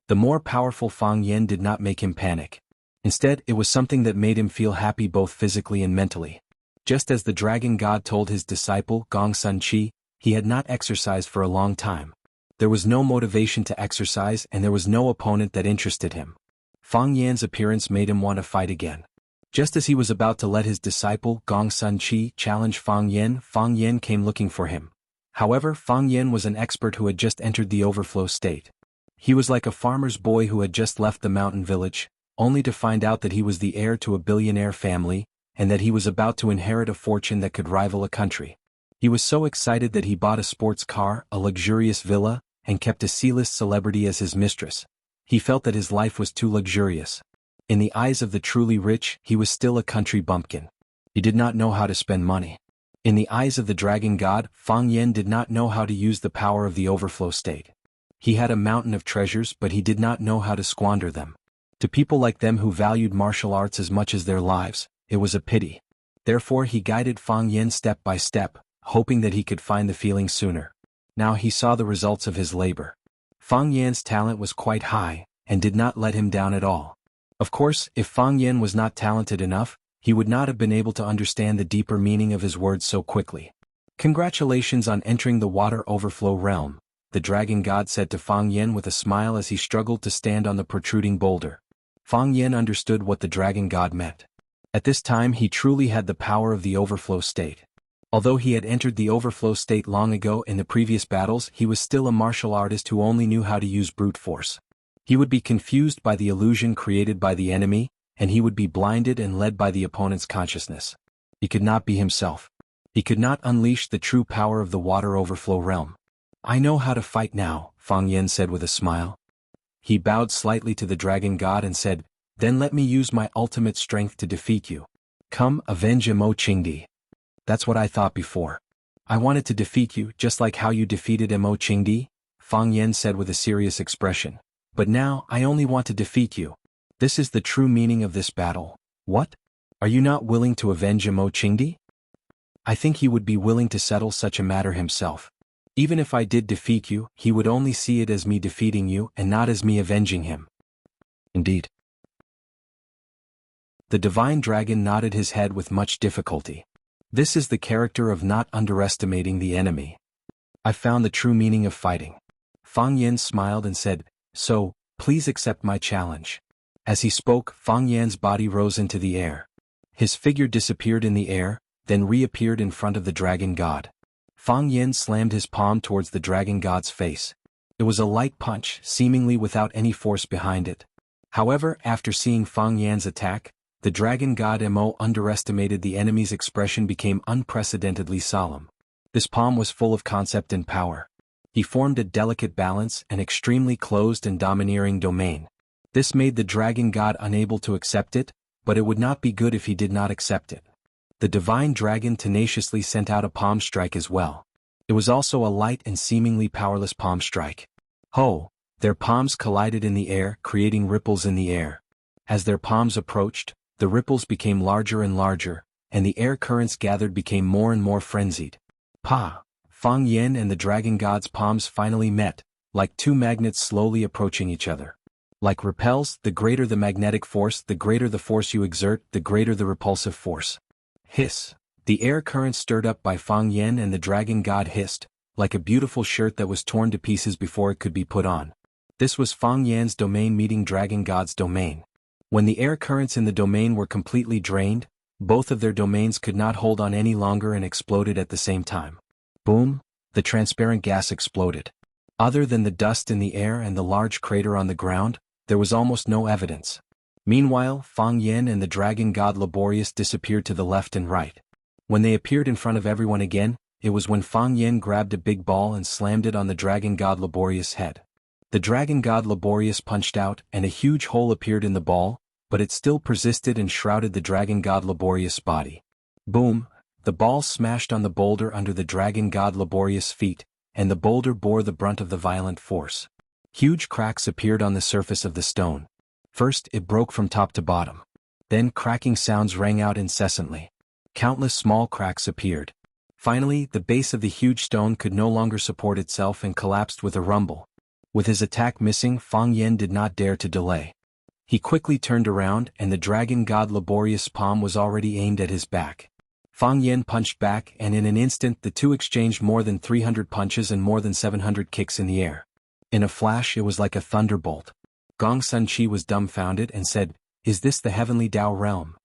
The more powerful Fang Yan did not make him panic. Instead, it was something that made him feel happy both physically and mentally. Just as the Dragon God told his disciple, Gong Sun Chi, he had not exercised for a long time. There was no motivation to exercise and there was no opponent that interested him. Fang Yan's appearance made him want to fight again. Just as he was about to let his disciple, Gong Sun Chi, challenge Fang Yan came looking for him. However, Fang Yan was an expert who had just entered the overflow state. He was like a farmer's boy who had just left the mountain village, only to find out that he was the heir to a billionaire family, and that he was about to inherit a fortune that could rival a country. He was so excited that he bought a sports car, a luxurious villa, and kept a C-list celebrity as his mistress. He felt that his life was too luxurious. In the eyes of the truly rich, he was still a country bumpkin. He did not know how to spend money. In the eyes of the Dragon God, Fang Yan did not know how to use the power of the overflow state. He had a mountain of treasures but he did not know how to squander them. To people like them who valued martial arts as much as their lives, it was a pity. Therefore he guided Fang Yen step by step, hoping that he could find the feeling sooner. Now he saw the results of his labor. Fang Yan's talent was quite high, and did not let him down at all. Of course, if Fang Yen was not talented enough, he would not have been able to understand the deeper meaning of his words so quickly. Congratulations on entering the water overflow realm, the dragon god said to Fang Yen with a smile as he struggled to stand on the protruding boulder. Fang Yen understood what the dragon god meant. At this time he truly had the power of the overflow state. Although he had entered the overflow state long ago in the previous battles, he was still a martial artist who only knew how to use brute force. He would be confused by the illusion created by the enemy, and he would be blinded and led by the opponent's consciousness. He could not be himself. He could not unleash the true power of the water overflow realm. I know how to fight now, Fang Yen said with a smile. He bowed slightly to the dragon god and said, then let me use my ultimate strength to defeat you. Come, avenge Mo Qingdi. That's what I thought before. I wanted to defeat you just like how you defeated Mo Qingdi, Fang Yen said with a serious expression. But now I only want to defeat you. This is the true meaning of this battle. What? Are you not willing to avenge Mo Qingdi? I think he would be willing to settle such a matter himself. Even if I did defeat you, he would only see it as me defeating you and not as me avenging him. Indeed. The divine dragon nodded his head with much difficulty. This is the character of not underestimating the enemy. I found the true meaning of fighting. Fang Yen smiled and said, so, please accept my challenge. As he spoke, Fang Yan's body rose into the air. His figure disappeared in the air, then reappeared in front of the dragon god. Fang Yen slammed his palm towards the dragon god's face. It was a light punch, seemingly without any force behind it. However, after seeing Fang Yan's attack, the dragon god Mo underestimated the enemy's expression became unprecedentedly solemn. This palm was full of concept and power. He formed a delicate balance, an extremely closed and domineering domain. This made the dragon god unable to accept it, but it would not be good if he did not accept it. The divine dragon tenaciously sent out a palm strike as well. It was also a light and seemingly powerless palm strike. Ho! Their palms collided in the air, creating ripples in the air. As their palms approached, the ripples became larger and larger, and the air currents gathered became more and more frenzied. Pa! Fang Yen and the dragon god's palms finally met, like two magnets slowly approaching each other. Like repels, the greater the magnetic force, the greater the force you exert, the greater the repulsive force. Hiss! The air currents stirred up by Fang Yen and the dragon god hissed, like a beautiful shirt that was torn to pieces before it could be put on. This was Fang Yan's domain meeting dragon god's domain. When the air currents in the domain were completely drained, both of their domains could not hold on any longer and exploded at the same time. Boom! The transparent gas exploded. Other than the dust in the air and the large crater on the ground, there was almost no evidence. Meanwhile, Fang Yen and the dragon god Laborious disappeared to the left and right. When they appeared in front of everyone again, it was when Fang Yen grabbed a big ball and slammed it on the dragon god Laborious' head. The dragon god Laborious punched out, and a huge hole appeared in the ball, but it still persisted and shrouded the dragon god Laborious' body. Boom! The ball smashed on the boulder under the dragon god Laborious' feet, and the boulder bore the brunt of the violent force. Huge cracks appeared on the surface of the stone. First, it broke from top to bottom. Then cracking sounds rang out incessantly. Countless small cracks appeared. Finally, the base of the huge stone could no longer support itself and collapsed with a rumble. With his attack missing, Fang Yen did not dare to delay. He quickly turned around, and the dragon god Laborious' palm was already aimed at his back. Fang Yen punched back, and in an instant the two exchanged more than 300 punches and more than 700 kicks in the air. In a flash it was like a thunderbolt. Gong Sun Chi was dumbfounded and said, "Is this the heavenly Tao realm?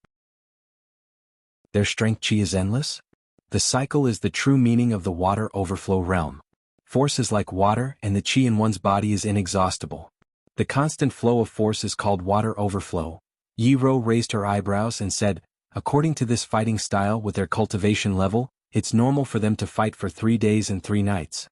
Their strength chi is endless? The cycle is the true meaning of the water overflow realm. Force is like water and the chi in one's body is inexhaustible. The constant flow of force is called water overflow." Yi Ro raised her eyebrows and said, "According to this fighting style with their cultivation level, it's normal for them to fight for 3 days and 3 nights.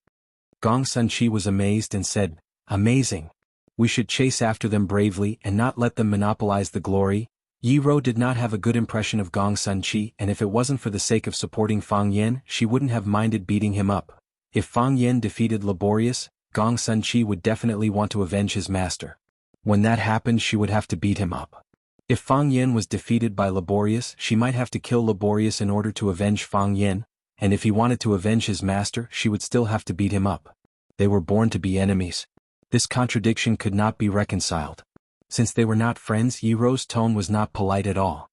Gong Sun Chi was amazed and said, "Amazing. We should chase after them bravely and not let them monopolize the glory." Yi Ro did not have a good impression of Gong Sun Chi, and if it wasn't for the sake of supporting Fang Yen, she wouldn't have minded beating him up. If Fang Yen defeated Laborious, Gong Sun Chi would definitely want to avenge his master. When that happened, she would have to beat him up. If Fang Yin was defeated by Laborious, she might have to kill Laborious in order to avenge Fang Yin, and if he wanted to avenge his master, she would still have to beat him up. They were born to be enemies. This contradiction could not be reconciled. Since they were not friends, Yi Ro's tone was not polite at all.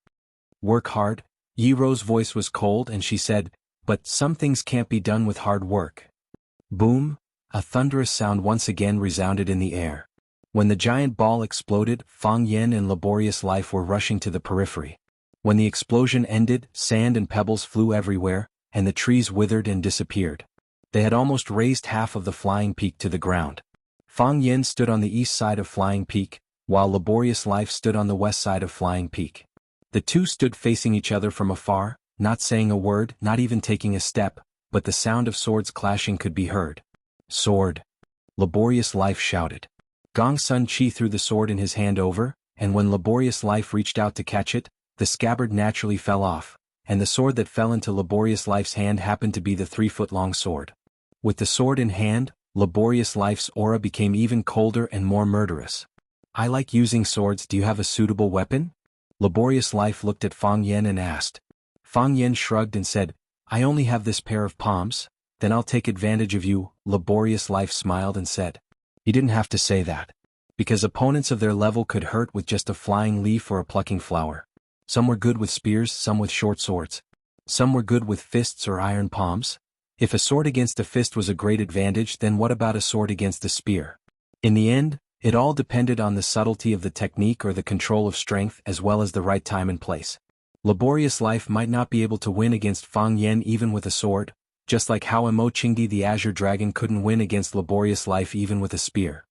Work hard? Yi Ro's voice was cold and she said, but some things can't be done with hard work. Boom! A thunderous sound once again resounded in the air. When the giant ball exploded, Fang Yin and Laborious Life were rushing to the periphery. When the explosion ended, sand and pebbles flew everywhere, and the trees withered and disappeared. They had almost raised half of the Flying Peak to the ground. Fang Yin stood on the east side of Flying Peak, while Laborious Life stood on the west side of Flying Peak. The two stood facing each other from afar, not saying a word, not even taking a step, but the sound of swords clashing could be heard. Sword! Laborious Life shouted. Gong Sun Chi threw the sword in his hand over, and when Laborious Life reached out to catch it, the scabbard naturally fell off, and the sword that fell into Laborious Life's hand happened to be the 3-foot-long sword. With the sword in hand, Laborious Life's aura became even colder and more murderous. I like using swords, do you have a suitable weapon? Laborious Life looked at Fang Yin and asked. Fang Yin shrugged and said, I only have this pair of palms, then I'll take advantage of you. Laborious Life smiled and said. He didn't have to say that. Because opponents of their level could hurt with just a flying leaf or a plucking flower. Some were good with spears, some with short swords. Some were good with fists or iron palms. If a sword against a fist was a great advantage, then what about a sword against a spear? In the end, it all depended on the subtlety of the technique or the control of strength as well as the right time and place. Laborious Life might not be able to win against Fang Yin even with a sword, just like how Emo Qingdi the Azure Dragon couldn't win against Laborious Life even with a spear.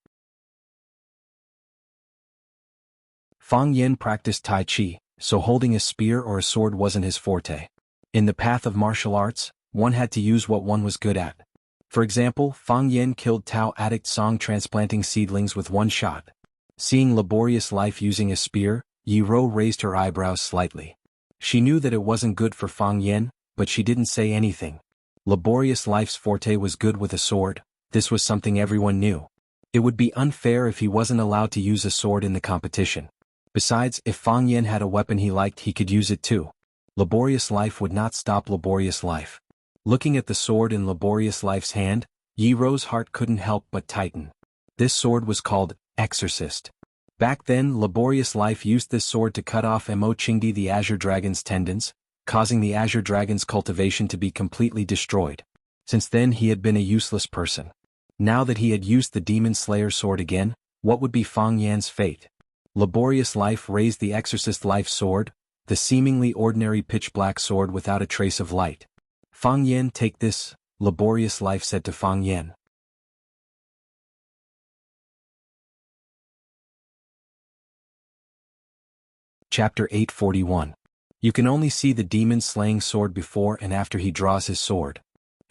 Fang Yin practiced Tai Chi, so holding a spear or a sword wasn't his forte. In the path of martial arts, one had to use what one was good at. For example, Fang Yin killed Tao addict Song transplanting seedlings with one shot. Seeing Laborious Life using a spear, Yi Ro raised her eyebrows slightly. She knew that it wasn't good for Fang Yin, but she didn't say anything. Laborious Life's forte was good with a sword, this was something everyone knew. It would be unfair if he wasn't allowed to use a sword in the competition. Besides, if Fang Yin had a weapon he liked, he could use it too. Laborious Life would not stop Laborious Life. Looking at the sword in Laborious Life's hand, Yi Ro's heart couldn't help but tighten. This sword was called Exorcist. Back then, Laborious Life used this sword to cut off Emo Qingdi the Azure Dragon's tendons, causing the Azure Dragon's cultivation to be completely destroyed. Since then he had been a useless person. Now that he had used the Demon Slayer sword again, what would be Fang Yan's fate? Laborious Life raised the Exorcist Life sword, the seemingly ordinary pitch-black sword without a trace of light. Fang Yan, take this, Laborious Life said to Fang Yan. Chapter 841. You can only see the demon-slaying sword before and after he draws his sword.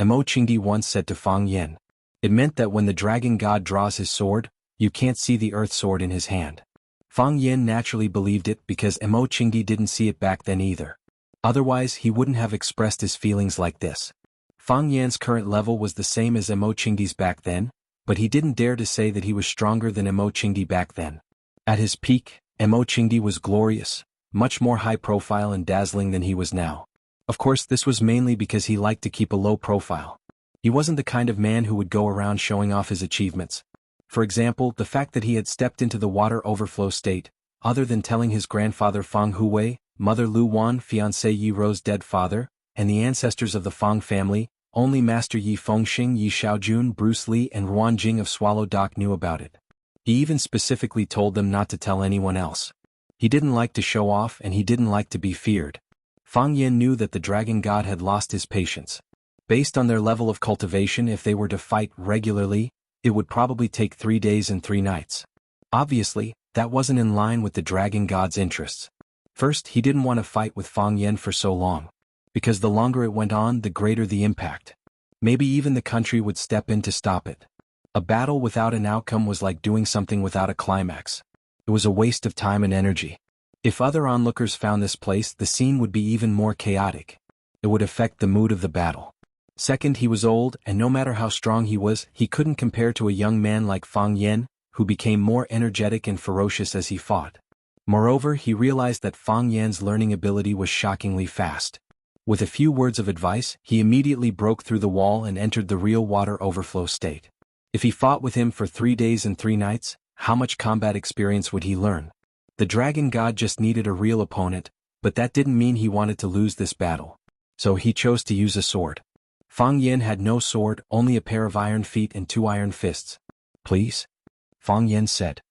Emo Qingdi once said to Fang Yan. It meant that when the dragon god draws his sword, you can't see the earth sword in his hand. Fang Yan naturally believed it because Emo Qingdi didn't see it back then either. Otherwise he wouldn't have expressed his feelings like this. Fang Yan's current level was the same as Emo Qingdi's back then, but he didn't dare to say that he was stronger than Emo Qingdi back then. At his peak, Emo Qingdi was glorious, much more high profile and dazzling than he was now. Of course, this was mainly because he liked to keep a low profile. He wasn't the kind of man who would go around showing off his achievements. For example, the fact that he had stepped into the water overflow state, other than telling his grandfather Fang Huwei, mother Lu Wan, fiancé Yi Ro's dead father, and the ancestors of the Fang family, only Master Yi Fengxing, Yi Xiaojun, Bruce Lee and Ruan Jing of Swallow Dock knew about it. He even specifically told them not to tell anyone else. He didn't like to show off and he didn't like to be feared. Fang Yan knew that the dragon god had lost his patience. Based on their level of cultivation, if they were to fight regularly, it would probably take 3 days and 3 nights. Obviously, that wasn't in line with the dragon god's interests. First, he didn't want to fight with Fang Yan for so long. Because the longer it went on, the greater the impact. Maybe even the country would step in to stop it. A battle without an outcome was like doing something without a climax. It was a waste of time and energy. If other onlookers found this place, the scene would be even more chaotic. It would affect the mood of the battle. Second, he was old, and no matter how strong he was, he couldn't compare to a young man like Fang Yan, who became more energetic and ferocious as he fought. Moreover, he realized that Fang Yan's learning ability was shockingly fast. With a few words of advice, he immediately broke through the wall and entered the real water overflow state. If he fought with him for 3 days and 3 nights, how much combat experience would he learn? The dragon god just needed a real opponent, but that didn't mean he wanted to lose this battle. So he chose to use a sword. Fang Yan had no sword, only a pair of iron feet and 2 iron fists. "Please?" Fang Yan said.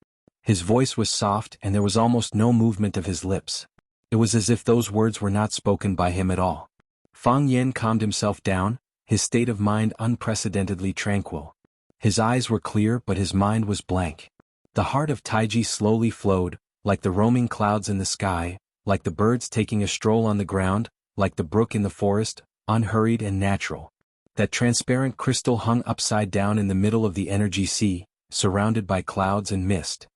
His voice was soft and there was almost no movement of his lips. It was as if those words were not spoken by him at all. Fang Yan calmed himself down, his state of mind unprecedentedly tranquil. His eyes were clear but his mind was blank. The heart of Taiji slowly flowed, like the roaming clouds in the sky, like the birds taking a stroll on the ground, like the brook in the forest, unhurried and natural. That transparent crystal hung upside down in the middle of the energy sea, surrounded by clouds and mist.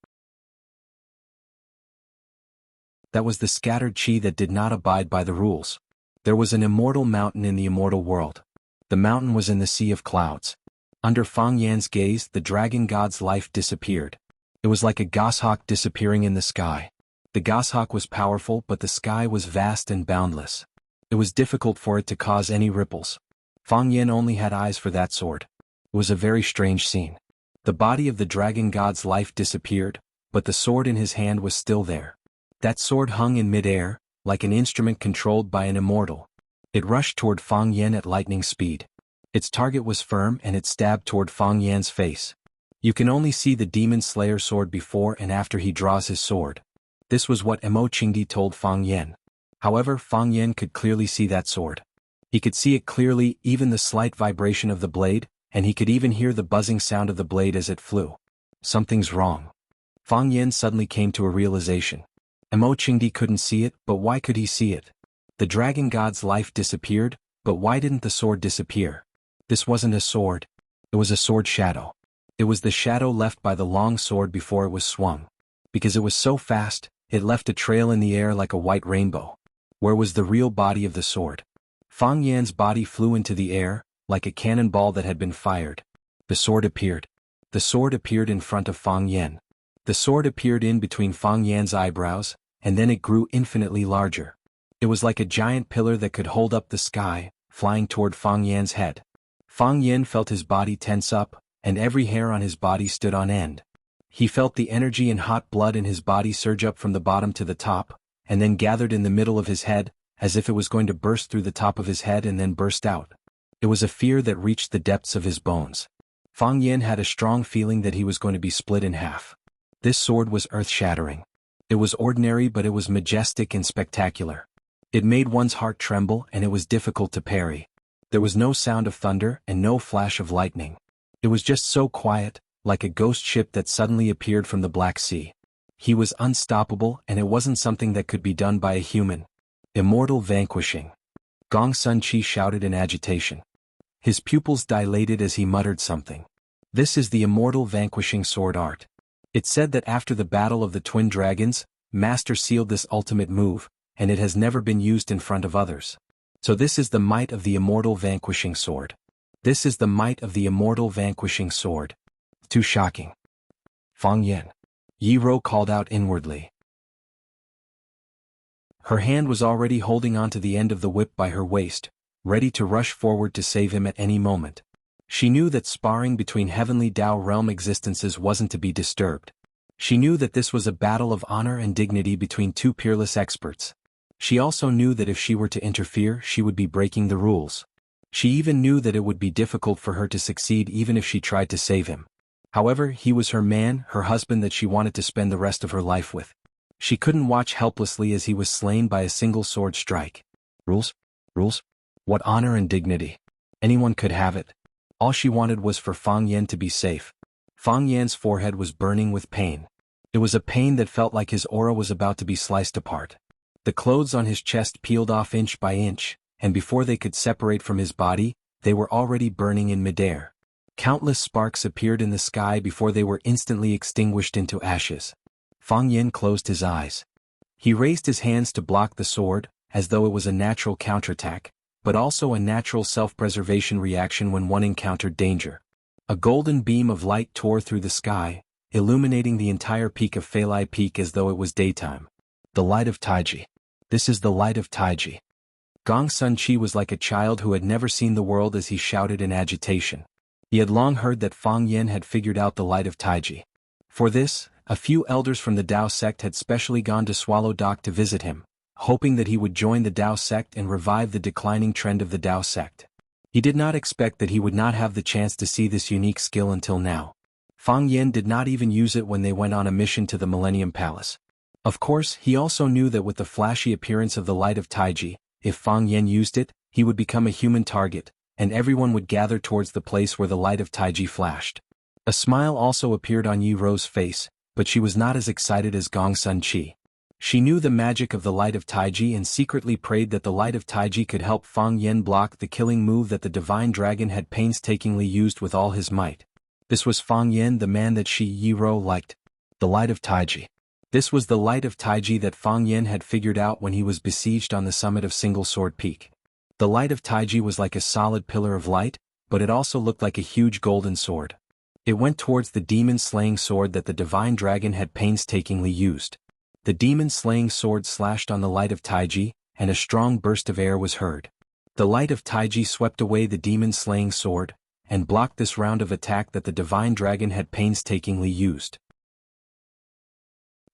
That was the scattered chi that did not abide by the rules. There was an immortal mountain in the immortal world. The mountain was in the sea of clouds. Under Fang Yan's gaze, the dragon god's life disappeared. It was like a goshawk disappearing in the sky. The goshawk was powerful but the sky was vast and boundless. It was difficult for it to cause any ripples. Fang Yan only had eyes for that sword. It was a very strange scene. The body of the dragon god's life disappeared, but the sword in his hand was still there. That sword hung in mid-air, like an instrument controlled by an immortal. It rushed toward Fang Yan at lightning speed. Its target was firm and it stabbed toward Fang Yan's face. You can only see the demon slayer sword before and after he draws his sword. This was what Mo Qingdi told Fang Yan. However, Fang Yan could clearly see that sword. He could see it clearly, even the slight vibration of the blade, and he could even hear the buzzing sound of the blade as it flew. Something's wrong. Fang Yan suddenly came to a realization. Mo Qingdi couldn't see it, but why could he see it? The dragon god's life disappeared, but why didn't the sword disappear? This wasn't a sword. It was a sword shadow. It was the shadow left by the long sword before it was swung. Because it was so fast, it left a trail in the air like a white rainbow. Where was the real body of the sword? Fang Yan's body flew into the air, like a cannonball that had been fired. The sword appeared. The sword appeared in front of Fang Yan. The sword appeared in between Fang Yan's eyebrows, and then it grew infinitely larger. It was like a giant pillar that could hold up the sky, flying toward Fang Yan's head. Fang Yan felt his body tense up, and every hair on his body stood on end. He felt the energy and hot blood in his body surge up from the bottom to the top, and then gathered in the middle of his head, as if it was going to burst through the top of his head and then burst out. It was a fear that reached the depths of his bones. Fang Yan had a strong feeling that he was going to be split in half. This sword was earth-shattering. It was ordinary but it was majestic and spectacular. It made one's heart tremble and it was difficult to parry. There was no sound of thunder and no flash of lightning. It was just so quiet, like a ghost ship that suddenly appeared from the Black Sea. He was unstoppable and it wasn't something that could be done by a human. Immortal vanquishing. Gong Sun Chi shouted in agitation. His pupils dilated as he muttered something. This is the immortal vanquishing sword art. It said that after the battle of the twin dragons, Master sealed this ultimate move, and it has never been used in front of others. So this is the might of the immortal vanquishing sword. This is the might of the immortal vanquishing sword. Too shocking. Fang Yan. Yi Ro called out inwardly. Her hand was already holding onto the end of the whip by her waist, ready to rush forward to save him at any moment. She knew that sparring between heavenly Tao realm existences wasn't to be disturbed. She knew that this was a battle of honor and dignity between two peerless experts. She also knew that if she were to interfere, she would be breaking the rules. She even knew that it would be difficult for her to succeed even if she tried to save him. However, he was her man, her husband that she wanted to spend the rest of her life with. She couldn't watch helplessly as he was slain by a single sword strike. Rules? Rules? What honor and dignity? Anyone could have it. All she wanted was for Fang Yan to be safe. Fang Yan's forehead was burning with pain. It was a pain that felt like his aura was about to be sliced apart. The clothes on his chest peeled off inch by inch, and before they could separate from his body, they were already burning in midair. Countless sparks appeared in the sky before they were instantly extinguished into ashes. Fang Yan closed his eyes. He raised his hands to block the sword, as though it was a natural counterattack, but also a natural self-preservation reaction when one encountered danger. A golden beam of light tore through the sky, illuminating the entire peak of Feilai Peak as though it was daytime. The light of Taiji. This is the light of Taiji. Gong Sun Chi was like a child who had never seen the world as he shouted in agitation. He had long heard that Fang Yen had figured out the light of Taiji. For this, a few elders from the Dao sect had specially gone to Swallow Dock to visit him, hoping that he would join the Dao sect and revive the declining trend of the Dao sect. He did not expect that he would not have the chance to see this unique skill until now. Fang Yen did not even use it when they went on a mission to the Millennium Palace. Of course, he also knew that with the flashy appearance of the light of Taiji, if Fang Yen used it, he would become a human target, and everyone would gather towards the place where the light of Taiji flashed. A smile also appeared on Yi Ro's face, but she was not as excited as Gong Sun Chi. She knew the magic of the light of Taiji and secretly prayed that the light of Taiji could help Fang Yen block the killing move that the divine dragon had painstakingly used with all his might. This was Fang Yen, the man that Yi Ro liked. The light of Taiji. This was the light of Taiji that Fang Yen had figured out when he was besieged on the summit of Single Sword Peak. The light of Taiji was like a solid pillar of light, but it also looked like a huge golden sword. It went towards the demon-slaying sword that the divine dragon had painstakingly used. The demon-slaying sword slashed on the light of Taiji, and a strong burst of air was heard. The light of Taiji swept away the demon-slaying sword, and blocked this round of attack that the divine dragon had painstakingly used.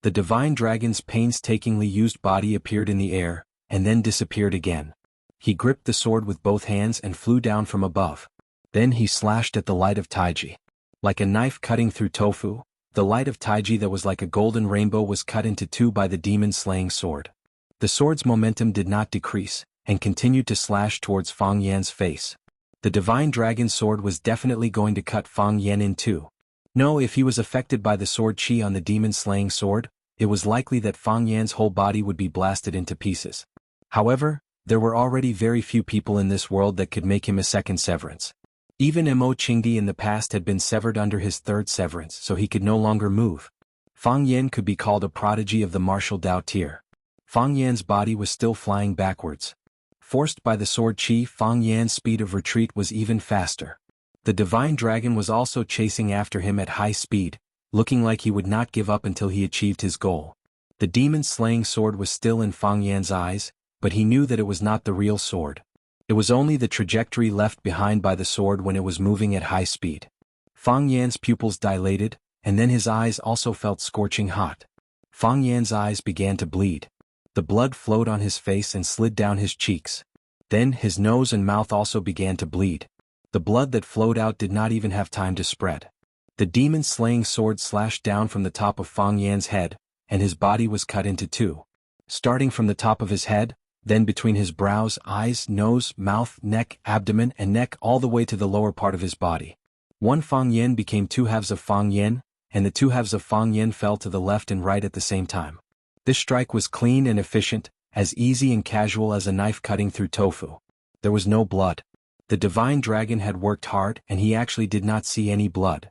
The divine dragon's painstakingly used body appeared in the air, and then disappeared again. He gripped the sword with both hands and flew down from above. Then he slashed at the light of Taiji. Like a knife cutting through tofu, the light of Taiji that was like a golden rainbow was cut into two by the demon-slaying sword. The sword's momentum did not decrease, and continued to slash towards Fang Yan's face. The divine dragon sword was definitely going to cut Fang Yan in two. No, if he was affected by the sword chi on the demon-slaying sword, it was likely that Fang Yan's whole body would be blasted into pieces. However, there were already very few people in this world that could make him a second severance. Even Mo Qingdi in the past had been severed under his third severance, so he could no longer move. Fang Yan could be called a prodigy of the martial Dao tier. Fang Yan's body was still flying backwards. Forced by the sword chi, Fang Yan's speed of retreat was even faster. The divine dragon was also chasing after him at high speed, looking like he would not give up until he achieved his goal. The demon-slaying sword was still in Fang Yan's eyes, but he knew that it was not the real sword. It was only the trajectory left behind by the sword when it was moving at high speed. Fang Yan's pupils dilated, and then his eyes also felt scorching hot. Fang Yan's eyes began to bleed. The blood flowed on his face and slid down his cheeks. Then his nose and mouth also began to bleed. The blood that flowed out did not even have time to spread. The demon-slaying sword slashed down from the top of Fang Yan's head, and his body was cut into two. Starting from the top of his head, then between his brows, eyes, nose, mouth, neck, abdomen, and neck all the way to the lower part of his body. One Fang Yan became two halves of Fang Yan, and the two halves of Fang Yan fell to the left and right at the same time. This strike was clean and efficient, as easy and casual as a knife cutting through tofu. There was no blood. The divine dragon had worked hard and he actually did not see any blood.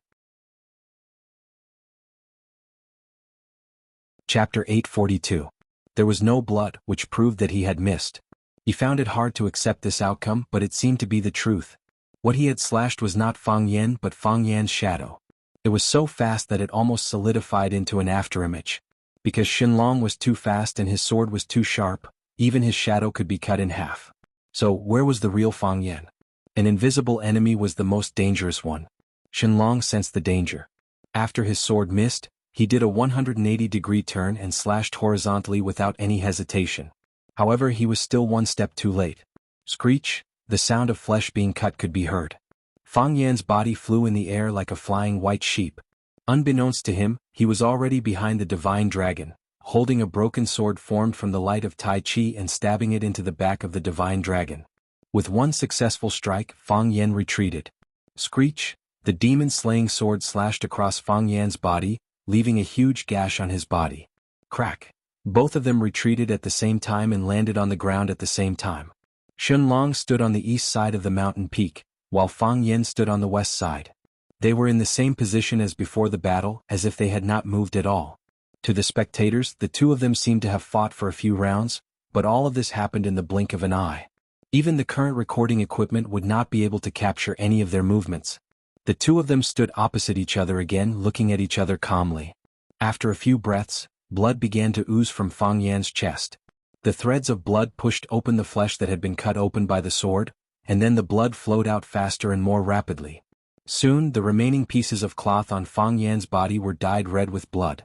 Chapter 842. There was no blood, which proved that he had missed. He found it hard to accept this outcome, but it seemed to be the truth. What he had slashed was not Fang Yan but Fang Yan's shadow. It was so fast that it almost solidified into an afterimage. Because Shenlong was too fast and his sword was too sharp, even his shadow could be cut in half. So, where was the real Fang Yan? An invisible enemy was the most dangerous one. Shenlong sensed the danger. After his sword missed, he did a 180-degree turn and slashed horizontally without any hesitation. However, he was still one step too late. Screech, the sound of flesh being cut could be heard. Fang Yan's body flew in the air like a flying white sheep. Unbeknownst to him, he was already behind the divine dragon, holding a broken sword formed from the light of Tai Chi and stabbing it into the back of the divine dragon. With one successful strike, Fang Yan retreated. Screech, the demon-slaying sword slashed across Fang Yan's body, leaving a huge gash on his body. Crack. Both of them retreated at the same time and landed on the ground at the same time. Shenlong stood on the east side of the mountain peak, while Fang Yan stood on the west side. They were in the same position as before the battle, as if they had not moved at all. To the spectators, the two of them seemed to have fought for a few rounds, but all of this happened in the blink of an eye. Even the current recording equipment would not be able to capture any of their movements. The two of them stood opposite each other again, looking at each other calmly. After a few breaths, blood began to ooze from Fang Yan's chest. The threads of blood pushed open the flesh that had been cut open by the sword, and then the blood flowed out faster and more rapidly. Soon, the remaining pieces of cloth on Fang Yan's body were dyed red with blood.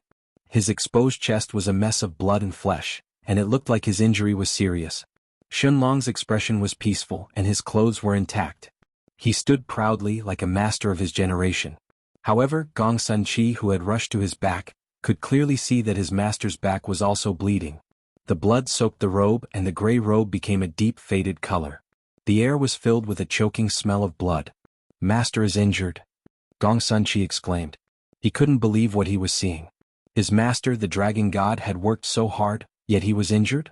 His exposed chest was a mess of blood and flesh, and it looked like his injury was serious. Shunlong's expression was peaceful, and his clothes were intact. He stood proudly like a master of his generation. However, Gong Sunqi, who had rushed to his back, could clearly see that his master's back was also bleeding. The blood soaked the robe, and the gray robe became a deep faded color. The air was filled with a choking smell of blood. "Master is injured," Gong Sunqi exclaimed. He couldn't believe what he was seeing. His master, the dragon god, had worked so hard, yet he was injured?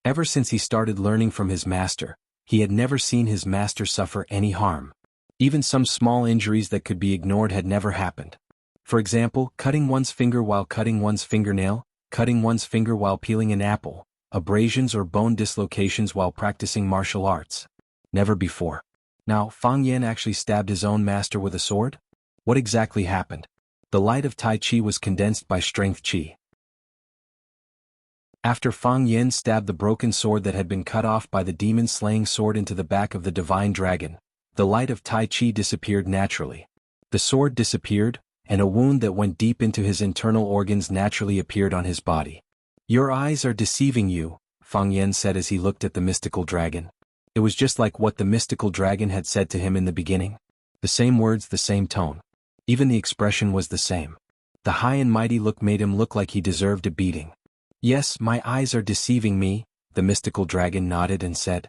Ever since he started learning from his master, he had never seen his master suffer any harm. Even some small injuries that could be ignored had never happened. For example, cutting one's finger while cutting one's fingernail, cutting one's finger while peeling an apple, abrasions or bone dislocations while practicing martial arts. Never before. Now, Fang Yan actually stabbed his own master with a sword? What exactly happened? The light of Tai Chi was condensed by strength Chi. After Fang Yan stabbed the broken sword that had been cut off by the demon-slaying sword into the back of the divine dragon, the light of Tai Chi disappeared naturally. The sword disappeared, and a wound that went deep into his internal organs naturally appeared on his body. "Your eyes are deceiving you," Fang Yan said as he looked at the mystical dragon. It was just like what the mystical dragon had said to him in the beginning. The same words, the same tone. Even the expression was the same. The high and mighty look made him look like he deserved a beating. "Yes, my eyes are deceiving me," the mystical dragon nodded and said.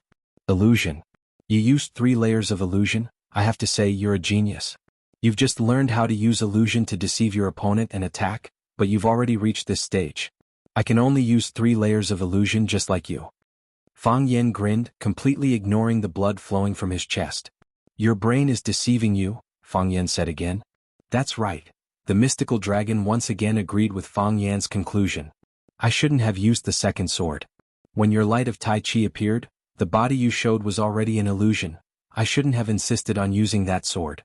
"Illusion. You used 3 layers of illusion. I have to say you're a genius. You've just learned how to use illusion to deceive your opponent and attack, but you've already reached this stage. I can only use 3 layers of illusion just like you." Fang Yan grinned, completely ignoring the blood flowing from his chest. "Your brain is deceiving you," Fang Yan said again. "That's right." The mystical dragon once again agreed with Fang Yan's conclusion. "I shouldn't have used the second sword. When your light of Tai Chi appeared, the body you showed was already an illusion. I shouldn't have insisted on using that sword."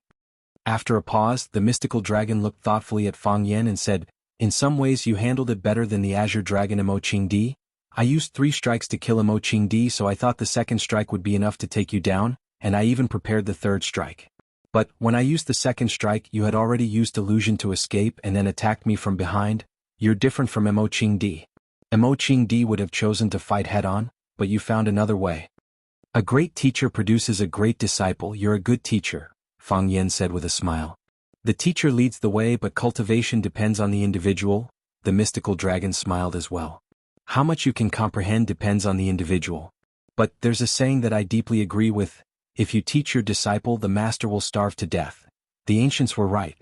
After a pause, the mystical dragon looked thoughtfully at Fang Yan and said, "In some ways you handled it better than the Azure Dragon Mo Qing Di. I used 3 strikes to kill Mo Qing Di, so I thought the second strike would be enough to take you down, and I even prepared the third strike. But when I used the second strike, you had already used illusion to escape and then attacked me from behind. You're different from Mo Qing Di. Mo Qing Di would have chosen to fight head-on, but you found another way." "A great teacher produces a great disciple. You're a good teacher," Fang Yan said with a smile. "The teacher leads the way, but cultivation depends on the individual." The mystical dragon smiled as well. "How much you can comprehend depends on the individual. But there's a saying that I deeply agree with: if you teach your disciple, the master will starve to death. The ancients were right."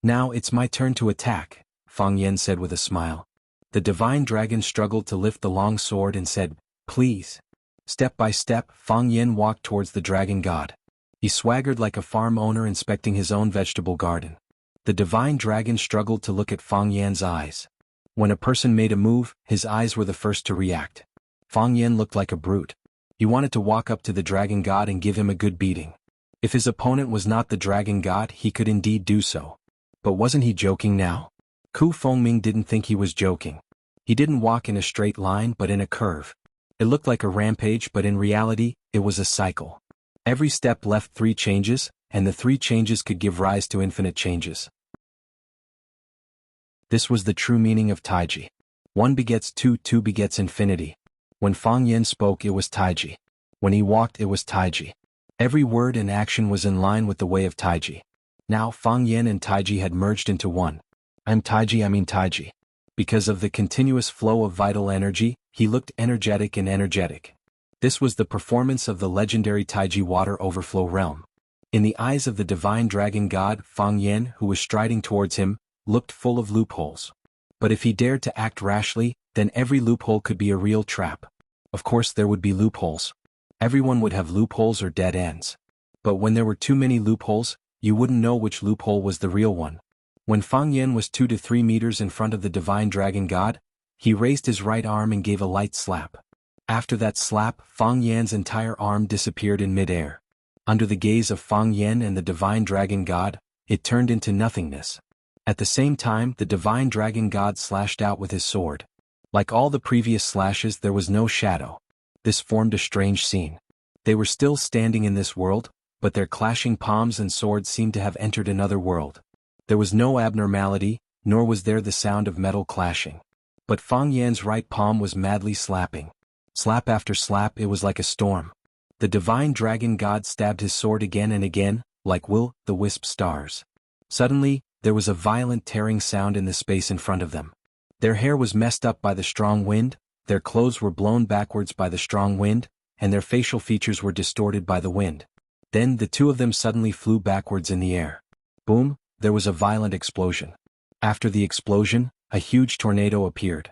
"Now it's my turn to attack," Fang Yan said with a smile. The divine dragon struggled to lift the long sword and said, "Please." Step by step, Fang Yan walked towards the dragon god. He swaggered like a farm owner inspecting his own vegetable garden. The divine dragon struggled to look at Fang Yan's eyes. When a person made a move, his eyes were the first to react. Fang Yan looked like a brute. He wanted to walk up to the dragon god and give him a good beating. If his opponent was not the dragon god, he could indeed do so. But wasn't he joking now? Ku Fengming didn't think he was joking. He didn't walk in a straight line but in a curve. It looked like a rampage, but in reality, it was a cycle. Every step left 3 changes, and the 3 changes could give rise to infinite changes. This was the true meaning of Taiji. 1 begets 2, 2 begets infinity. When Fang Yan spoke, it was Taiji. When he walked, it was Taiji. Every word and action was in line with the way of Taiji. Now Fang Yan and Taiji had merged into one. I'm Taiji, I mean Taiji. Because of the continuous flow of vital energy, he looked energetic and energetic. This was the performance of the legendary Taiji water overflow realm. In the eyes of the divine dragon god, Fang Yan, who was striding towards him, looked full of loopholes. But if he dared to act rashly, then every loophole could be a real trap. Of course there would be loopholes. Everyone would have loopholes or dead ends. But when there were too many loopholes, you wouldn't know which loophole was the real one. When Fang Yan was 2 to 3 meters in front of the divine dragon god, he raised his right arm and gave a light slap. After that slap, Fang Yan's entire arm disappeared in midair. Under the gaze of Fang Yen and the divine dragon god, it turned into nothingness. At the same time, the divine dragon god slashed out with his sword. Like all the previous slashes, there was no shadow. This formed a strange scene. They were still standing in this world, but their clashing palms and swords seemed to have entered another world. There was no abnormality, nor was there the sound of metal clashing. But Fang Yan's right palm was madly slapping. Slap after slap, it was like a storm. The divine dragon god stabbed his sword again and again, like will-the-wisp stars. Suddenly, there was a violent tearing sound in the space in front of them. Their hair was messed up by the strong wind, their clothes were blown backwards by the strong wind, and their facial features were distorted by the wind. Then the two of them suddenly flew backwards in the air. Boom, there was a violent explosion. After the explosion, a huge tornado appeared.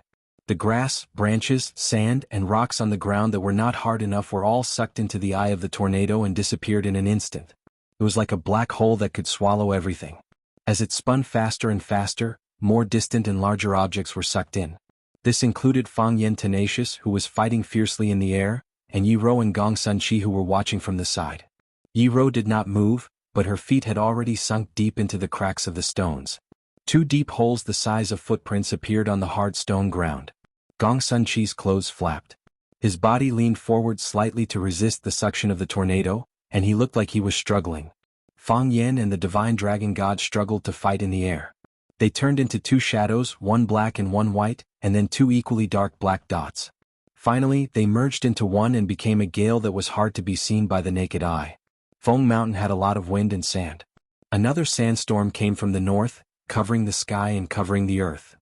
The grass, branches, sand, and rocks on the ground that were not hard enough were all sucked into the eye of the tornado and disappeared in an instant. It was like a black hole that could swallow everything. As it spun faster and faster, more distant and larger objects were sucked in. This included Fang Yen Tenacious, who was fighting fiercely in the air, and Yi Ro and Gong Sun Chi, who were watching from the side. Yi Ro did not move, but her feet had already sunk deep into the cracks of the stones. Two deep holes the size of footprints appeared on the hard stone ground. Gong Sun Chi's clothes flapped. His body leaned forward slightly to resist the suction of the tornado, and he looked like he was struggling. Fang Yen and the divine dragon god struggled to fight in the air. They turned into two shadows, one black and one white, and then two equally dark black dots. Finally, they merged into one and became a gale that was hard to be seen by the naked eye. Feng Mountain had a lot of wind and sand. Another sandstorm came from the north, covering the sky and covering the earth.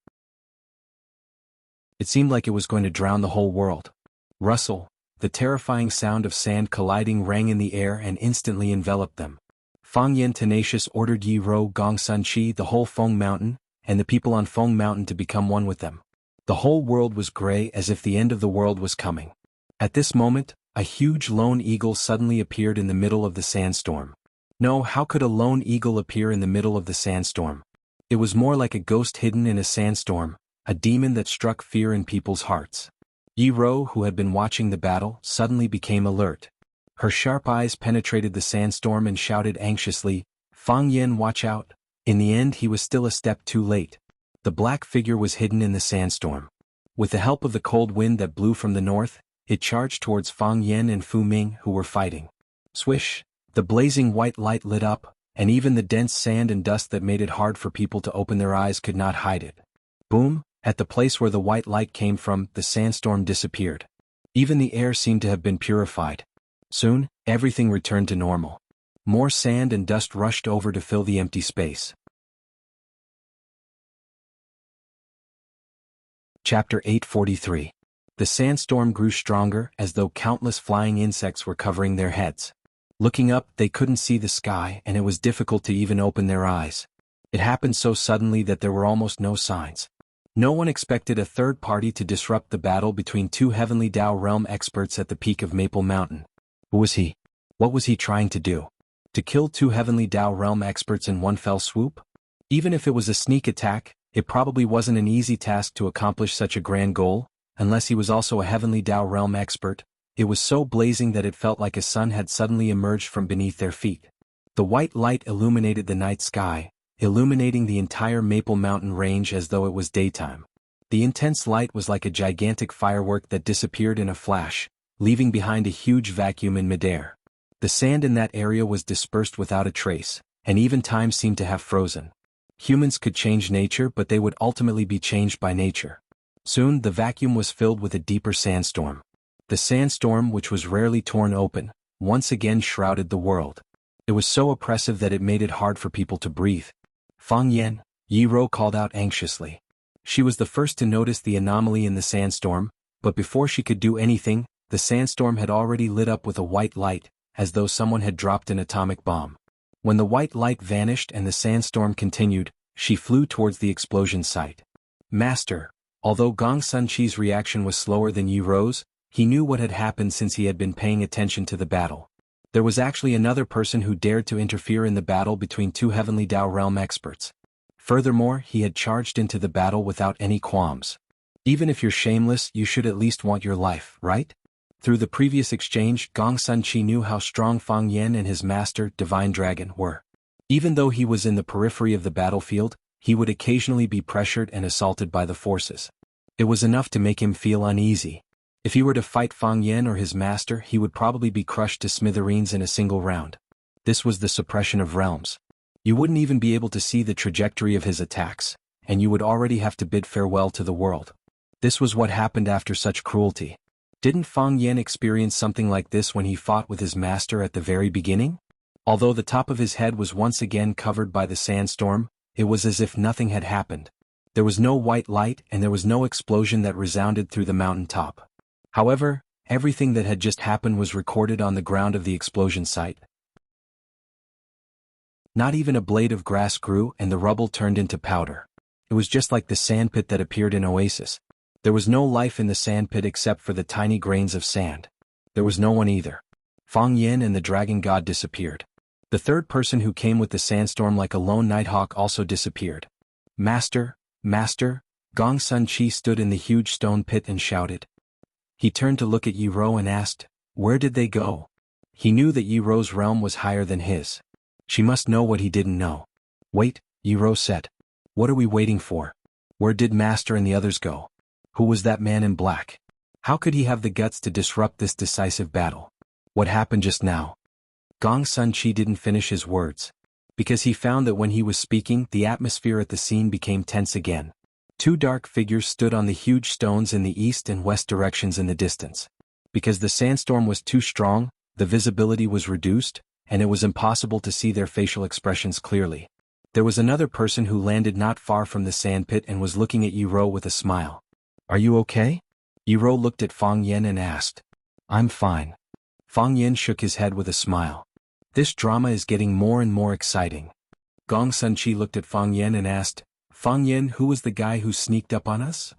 It seemed like it was going to drown the whole world. Rustle, the terrifying sound of sand colliding rang in the air and instantly enveloped them. Fang Yen Tenacious ordered Yi Ro, Gong Sun Chi, the whole Feng Mountain, and the people on Feng Mountain to become one with them. The whole world was gray as if the end of the world was coming. At this moment, a huge lone eagle suddenly appeared in the middle of the sandstorm. No, how could a lone eagle appear in the middle of the sandstorm? It was more like a ghost hidden in a sandstorm, a demon that struck fear in people's hearts. Yi Ro, who had been watching the battle, suddenly became alert. Her sharp eyes penetrated the sandstorm and shouted anxiously, "Fang Yen, watch out!" In the end, he was still a step too late. The black figure was hidden in the sandstorm. With the help of the cold wind that blew from the north, it charged towards Fang Yen and Fu Ming, who were fighting. Swish! The blazing white light lit up, and even the dense sand and dust that made it hard for people to open their eyes could not hide it. Boom! At the place where the white light came from, the sandstorm disappeared. Even the air seemed to have been purified. Soon, everything returned to normal. More sand and dust rushed over to fill the empty space. Chapter 843. The sandstorm grew stronger as though countless flying insects were covering their heads. Looking up, they couldn't see the sky and it was difficult to even open their eyes. It happened so suddenly that there were almost no signs. No one expected a third party to disrupt the battle between two Heavenly Dao Realm experts at the peak of Maple Mountain. Who was he? What was he trying to do? To kill two Heavenly Dao Realm experts in one fell swoop? Even if it was a sneak attack, it probably wasn't an easy task to accomplish such a grand goal, unless he was also a Heavenly Dao Realm expert. It was so blazing that it felt like a sun had suddenly emerged from beneath their feet. The white light illuminated the night sky, illuminating the entire Maple Mountain range as though it was daytime. The intense light was like a gigantic firework that disappeared in a flash, leaving behind a huge vacuum in midair. The sand in that area was dispersed without a trace, and even time seemed to have frozen. Humans could change nature, but they would ultimately be changed by nature. Soon the vacuum was filled with a deeper sandstorm. The sandstorm, which was rarely torn open, once again shrouded the world. It was so oppressive that it made it hard for people to breathe. "Fang Yen," Yi Ro called out anxiously. She was the first to notice the anomaly in the sandstorm, but before she could do anything, the sandstorm had already lit up with a white light, as though someone had dropped an atomic bomb. When the white light vanished and the sandstorm continued, she flew towards the explosion site. "Master." Although Gong Sun Chi's reaction was slower than Yi Ro's, he knew what had happened since he had been paying attention to the battle. There was actually another person who dared to interfere in the battle between two Heavenly Dao Realm experts. Furthermore, he had charged into the battle without any qualms. "Even if you're shameless, you should at least want your life, right?" Through the previous exchange, Gong Sun Chi knew how strong Fang Yan and his master, Divine Dragon, were. Even though he was in the periphery of the battlefield, he would occasionally be pressured and assaulted by the forces. It was enough to make him feel uneasy. If he were to fight Fang Yan or his master, he would probably be crushed to smithereens in a single round. This was the suppression of realms. You wouldn't even be able to see the trajectory of his attacks, and you would already have to bid farewell to the world. This was what happened after such cruelty. Didn't Fang Yan experience something like this when he fought with his master at the very beginning? Although the top of his head was once again covered by the sandstorm, it was as if nothing had happened. There was no white light and there was no explosion that resounded through the mountain top. However, everything that had just happened was recorded on the ground of the explosion site. Not even a blade of grass grew and the rubble turned into powder. It was just like the sandpit that appeared in Oasis. There was no life in the sandpit except for the tiny grains of sand. There was no one either. Fang Yan and the dragon god disappeared. The third person who came with the sandstorm like a lone nighthawk also disappeared. Master, Master, Gong Sun Chi stood in the huge stone pit and shouted. He turned to look at Yi Ro and asked, where did they go? He knew that Yi Ro's realm was higher than his. She must know what he didn't know. Wait, Yi Ro said. What are we waiting for? Where did Master and the others go? Who was that man in black? How could he have the guts to disrupt this decisive battle? What happened just now? Gong Sun Chi didn't finish his words. Because he found that when he was speaking, the atmosphere at the scene became tense again. Two dark figures stood on the huge stones in the east and west directions in the distance. Because the sandstorm was too strong, the visibility was reduced, and it was impossible to see their facial expressions clearly. There was another person who landed not far from the sandpit and was looking at Yi Ro with a smile. Are you okay? Yi Ro looked at Fang Yan and asked. I'm fine. Fang Yan shook his head with a smile. This drama is getting more and more exciting. Gong Sun Chi looked at Fang Yan and asked, Fang Yan, who was the guy who sneaked up on us?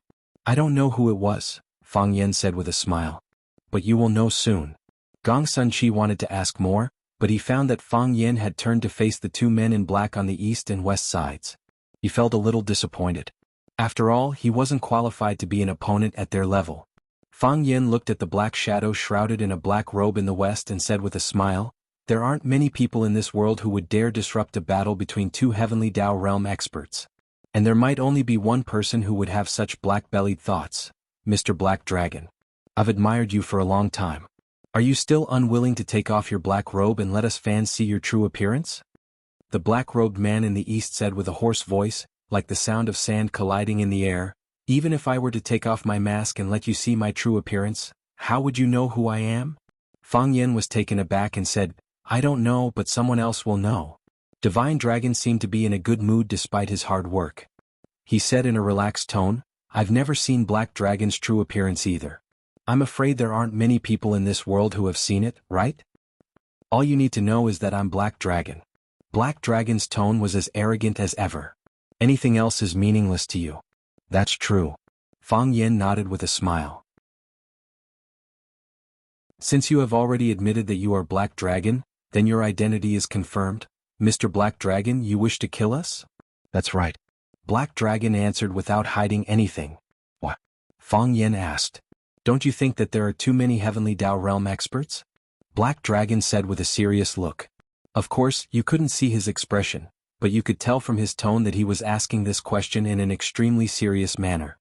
I don't know who it was, Fang Yan said with a smile. But you will know soon. Gong Sun Chi wanted to ask more, but he found that Fang Yan had turned to face the two men in black on the east and west sides. He felt a little disappointed. After all, he wasn't qualified to be an opponent at their level. Fang Yan looked at the black shadow shrouded in a black robe in the west and said with a smile, there aren't many people in this world who would dare disrupt a battle between two heavenly Dao realm experts. And there might only be one person who would have such black-bellied thoughts, Mr. Black Dragon. I've admired you for a long time. Are you still unwilling to take off your black robe and let us fans see your true appearance? The black-robed man in the east said with a hoarse voice, like the sound of sand colliding in the air, even if I were to take off my mask and let you see my true appearance, how would you know who I am? Fang Yan was taken aback and said, I don't know, but someone else will know. Divine Dragon seemed to be in a good mood despite his hard work. He said in a relaxed tone, I've never seen Black Dragon's true appearance either. I'm afraid there aren't many people in this world who have seen it, right? All you need to know is that I'm Black Dragon. Black Dragon's tone was as arrogant as ever. Anything else is meaningless to you. That's true. Fang Yan nodded with a smile. Since you have already admitted that you are Black Dragon, then your identity is confirmed. Mr. Black Dragon, you wish to kill us? That's right. Black Dragon answered without hiding anything. What? Fang Yan asked. Don't you think that there are too many Heavenly Dao Realm experts? Black Dragon said with a serious look. Of course, you couldn't see his expression, but you could tell from his tone that he was asking this question in an extremely serious manner.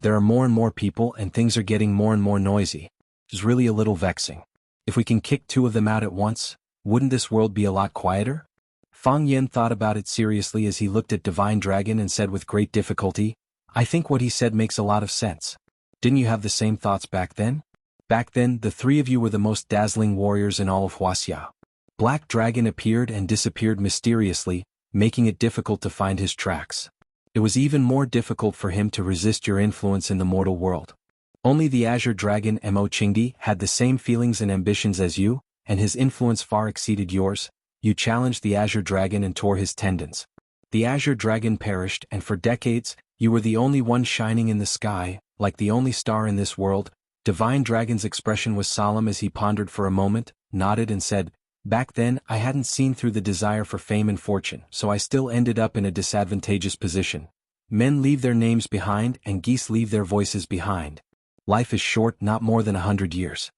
There are more and more people and things are getting more and more noisy. It's really a little vexing. If we can kick two of them out at once, wouldn't this world be a lot quieter? Fang Yan thought about it seriously as he looked at Divine Dragon and said with great difficulty, I think what he said makes a lot of sense. Didn't you have the same thoughts back then? Back then, the three of you were the most dazzling warriors in all of Wuxia. Black Dragon appeared and disappeared mysteriously, making it difficult to find his tracks. It was even more difficult for him to resist your influence in the mortal world. Only the Azure Dragon Mo Qingdi had the same feelings and ambitions as you, and his influence far exceeded yours. You challenged the Azure Dragon and tore his tendons. The Azure Dragon perished, and for decades, you were the only one shining in the sky, like the only star in this world. Divine Dragon's expression was solemn as he pondered for a moment, nodded and said, Back then, I hadn't seen through the desire for fame and fortune, so I still ended up in a disadvantageous position. Men leave their names behind and geese leave their voices behind. Life is short, not more than 100 years.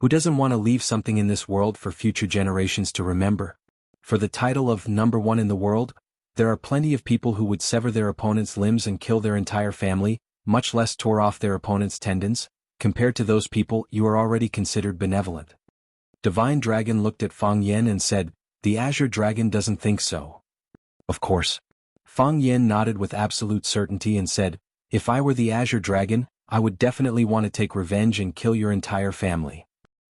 Who doesn't want to leave something in this world for future generations to remember? For the title of number one in the world, there are plenty of people who would sever their opponent's limbs and kill their entire family, much less tore off their opponent's tendons. Compared to those people, you are already considered benevolent. Divine Dragon looked at Fang Yen and said, "The Azure Dragon doesn't think so." Of course. Fang Yen nodded with absolute certainty and said, "If I were the Azure Dragon, I would definitely want to take revenge and kill your entire family.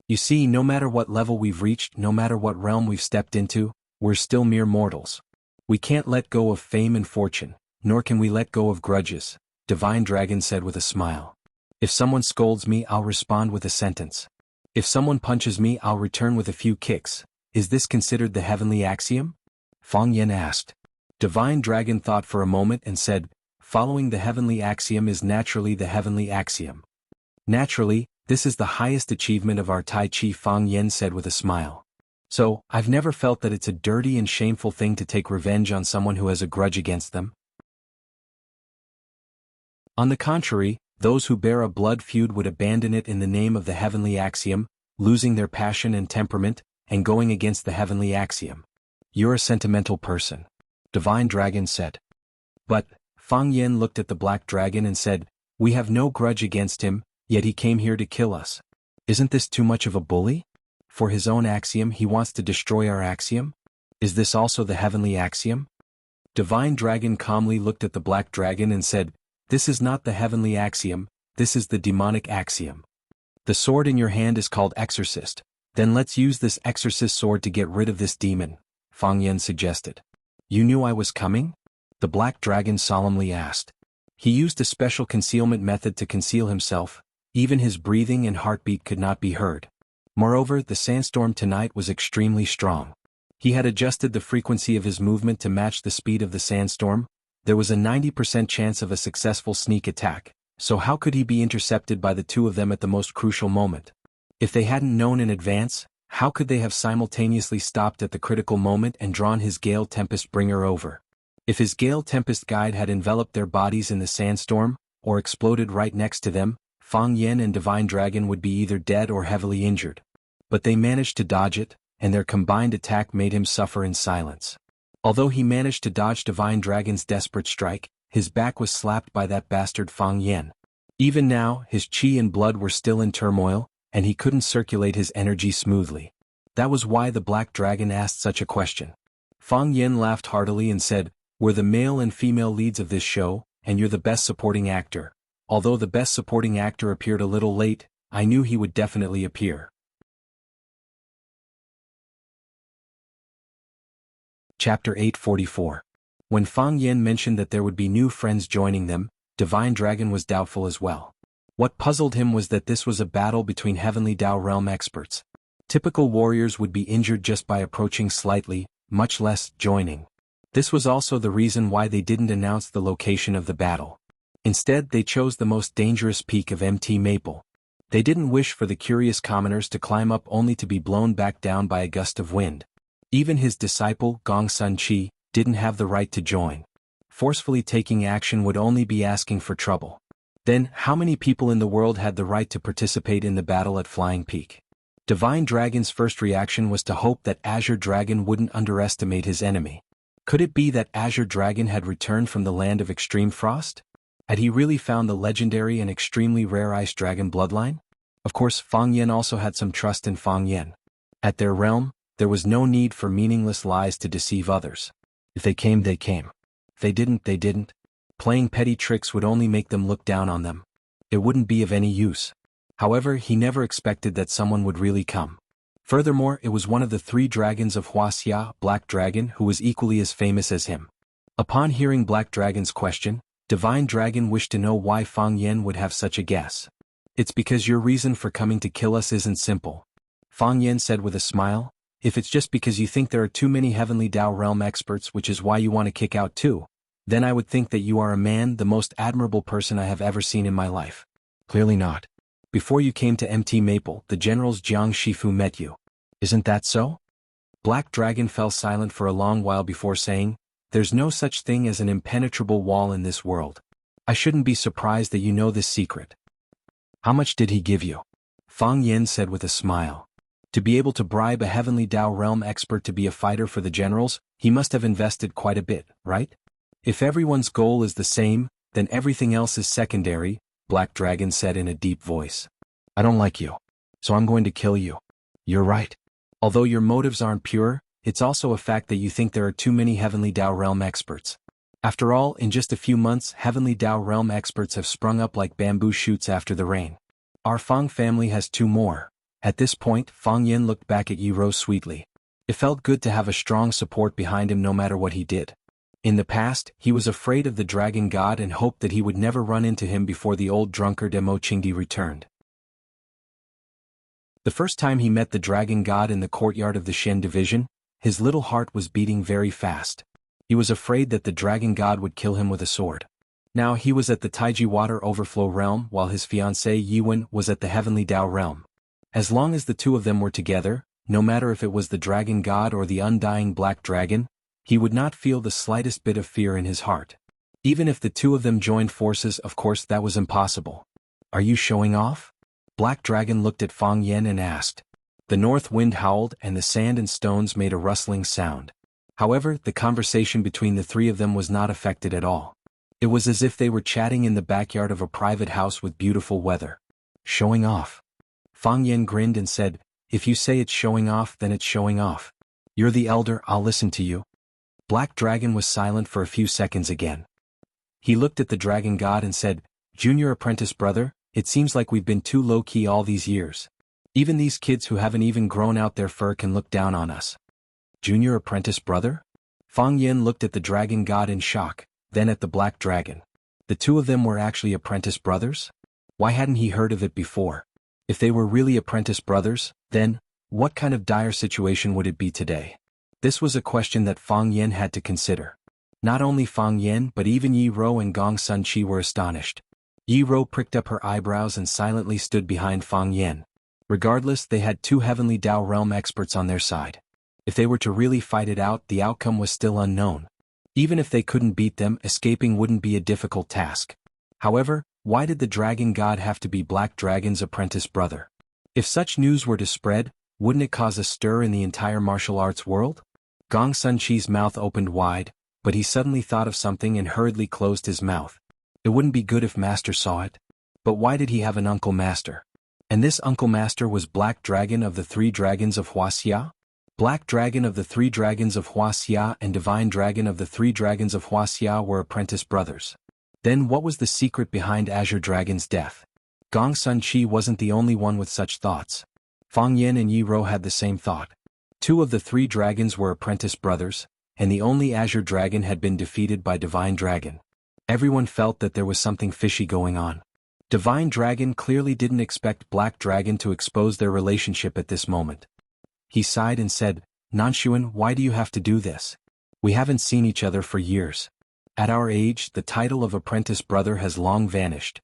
You see, no matter what level we've reached, no matter what realm we've stepped into, we're still mere mortals. We can't let go of fame and fortune, nor can we let go of grudges," Divine Dragon said with a smile. "If someone scolds me, I'll respond with a sentence. If someone punches me, I'll return with a few kicks. Is this considered the heavenly axiom?" Fang Yen asked. Divine Dragon thought for a moment and said, "Following the heavenly axiom is naturally the heavenly axiom." "Naturally, this is the highest achievement of our Tai Chi," Fang Yen said with a smile. "So, I've never felt that it's a dirty and shameful thing to take revenge on someone who has a grudge against them. On the contrary, those who bear a blood feud would abandon it in the name of the heavenly axiom, losing their passion and temperament, and going against the heavenly axiom." "You're a sentimental person," Divine Dragon said. "But," Fang Yen looked at the Black Dragon and said, "we have no grudge against him, yet he came here to kill us. Isn't this too much of a bully? For his own axiom he wants to destroy our axiom? Is this also the heavenly axiom?" Divine Dragon calmly looked at the Black Dragon and said, "This is not the heavenly axiom, this is the demonic axiom. The sword in your hand is called Exorcist. Then let's use this Exorcist sword to get rid of this demon," Fang Yen suggested. "You knew I was coming?" the Black Dragon solemnly asked. He used a special concealment method to conceal himself. Even his breathing and heartbeat could not be heard. Moreover, the sandstorm tonight was extremely strong. He had adjusted the frequency of his movement to match the speed of the sandstorm. There was a 90% chance of a successful sneak attack, so how could he be intercepted by the two of them at the most crucial moment? If they hadn't known in advance, how could they have simultaneously stopped at the critical moment and drawn his Gale Tempest Bringer over? If his Gale Tempest Guide had enveloped their bodies in the sandstorm, or exploded right next to them, Fang Yen and Divine Dragon would be either dead or heavily injured. But they managed to dodge it, and their combined attack made him suffer in silence. Although he managed to dodge Divine Dragon's desperate strike, his back was slapped by that bastard Fang Yen. Even now, his chi and blood were still in turmoil, and he couldn't circulate his energy smoothly. That was why the Black Dragon asked such a question. Fang Yen laughed heartily and said, "We're the male and female leads of this show, and you're the best supporting actor. Although the best supporting actor appeared a little late, I knew he would definitely appear." Chapter 844. When Fang Yen mentioned that there would be new friends joining them, Divine Dragon was doubtful as well. What puzzled him was that this was a battle between Heavenly Dao Realm experts. Typical warriors would be injured just by approaching slightly, much less joining. This was also the reason why they didn't announce the location of the battle. Instead, they chose the most dangerous peak of Mt. Maple. They didn't wish for the curious commoners to climb up only to be blown back down by a gust of wind. Even his disciple, Gong Sun Chi, didn't have the right to join. Forcefully taking action would only be asking for trouble. Then, how many people in the world had the right to participate in the battle at Flying Peak? Divine Dragon's first reaction was to hope that Azure Dragon wouldn't underestimate his enemy. Could it be that Azure Dragon had returned from the land of extreme frost? Had he really found the legendary and extremely rare Ice Dragon bloodline? Of course, Fang Yen also had some trust in Fang Yen. At their realm, there was no need for meaningless lies to deceive others. If they came, they came. If they didn't, they didn't. Playing petty tricks would only make them look down on them. It wouldn't be of any use. However, he never expected that someone would really come. Furthermore, it was one of the three dragons of Wuxia, Black Dragon, who was equally as famous as him. Upon hearing Black Dragon's question, Divine Dragon wished to know why Fang Yen would have such a guess. "It's because your reason for coming to kill us isn't simple," Fang Yen said with a smile. "If it's just because you think there are too many Heavenly Dao Realm experts, which is why you want to kick out too, then I would think that you are a man, the most admirable person I have ever seen in my life." "Clearly not. Before you came to Mt. Maple, the generals Jiang Shifu met you. Isn't that so?" Black Dragon fell silent for a long while before saying, "There's no such thing as an impenetrable wall in this world. I shouldn't be surprised that you know this secret." "How much did he give you?" Fang Yin said with a smile. To be able to bribe a Heavenly Dao Realm expert to be a fighter for the generals, he must have invested quite a bit, right? If everyone's goal is the same, then everything else is secondary, Black Dragon said in a deep voice. I don't like you. So I'm going to kill you. You're right. Although your motives aren't pure, it's also a fact that you think there are too many Heavenly Dao Realm experts. After all, in just a few months, Heavenly Dao Realm experts have sprung up like bamboo shoots after the rain. Our Fang family has 2 more. At this point, Fang Yin looked back at Yi Rou sweetly. It felt good to have a strong support behind him no matter what he did. In the past, he was afraid of the Dragon God and hoped that he would never run into him before the old drunkard Mo Qingdi returned. The first time he met the Dragon God in the courtyard of the Shen division, his little heart was beating very fast. He was afraid that the Dragon God would kill him with a sword. Now he was at the Taiji Water Overflow Realm while his fiancée Yiwen was at the Heavenly Dao Realm. As long as the two of them were together, no matter if it was the Dragon God or the undying Black Dragon, he would not feel the slightest bit of fear in his heart. Even if the two of them joined forces, of course that was impossible. Are you showing off? Black Dragon looked at Fang Yin and asked. The north wind howled and the sand and stones made a rustling sound. However, the conversation between the 3 of them was not affected at all. It was as if they were chatting in the backyard of a private house with beautiful weather. Showing off. Fang Yin grinned and said, if you say it's showing off, then it's showing off. You're the elder, I'll listen to you. Black Dragon was silent for a few seconds again. He looked at the Dragon God and said, Junior apprentice brother, it seems like we've been too low-key all these years. Even these kids who haven't even grown out their fur can look down on us. Junior apprentice brother? Fang Yin looked at the Dragon God in shock, then at the Black Dragon. The two of them were actually apprentice brothers? Why hadn't he heard of it before? If they were really apprentice brothers, then, what kind of dire situation would it be today? This was a question that Fang Yin had to consider. Not only Fang Yin but even Yi Rou and Gong Sun Qi were astonished. Yi Rou pricked up her eyebrows and silently stood behind Fang Yin. Regardless, they had 2 Heavenly Dao Realm experts on their side. If they were to really fight it out, the outcome was still unknown. Even if they couldn't beat them, escaping wouldn't be a difficult task. However, why did the Dragon God have to be Black Dragon's apprentice brother? If such news were to spread, wouldn't it cause a stir in the entire martial arts world? Gong Sun Qi's mouth opened wide, but he suddenly thought of something and hurriedly closed his mouth. It wouldn't be good if Master saw it. But why did he have an Uncle Master? And this Uncle Master was Black Dragon of the 3 Dragons of Wuxia? Black Dragon of the 3 Dragons of Wuxia and Divine Dragon of the 3 Dragons of Wuxia were apprentice brothers. Then what was the secret behind Azure Dragon's death? Gong Sun Qi wasn't the only one with such thoughts. Fang Yin and Yi Rou had the same thought. 2 of the 3 dragons were apprentice brothers, and the only Azure Dragon had been defeated by Divine Dragon. Everyone felt that there was something fishy going on. Divine Dragon clearly didn't expect Black Dragon to expose their relationship at this moment. He sighed and said, Nanshuan, why do you have to do this? We haven't seen each other for years. At our age, the title of apprentice brother has long vanished.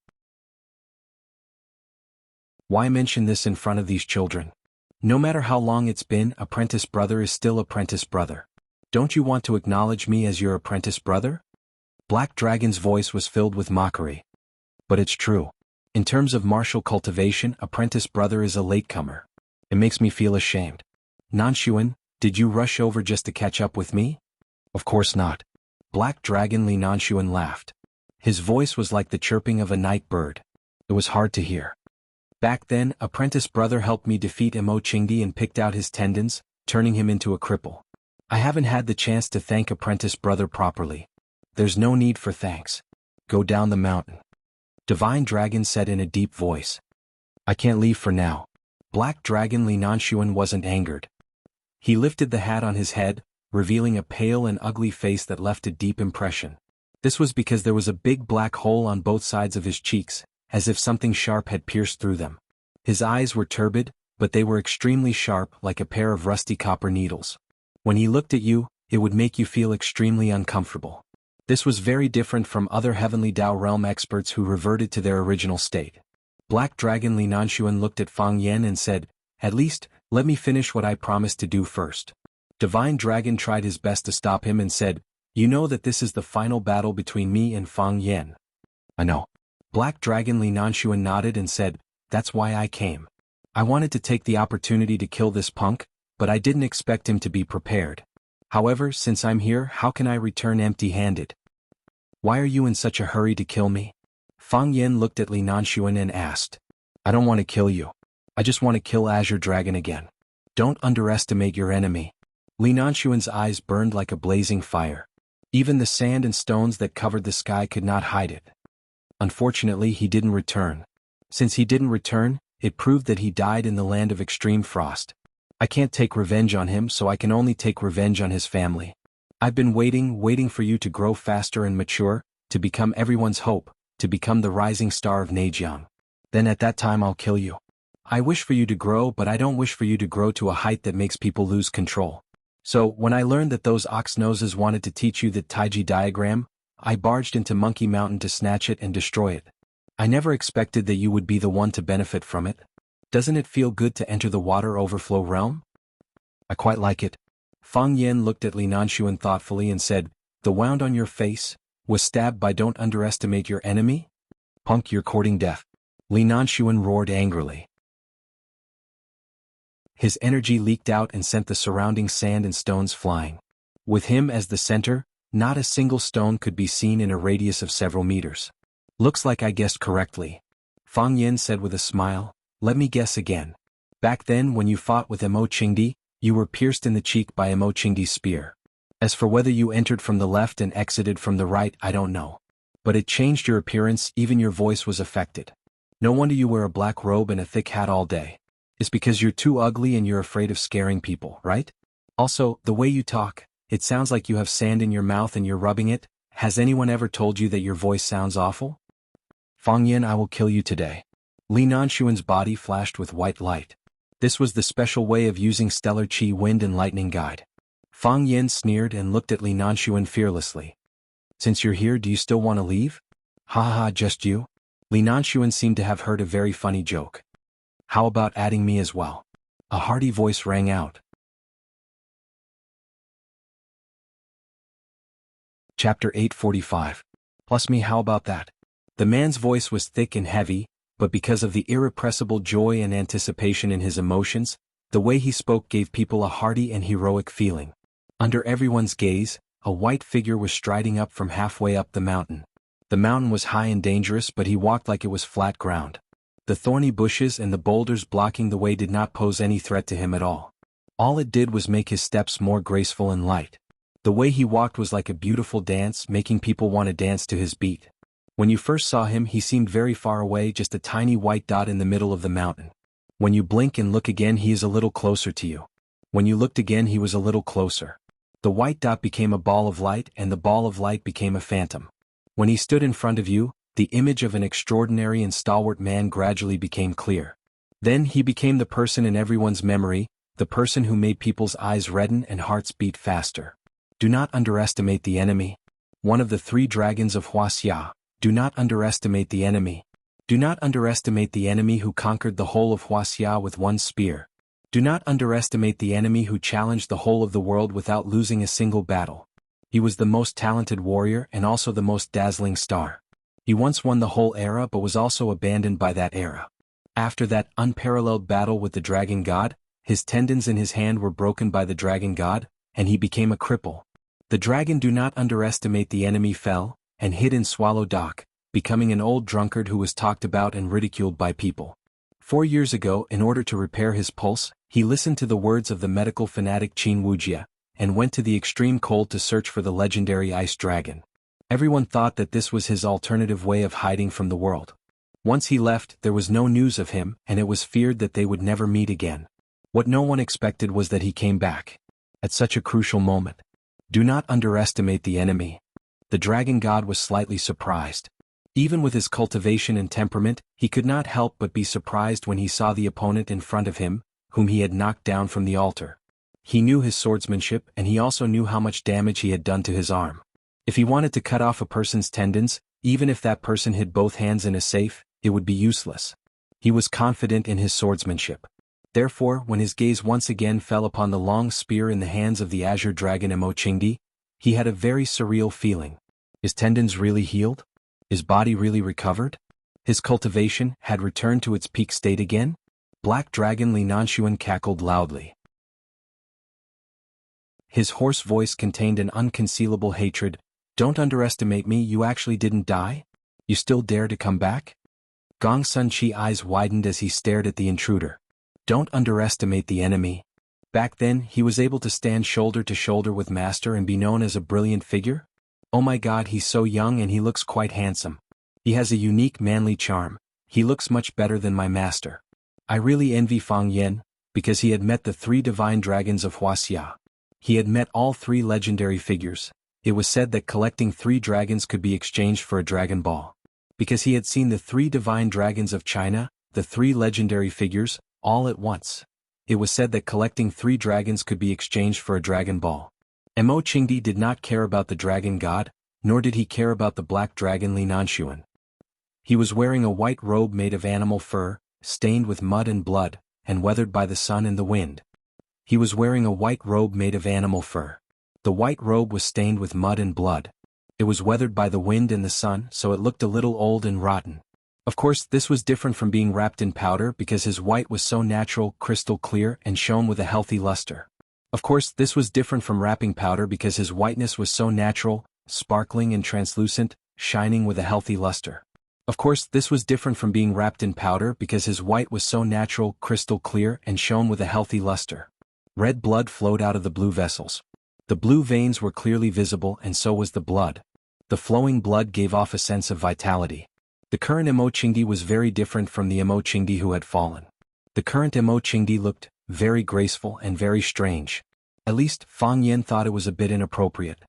Why mention this in front of these children? No matter how long it's been, apprentice brother is still apprentice brother. Don't you want to acknowledge me as your apprentice brother? Black Dragon's voice was filled with mockery. But it's true. In terms of martial cultivation, apprentice brother is a latecomer. It makes me feel ashamed. Nanshuan, did you rush over just to catch up with me? Of course not. Black Dragon Li Nanshuan laughed. His voice was like the chirping of a night bird. It was hard to hear. Back then, apprentice brother helped me defeat Mo Qingdi and picked out his tendons, turning him into a cripple. I haven't had the chance to thank apprentice brother properly. There's no need for thanks. Go down the mountain. Divine Dragon said in a deep voice. I can't leave for now. Black Dragon Li Nanshuan wasn't angered. He lifted the hat on his head, revealing a pale and ugly face that left a deep impression. This was because there was a big black hole on both sides of his cheeks, as if something sharp had pierced through them. His eyes were turbid, but they were extremely sharp, like a pair of rusty copper needles. When he looked at you, it would make you feel extremely uncomfortable. This was very different from other Heavenly Dao Realm experts who reverted to their original state. Black Dragon Li Nanshuan looked at Fang Yin and said, At least, let me finish what I promised to do first. Divine Dragon tried his best to stop him and said, You know that this is the final battle between me and Fang Yin. I know. Black Dragon Li Nanshuan nodded and said, That's why I came. I wanted to take the opportunity to kill this punk, but I didn't expect him to be prepared. However, since I'm here, how can I return empty-handed? Why are you in such a hurry to kill me? Fang Yin looked at Li Nanshuan and asked. I don't want to kill you. I just want to kill Azure Dragon again. Don't underestimate your enemy. Li Nanshuan's eyes burned like a blazing fire. Even the sand and stones that covered the sky could not hide it. Unfortunately, he didn't return. Since he didn't return, it proved that he died in the land of extreme frost. I can't take revenge on him, so I can only take revenge on his family. I've been waiting for you to grow faster and mature, to become everyone's hope, to become the rising star of Neijiang. Then at that time I'll kill you. I wish for you to grow, but I don't wish for you to grow to a height that makes people lose control. So, when I learned that those ox noses wanted to teach you the Taiji diagram, I barged into Monkey Mountain to snatch it and destroy it. I never expected that you would be the one to benefit from it. Doesn't it feel good to enter the water overflow realm? I quite like it. Fang Yin looked at Li Nanshuan thoughtfully and said, the wound on your face was stabbed by don't underestimate your enemy? Punk, you're courting death. Li Nanshuan roared angrily. His energy leaked out and sent the surrounding sand and stones flying. With him as the center, not a single stone could be seen in a radius of several meters. Looks like I guessed correctly. Fang Yin said with a smile, let me guess again. Back then when you fought with Mo Qingdi, you were pierced in the cheek by Mo Qingdi's spear. As for whether you entered from the left and exited from the right, I don't know. But it changed your appearance, even your voice was affected. No wonder you wear a black robe and a thick hat all day. It's because you're too ugly and you're afraid of scaring people, right? Also, the way you talk, it sounds like you have sand in your mouth and you're rubbing it. Has anyone ever told you that your voice sounds awful? Fang Yin, I will kill you today. Li Nanshuan's body flashed with white light. This was the special way of using stellar chi wind and lightning guide. Fang Yin sneered and looked at Li Nanshuan fearlessly. Since you're here, do you still want to leave? Ha ha ha, just you? Li Nanshuan seemed to have heard a very funny joke. How about adding me as well? A hearty voice rang out. Chapter 845. Plus me, how about that? The man's voice was thick and heavy, but because of the irrepressible joy and anticipation in his emotions, the way he spoke gave people a hearty and heroic feeling. Under everyone's gaze, a white figure was striding up from halfway up the mountain. The mountain was high and dangerous, but he walked like it was flat ground. The thorny bushes and the boulders blocking the way did not pose any threat to him at all. All it did was make his steps more graceful and light. The way he walked was like a beautiful dance, making people want to dance to his beat. When you first saw him, he seemed very far away, just a tiny white dot in the middle of the mountain. When you blink and look again, he is a little closer to you. When you looked again, he was a little closer. The white dot became a ball of light, and the ball of light became a phantom. When he stood in front of you, the image of an extraordinary and stalwart man gradually became clear. Then he became the person in everyone's memory, the person who made people's eyes redden and hearts beat faster. Do not underestimate the enemy. One of the 3 dragons of Wuxia. Do not underestimate the enemy. Do not underestimate the enemy who conquered the whole of Wuxia with one spear. Do not underestimate the enemy who challenged the whole of the world without losing a single battle. He was the most talented warrior and also the most dazzling star. He once won the whole era but was also abandoned by that era. After that unparalleled battle with the dragon god, his tendons in his hand were broken by the dragon god, and he became a cripple. The dragon do not underestimate the enemy fell, and hid in Swallow Dock, becoming an old drunkard who was talked about and ridiculed by people. 4 years ago, in order to repair his pulse, he listened to the words of the medical fanatic Qin Wuxia, and went to the extreme cold to search for the legendary ice dragon. Everyone thought that this was his alternative way of hiding from the world. Once he left, there was no news of him, and it was feared that they would never meet again. What no one expected was that he came back. At such a crucial moment. Do not underestimate the enemy. The dragon god was slightly surprised. Even with his cultivation and temperament, he could not help but be surprised when he saw the opponent in front of him, whom he had knocked down from the altar. He knew his swordsmanship, and he also knew how much damage he had done to his arm. If he wanted to cut off a person's tendons, even if that person hid both hands in a safe, it would be useless. He was confident in his swordsmanship. Therefore, when his gaze once again fell upon the long spear in the hands of the Azure Dragon Mo Qingdi, he had a very surreal feeling. His tendons really healed? His body really recovered? His cultivation had returned to its peak state again? Black Dragon Li Nanshuan cackled loudly. His hoarse voice contained an unconcealable hatred. Don't underestimate me, you actually didn't die? You still dare to come back? Gong Sunqi's eyes widened as he stared at the intruder. Don't underestimate the enemy. Back then, he was able to stand shoulder to shoulder with Master and be known as a brilliant figure? Oh my god, he's so young and he looks quite handsome. He has a unique manly charm. He looks much better than my master. I really envy Fang Yan, because he had met the 3 divine dragons of Wuxia. He had met all 3 legendary figures. It was said that collecting 3 dragons could be exchanged for a Dragon Ball. Because he had seen the 3 divine dragons of China, the 3 legendary figures, all at once. It was said that collecting 3 dragons could be exchanged for a Dragon Ball. Mo Qingdi did not care about the dragon god, nor did he care about the black dragon Li Nanshuan. He was wearing a white robe made of animal fur, stained with mud and blood, and weathered by the sun and the wind. He was wearing a white robe made of animal fur. The white robe was stained with mud and blood. It was weathered by the wind and the sun, so it looked a little old and rotten. Of course, this was different from being wrapped in powder because his white was so natural, crystal clear, and shone with a healthy luster. Of course, this was different from wrapping powder because his whiteness was so natural, sparkling and translucent, shining with a healthy luster. Of course, this was different from being wrapped in powder because his white was so natural, crystal clear, and shone with a healthy luster. Red blood flowed out of the blue vessels. The blue veins were clearly visible and so was the blood. The flowing blood gave off a sense of vitality. The current Mo Qingdi was very different from the Mo Qingdi who had fallen. The current Mo Qingdi looked very graceful and very strange. At least, Fang Yan thought it was a bit inappropriate.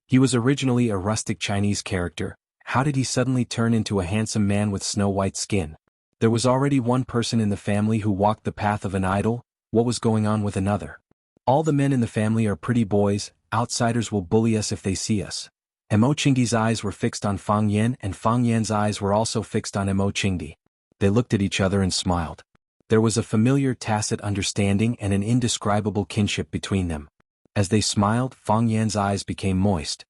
He was originally a rustic Chinese character. How did he suddenly turn into a handsome man with snow-white skin? There was already one person in the family who walked the path of an idol. What was going on with another? All the men in the family are pretty boys. Outsiders will bully us if they see us. Mo Qingdi's eyes were fixed on Fang Yan and Fang Yan's eyes were also fixed on Mo Qingdi. They looked at each other and smiled. There was a familiar tacit understanding and an indescribable kinship between them. As they smiled, Fang Yan's eyes became moist.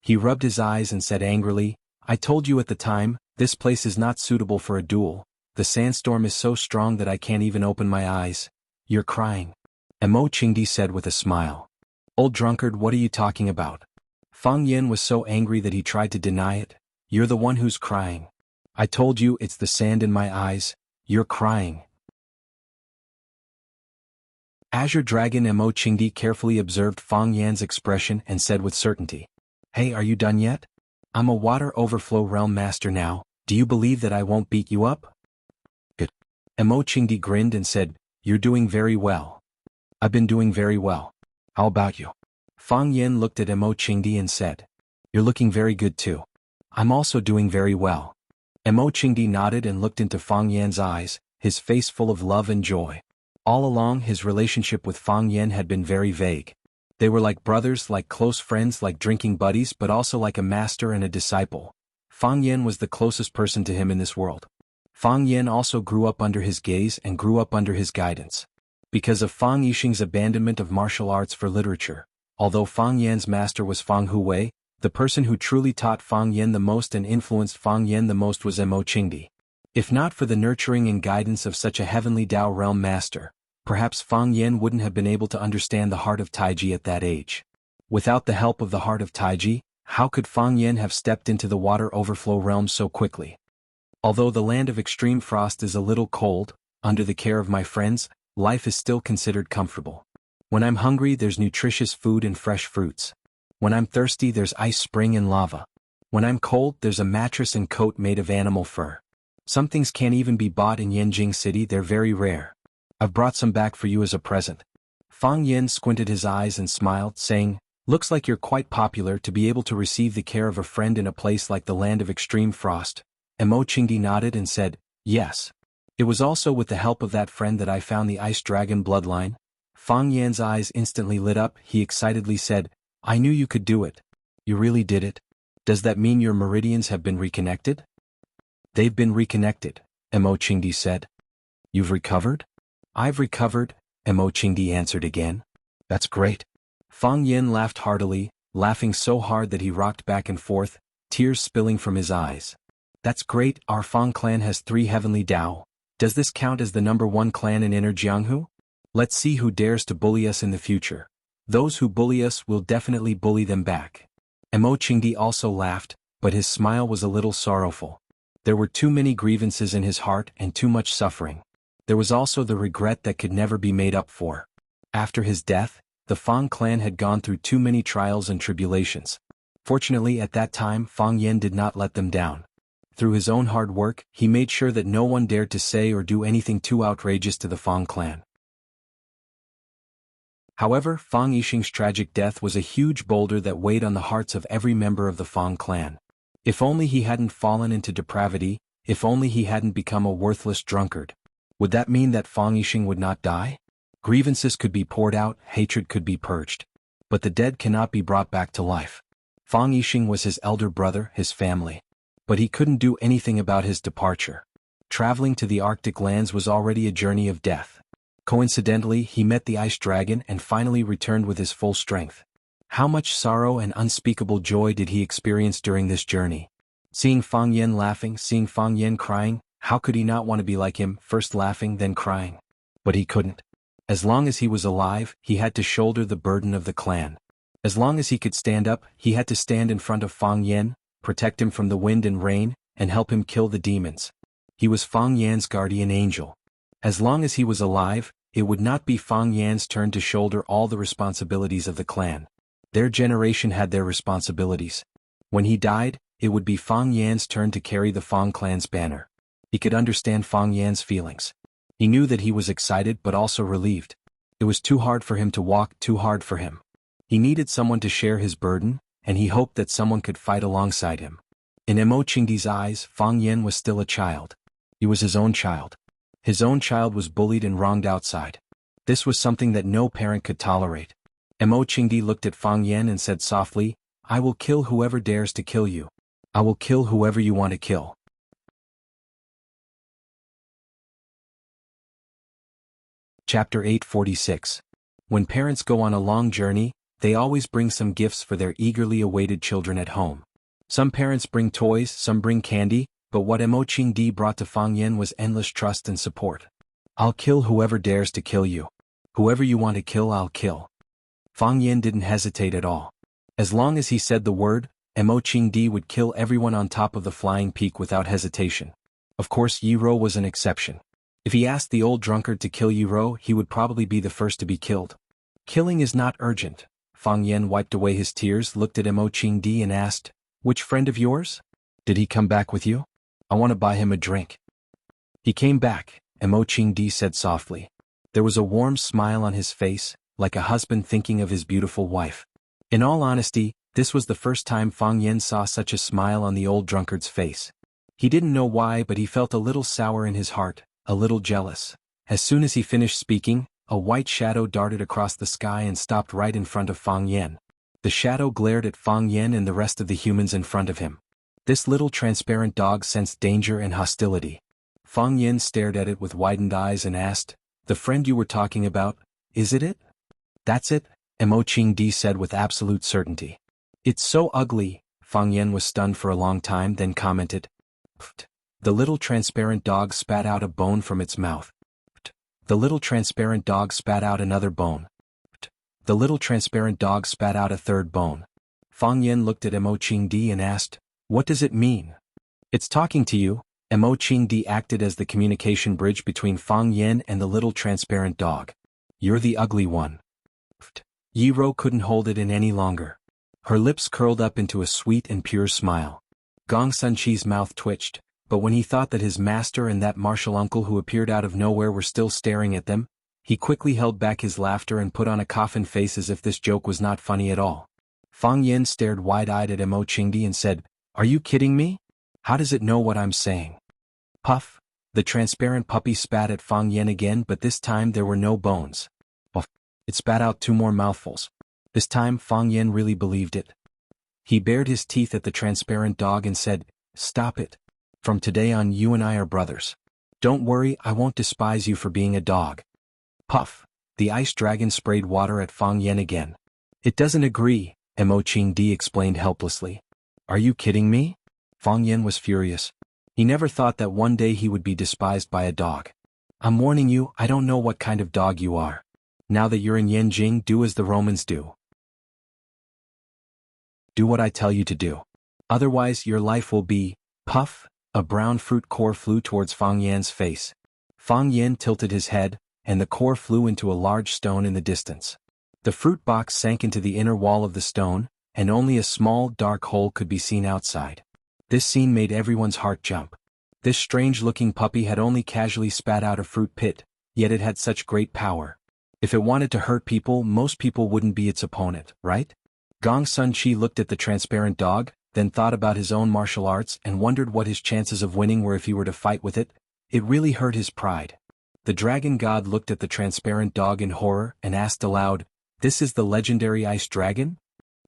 He rubbed his eyes and said angrily, I told you at the time, this place is not suitable for a duel. The sandstorm is so strong that I can't even open my eyes. You're crying. Mo Qingdi said with a smile. Old drunkard, what are you talking about? Fang Yan was so angry that he tried to deny it. You're the one who's crying. I told you it's the sand in my eyes. You're crying. Azure Dragon Mo Qingdi carefully observed Fang Yan's expression and said with certainty. Hey, are you done yet? I'm a water overflow realm master now. Do you believe that I won't beat you up? Good. Mo Qingdi grinned and said, You're doing very well. I've been doing very well. How about you? Fang Yan looked at Mo Qingdi and said, You're looking very good too. I'm also doing very well. Mo Qingdi nodded and looked into Fang Yan's eyes, his face full of love and joy. All along, his relationship with Fang Yan had been very vague. They were like brothers, like close friends, like drinking buddies, but also like a master and a disciple. Fang Yan was the closest person to him in this world. Fang Yan also grew up under his gaze and grew up under his guidance. Because of Fang Yixing's abandonment of martial arts for literature, although Fang Yan's master was Fang Huwei, the person who truly taught Fang Yan the most and influenced Fang Yan the most was Mo Qingdi. If not for the nurturing and guidance of such a heavenly Tao realm master, perhaps Fang Yan wouldn't have been able to understand the heart of Taiji at that age. Without the help of the heart of Taiji, how could Fang Yan have stepped into the water overflow realm so quickly? Although the land of extreme frost is a little cold, under the care of my friends, life is still considered comfortable. When I'm hungry, there's nutritious food and fresh fruits. When I'm thirsty, there's ice spring and lava. When I'm cold, there's a mattress and coat made of animal fur. Some things can't even be bought in Yanjing City, they're very rare. I've brought some back for you as a present. Fang Yan squinted his eyes and smiled, saying, Looks like you're quite popular to be able to receive the care of a friend in a place like the land of extreme frost. Mo Qingdi nodded and said, Yes. It was also with the help of that friend that I found the Ice Dragon bloodline. Fang Yan's eyes instantly lit up. He excitedly said, I knew you could do it. You really did it. Does that mean your meridians have been reconnected? They've been reconnected, Mo Qingdi said. You've recovered? I've recovered, Mo Qingdi answered again. That's great. Fang Yan laughed heartily, laughing so hard that he rocked back and forth, tears spilling from his eyes. That's great, our Fang clan has 3 heavenly Tao. Does this count as the #1 clan in Inner Jianghu? Let's see who dares to bully us in the future. Those who bully us will definitely bully them back. Mo Qingdi also laughed, but his smile was a little sorrowful. There were too many grievances in his heart and too much suffering. There was also the regret that could never be made up for. After his death, the Fang clan had gone through too many trials and tribulations. Fortunately at that time Fang Yan did not let them down. Through his own hard work, he made sure that no one dared to say or do anything too outrageous to the Fang clan. However, Fang Yixing's tragic death was a huge boulder that weighed on the hearts of every member of the Fang clan. If only he hadn't fallen into depravity, if only he hadn't become a worthless drunkard. Would that mean that Fang Yixing would not die? Grievances could be poured out, hatred could be purged. But the dead cannot be brought back to life. Fang Yixing was his elder brother, his family. But he couldn't do anything about his departure. Traveling to the Arctic lands was already a journey of death. Coincidentally, he met the ice dragon and finally returned with his full strength. How much sorrow and unspeakable joy did he experience during this journey? Seeing Fang Yan laughing, seeing Fang Yan crying, how could he not want to be like him, first laughing then crying? But he couldn't. As long as he was alive, he had to shoulder the burden of the clan. As long as he could stand up, he had to stand in front of Fang Yan, protect him from the wind and rain, and help him kill the demons. He was Fang Yan's guardian angel. As long as he was alive, it would not be Fang Yan's turn to shoulder all the responsibilities of the clan. Their generation had their responsibilities. When he died, it would be Fang Yan's turn to carry the Fang clan's banner. He could understand Fang Yan's feelings. He knew that he was excited but also relieved. It was too hard for him to walk, too hard for him. He needed someone to share his burden, and he hoped that someone could fight alongside him. In Mo Qingdi's eyes, Fang Yan was still a child. He was his own child. His own child was bullied and wronged outside. This was something that no parent could tolerate. Mo Qingdi looked at Fang Yan and said softly, "I will kill whoever dares to kill you. I will kill whoever you want to kill." Chapter 846. When parents go on a long journey, they always bring some gifts for their eagerly awaited children at home. Some parents bring toys, some bring candy, but what Mo Qingdi brought to Fang Yan was endless trust and support. "I'll kill whoever dares to kill you. Whoever you want to kill, I'll kill." Fang Yan didn't hesitate at all. As long as he said the word, Mo Qingdi would kill everyone on top of the flying peak without hesitation. Of course, Yiro was an exception. If he asked the old drunkard to kill Yiro, he would probably be the first to be killed. Killing is not urgent. Fang Yan wiped away his tears, looked at Mo Qingdi and asked, "Which friend of yours? Did he come back with you? I want to buy him a drink." "He came back," Mo Qingdi said softly. There was a warm smile on his face, like a husband thinking of his beautiful wife. In all honesty, this was the first time Fang Yan saw such a smile on the old drunkard's face. He didn't know why, but he felt a little sour in his heart, a little jealous. As soon as he finished speaking, a white shadow darted across the sky and stopped right in front of Fang Yan. The shadow glared at Fang Yan and the rest of the humans in front of him. This little transparent dog sensed danger and hostility. Fang Yan stared at it with widened eyes and asked, "The friend you were talking about, is it?" "That's it," Mo Qingdi said with absolute certainty. "It's so ugly." Fang Yan was stunned for a long time, then commented, "Pfft." The little transparent dog spat out a bone from its mouth. Pfft. The little transparent dog spat out another bone. Pfft. The little transparent dog spat out a third bone. Fang Yan looked at Mo Qingdi and asked, "What does it mean?" "It's talking to you." Mo Qingdi acted as the communication bridge between Fang Yan and the little transparent dog. "You're the ugly one." Pfft. Yiro couldn't hold it in any longer. Her lips curled up into a sweet and pure smile. Gong Sunqi's mouth twitched, but when he thought that his master and that martial uncle who appeared out of nowhere were still staring at them, he quickly held back his laughter and put on a coffin face as if this joke was not funny at all. Fang Yan stared wide-eyed at Mo Qingdi and said, "Are you kidding me? How does it know what I'm saying?" Puff. The transparent puppy spat at Fang Yan again, but this time there were no bones. Puff. It spat out 2 more mouthfuls. This time Fang Yan really believed it. He bared his teeth at the transparent dog and said, "Stop it. From today on you and I are brothers. Don't worry, I won't despise you for being a dog." Puff. The ice dragon sprayed water at Fang Yan again. "It doesn't agree," Mo Qingdi explained helplessly. "Are you kidding me?" Fang Yan was furious. He never thought that one day he would be despised by a dog. I'm warning you, I don't know what kind of dog you are. Now that you're in Yanjing, do as the Romans do. Do what I tell you to do. Otherwise your life will be, puff, a brown fruit core flew towards Fang Yan's face. Fang Yan tilted his head, and the core flew into a large stone in the distance. The fruit box sank into the inner wall of the stone, and only a small, dark hole could be seen outside. This scene made everyone's heart jump. This strange-looking puppy had only casually spat out a fruit pit, yet it had such great power. If it wanted to hurt people, most people wouldn't be its opponent, right? Gong Sun Chi looked at the transparent dog, then thought about his own martial arts and wondered what his chances of winning were if he were to fight with it. It really hurt his pride. The dragon god looked at the transparent dog in horror and asked aloud, "This is the legendary ice dragon?"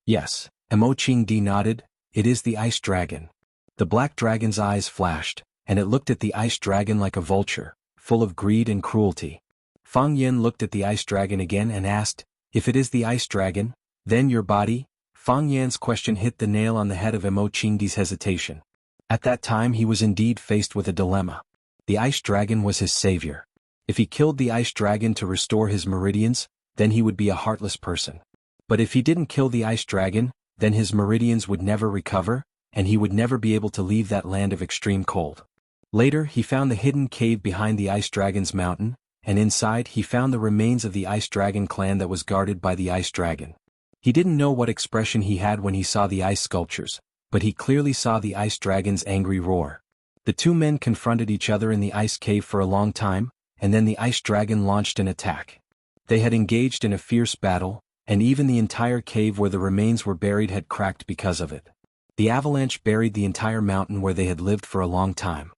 "Yes," Mo Qingdi nodded, "it is the ice dragon." The black dragon's eyes flashed, and it looked at the ice dragon like a vulture, full of greed and cruelty. Fang Yan looked at the ice dragon again and asked, "If it is the ice dragon, then your body?" Fang Yan's question hit the nail on the head of Mo Qingdi's hesitation. At that time he was indeed faced with a dilemma. The ice dragon was his savior. If he killed the ice dragon to restore his meridians, then he would be a heartless person. But if he didn't kill the ice dragon, then his meridians would never recover, and he would never be able to leave that land of extreme cold. Later he found the hidden cave behind the ice dragon's mountain, and inside he found the remains of the ice dragon clan that was guarded by the ice dragon. He didn't know what expression he had when he saw the ice sculptures, but he clearly saw the ice dragon's angry roar. The two men confronted each other in the ice cave for a long time, and then the ice dragon launched an attack. They had engaged in a fierce battle, and even the entire cave where the remains were buried had cracked because of it. The avalanche buried the entire mountain where they had lived for a long time.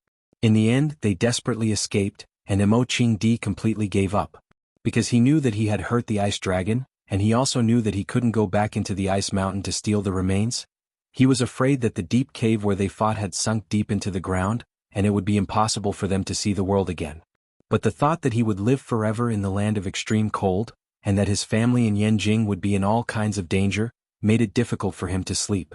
In the end they desperately escaped, and Mo Qingdi completely gave up. Because he knew that he had hurt the ice dragon, and he also knew that he couldn't go back into the ice mountain to steal the remains. He was afraid that the deep cave where they fought had sunk deep into the ground, and it would be impossible for them to see the world again. But the thought that he would live forever in the land of extreme cold, and that his family in Yanjing would be in all kinds of danger, made it difficult for him to sleep.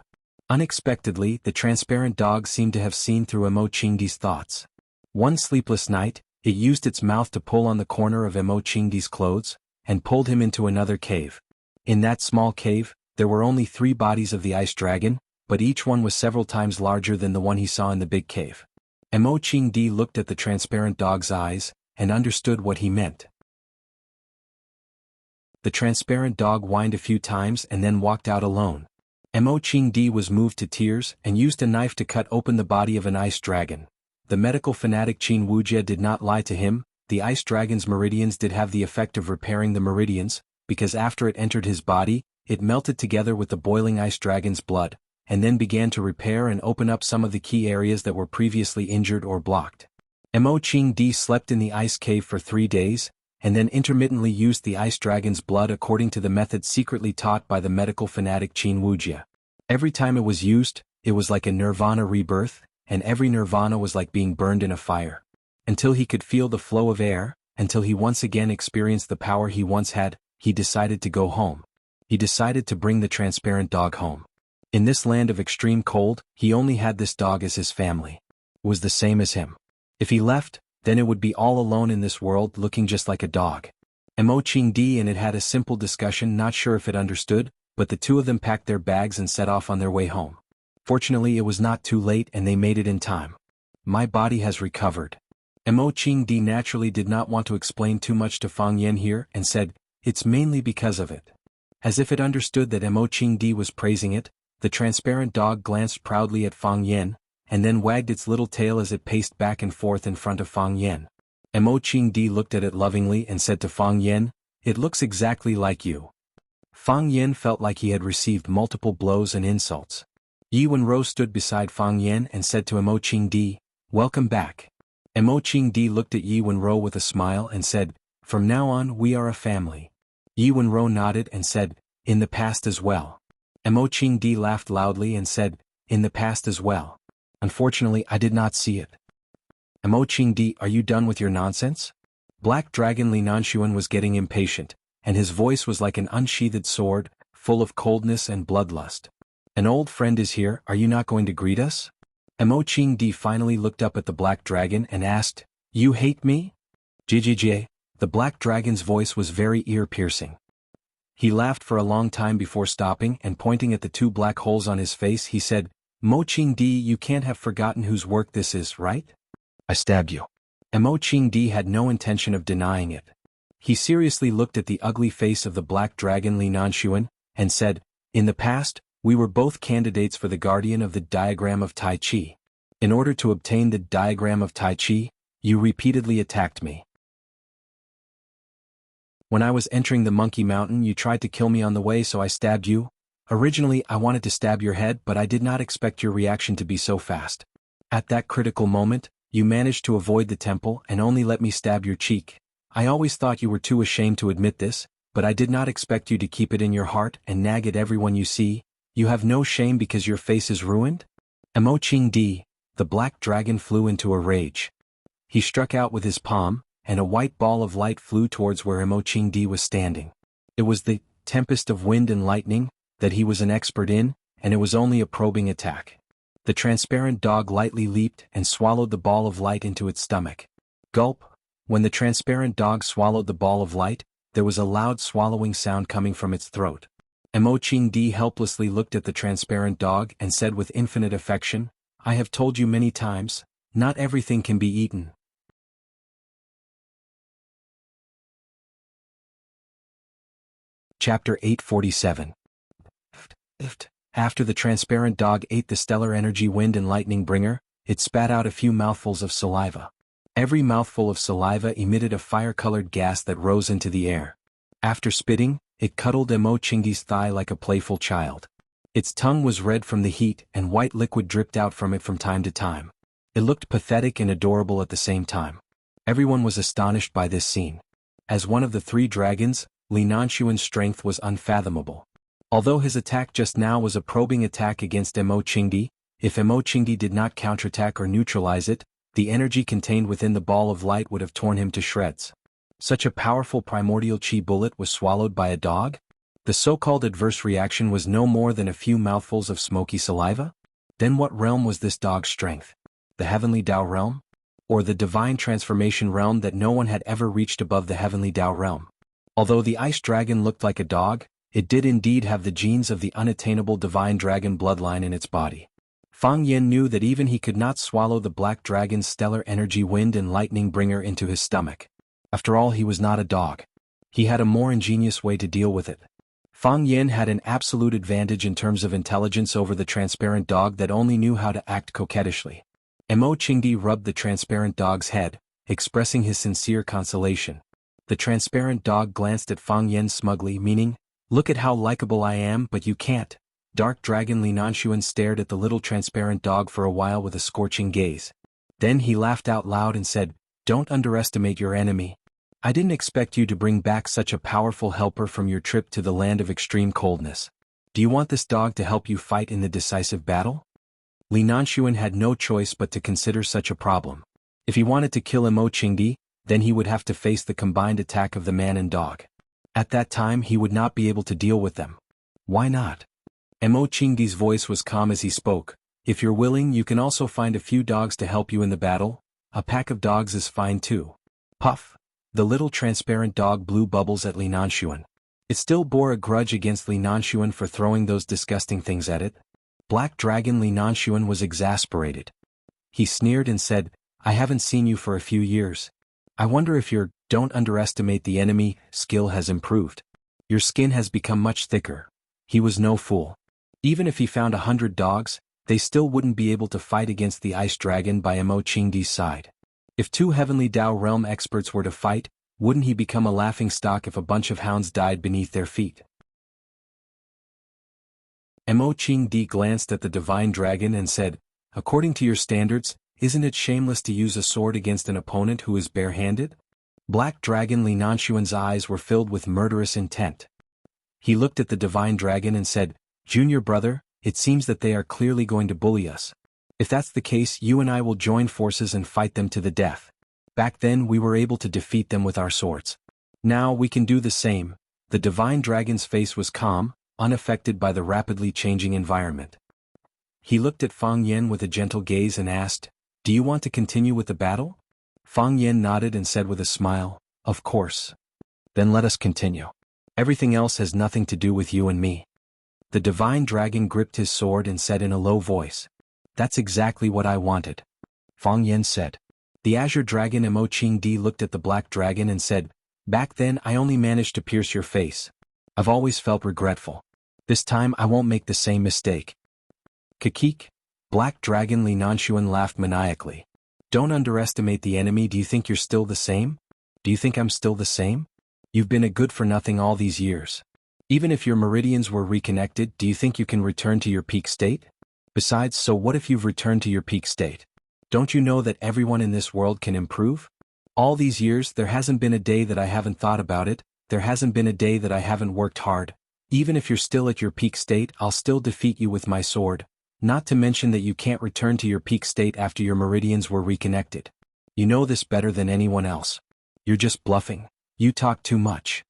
Unexpectedly, the transparent dog seemed to have seen through Mo Qingdi's thoughts. One sleepless night, it used its mouth to pull on the corner of Mo Qingdi's clothes, and pulled him into another cave. In that small cave, there were only 3 bodies of the ice dragon, but each one was several times larger than the one he saw in the big cave. Mo Qingdi looked at the transparent dog's eyes, and understood what he meant. The transparent dog whined a few times and then walked out alone. Mo Qingdi was moved to tears and used a knife to cut open the body of an ice dragon. The medical fanatic Qin Wuxia did not lie to him. The ice dragon's meridians did have the effect of repairing the meridians, because after it entered his body, it melted together with the boiling ice dragon's blood, and then began to repair and open up some of the key areas that were previously injured or blocked. Mo Qingdi slept in the ice cave for 3 days, and then intermittently used the ice dragon's blood according to the method secretly taught by the medical fanatic Qin Wuxia. Every time it was used, it was like a nirvana rebirth, and every nirvana was like being burned in a fire. Until he could feel the flow of air, until he once again experienced the power he once had, he decided to go home. He decided to bring the transparent dog home. In this land of extreme cold, he only had this dog as his family. It was the same as him. If he left, then it would be all alone in this world looking just like a dog. Mo Qingdi and it had a simple discussion, not sure if it understood, but the two of them packed their bags and set off on their way home. Fortunately it was not too late and they made it in time. My body has recovered. Mo Qingdi naturally did not want to explain too much to Fang Yan here and said, "It's mainly because of it." As if it understood that Mo Qingdi was praising it, the transparent dog glanced proudly at Fang Yan, and then wagged its little tail as it paced back and forth in front of Fang Yan. Mo Qingdi looked at it lovingly and said to Fang Yan, "It looks exactly like you." Fang Yan felt like he had received multiple blows and insults. Yi Wenro stood beside Fang Yan and said to Mo Qingdi, "Welcome back." Mo Qingdi looked at Yi Wenro with a smile and said, "From now on we are a family." Yi Wenro nodded and said, "In the past as well." Mo Qingdi laughed loudly and said, "In the past as well. Unfortunately I did not see it." Mo Qingdi, are you done with your nonsense? Black Dragon Li Nanshuan was getting impatient, and his voice was like an unsheathed sword, full of coldness and bloodlust. "An old friend is here, are you not going to greet us?" Mo Qingdi finally looked up at the black dragon and asked, "You hate me?" "Jjj." The black dragon's voice was very ear-piercing. He laughed for a long time before stopping and pointing at the two black holes on his face he said, "Mo Qingdi, you can't have forgotten whose work this is, right? I stabbed you." And Mo Qingdi had no intention of denying it. He seriously looked at the ugly face of the black dragon Li Nanshuan, and said, "In the past, we were both candidates for the guardian of the diagram of Tai Chi. In order to obtain the diagram of Tai Chi, you repeatedly attacked me. When I was entering the Monkey Mountain, you tried to kill me on the way, so I stabbed you. Originally, I wanted to stab your head, but I did not expect your reaction to be so fast. At that critical moment, you managed to avoid the temple and only let me stab your cheek. I always thought you were too ashamed to admit this, but I did not expect you to keep it in your heart and nag at everyone you see. You have no shame because your face is ruined?" Mo Qingdi, the black dragon, flew into a rage. He struck out with his palm, and a white ball of light flew towards where Mo Qingdi was standing. It was the tempest of wind and lightning that he was an expert in, and it was only a probing attack. The transparent dog lightly leaped and swallowed the ball of light into its stomach. Gulp! When the transparent dog swallowed the ball of light, there was a loud swallowing sound coming from its throat. Mo Qingdi helplessly looked at the transparent dog and said with infinite affection, "I have told you many times, not everything can be eaten." Chapter 847. After the transparent dog ate the stellar energy wind and lightning bringer, it spat out a few mouthfuls of saliva. Every mouthful of saliva emitted a fire-colored gas that rose into the air. After spitting, it cuddled Mo Qingdi's thigh like a playful child. Its tongue was red from the heat and white liquid dripped out from it from time to time. It looked pathetic and adorable at the same time. Everyone was astonished by this scene. As one of the three dragons, Li Nanshuan's strength was unfathomable. Although his attack just now was a probing attack against Mo Qingdi, if Mo Qingdi did not counterattack or neutralize it, the energy contained within the ball of light would have torn him to shreds. Such a powerful primordial chi bullet was swallowed by a dog? The so-called adverse reaction was no more than a few mouthfuls of smoky saliva? Then what realm was this dog's strength? The heavenly Tao realm? Or the divine transformation realm that no one had ever reached above the heavenly Tao realm? Although the ice dragon looked like a dog, it did indeed have the genes of the unattainable divine dragon bloodline in its body. Fang Yin knew that even he could not swallow the black dragon's stellar energy wind and lightning bringer into his stomach. After all, he was not a dog. He had a more ingenious way to deal with it. Fang Yin had an absolute advantage in terms of intelligence over the transparent dog that only knew how to act coquettishly. Mo Qingdi rubbed the transparent dog's head, expressing his sincere consolation. The transparent dog glanced at Fang Yin smugly, meaning, "Look at how likable I am, but you can't." Dark Dragon Li Nanshuan stared at the little transparent dog for a while with a scorching gaze. Then he laughed out loud and said, "Don't underestimate your enemy. I didn't expect you to bring back such a powerful helper from your trip to the land of extreme coldness. Do you want this dog to help you fight in the decisive battle?" Li Nanshuan had no choice but to consider such a problem. If he wanted to kill Mo Qingdi, then he would have to face the combined attack of the man and dog. At that time he would not be able to deal with them. Why not? Mo Qingdi's voice was calm as he spoke. "If you're willing, you can also find a few dogs to help you in the battle. A pack of dogs is fine too." Puff! The little transparent dog blew bubbles at Li Nanshuan. It still bore a grudge against Li Nanshuan for throwing those disgusting things at it. Black Dragon Li Nanshuan was exasperated. He sneered and said, "I haven't seen you for a few years. I wonder if your 'don't underestimate the enemy' skill has improved. Your skin has become much thicker." He was no fool. Even if he found 100 dogs, they still wouldn't be able to fight against the ice dragon by Mo Qingdi's side. If two heavenly Tao realm experts were to fight, wouldn't he become a laughingstock if a bunch of hounds died beneath their feet? Mo Qingdi glanced at the divine dragon and said, "According to your standards, isn't it shameless to use a sword against an opponent who is barehanded?" Black Dragon Li Nanshuan's eyes were filled with murderous intent. He looked at the divine dragon and said, "Junior brother, it seems that they are clearly going to bully us. If that's the case, you and I will join forces and fight them to the death. Back then we were able to defeat them with our swords. Now we can do the same." The divine dragon's face was calm, unaffected by the rapidly changing environment. He looked at Fang Yen with a gentle gaze and asked, "Do you want to continue with the battle?" Fang Yen nodded and said with a smile, "Of course. Then let us continue. Everything else has nothing to do with you and me." The divine dragon gripped his sword and said in a low voice, "That's exactly what I wanted." Fang Yen said. The azure dragon Mo Qingdi looked at the black dragon and said, "Back then I only managed to pierce your face. I've always felt regretful. This time I won't make the same mistake." Kakik, black dragon Li Nanshuan laughed maniacally. "Don't underestimate the enemy. Do you think you're still the same? Do you think I'm still the same? You've been a good-for-nothing all these years. Even if your meridians were reconnected, do you think you can return to your peak state? Besides, so what if you've returned to your peak state? Don't you know that everyone in this world can improve? All these years there hasn't been a day that I haven't thought about it, there hasn't been a day that I haven't worked hard. Even if you're still at your peak state, I'll still defeat you with my sword. Not to mention that you can't return to your peak state after your meridians were reconnected. You know this better than anyone else. You're just bluffing. You talk too much."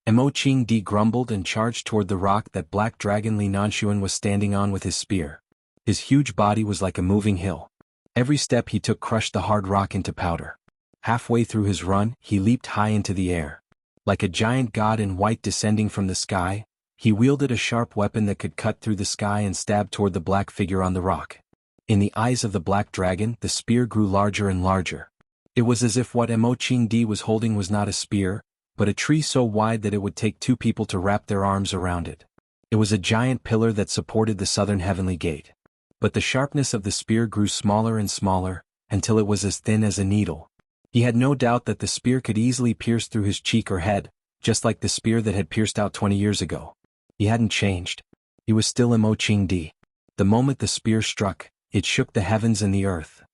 Mo Qingdi grumbled and charged toward the rock that black dragon Li Nanshuan was standing on with his spear. His huge body was like a moving hill. Every step he took crushed the hard rock into powder. Halfway through his run, he leaped high into the air. Like a giant god in white descending from the sky, he wielded a sharp weapon that could cut through the sky and stab toward the black figure on the rock. In the eyes of the black dragon, the spear grew larger and larger. It was as if what Mo Qingdi was holding was not a spear, but a tree so wide that it would take two people to wrap their arms around it. It was a giant pillar that supported the southern heavenly gate. But the sharpness of the spear grew smaller and smaller, until it was as thin as a needle. He had no doubt that the spear could easily pierce through his cheek or head, just like the spear that had pierced out 20 years ago. He hadn't changed. He was still Mo Qingdi. The moment the spear struck, it shook the heavens and the earth.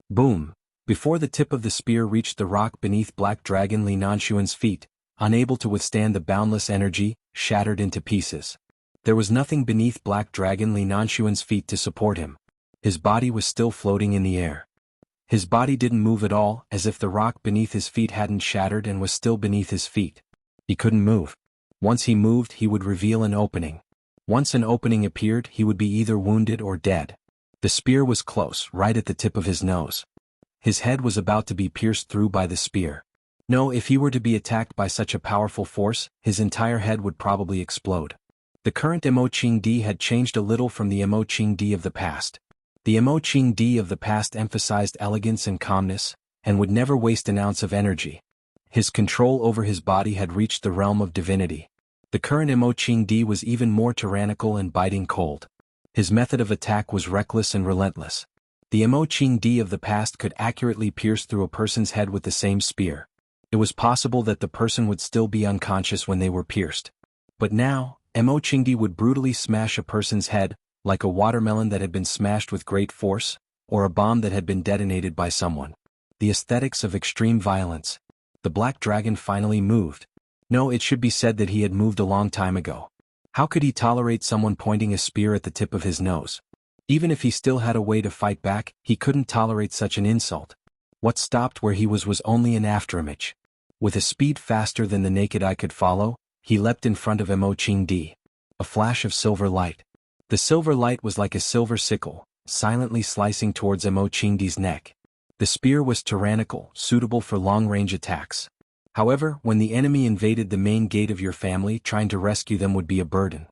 Boom! Before the tip of the spear reached the rock beneath black dragon Li Nanshuan's feet, unable to withstand the boundless energy, shattered into pieces. There was nothing beneath black dragon Li Nanshuan's feet to support him. His body was still floating in the air. His body didn't move at all, as if the rock beneath his feet hadn't shattered and was still beneath his feet. He couldn't move. Once he moved, he would reveal an opening. Once an opening appeared, he would be either wounded or dead. The spear was close, right at the tip of his nose. His head was about to be pierced through by the spear. No, if he were to be attacked by such a powerful force, his entire head would probably explode. The current Mo Qingdi had changed a little from the Mo Qingdi of the past. The Mo Qingdi of the past emphasized elegance and calmness, and would never waste an ounce of energy. His control over his body had reached the realm of divinity. The current Mo Qingdi was even more tyrannical and biting cold. His method of attack was reckless and relentless. The Mo Qingdi of the past could accurately pierce through a person's head with the same spear. It was possible that the person would still be unconscious when they were pierced. But now, Mo Qingdi would brutally smash a person's head, like a watermelon that had been smashed with great force, or a bomb that had been detonated by someone. The aesthetics of extreme violence. The black dragon finally moved. No, it should be said that he had moved a long time ago. How could he tolerate someone pointing a spear at the tip of his nose? Even if he still had a way to fight back, he couldn't tolerate such an insult. What stopped where he was only an afterimage. With a speed faster than the naked eye could follow, he leapt in front of Mo Qingdi. A flash of silver light. The silver light was like a silver sickle, silently slicing towards Mo Qingdi's neck. The spear was tyrannical, suitable for long-range attacks. However, when the enemy invaded the main gate of your family, trying to rescue them would be a burden.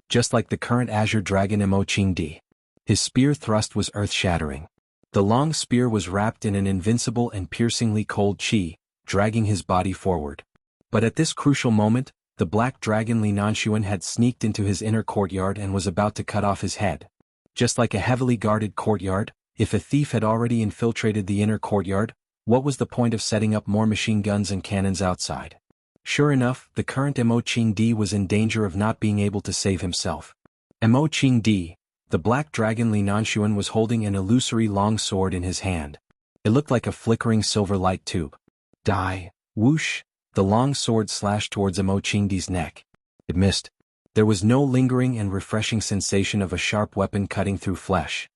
Just like the current azure dragon Mo Qingdi. His spear thrust was earth-shattering. The long spear was wrapped in an invincible and piercingly cold chi, dragging his body forward. But at this crucial moment, the black dragon Li Nanshuan had sneaked into his inner courtyard and was about to cut off his head. Just like a heavily guarded courtyard, if a thief had already infiltrated the inner courtyard, what was the point of setting up more machine guns and cannons outside? Sure enough, the current Mo Qingdi was in danger of not being able to save himself. Mo Qingdi, the black dragon Li Nanshuan, was holding an illusory long sword in his hand. It looked like a flickering silver light tube. Die, whoosh! The long sword slashed towards Mo Qingdi's neck. It missed. There was no lingering and refreshing sensation of a sharp weapon cutting through flesh.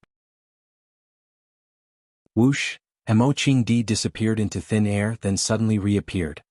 Whoosh! Mo Qingdi disappeared into thin air, then suddenly reappeared.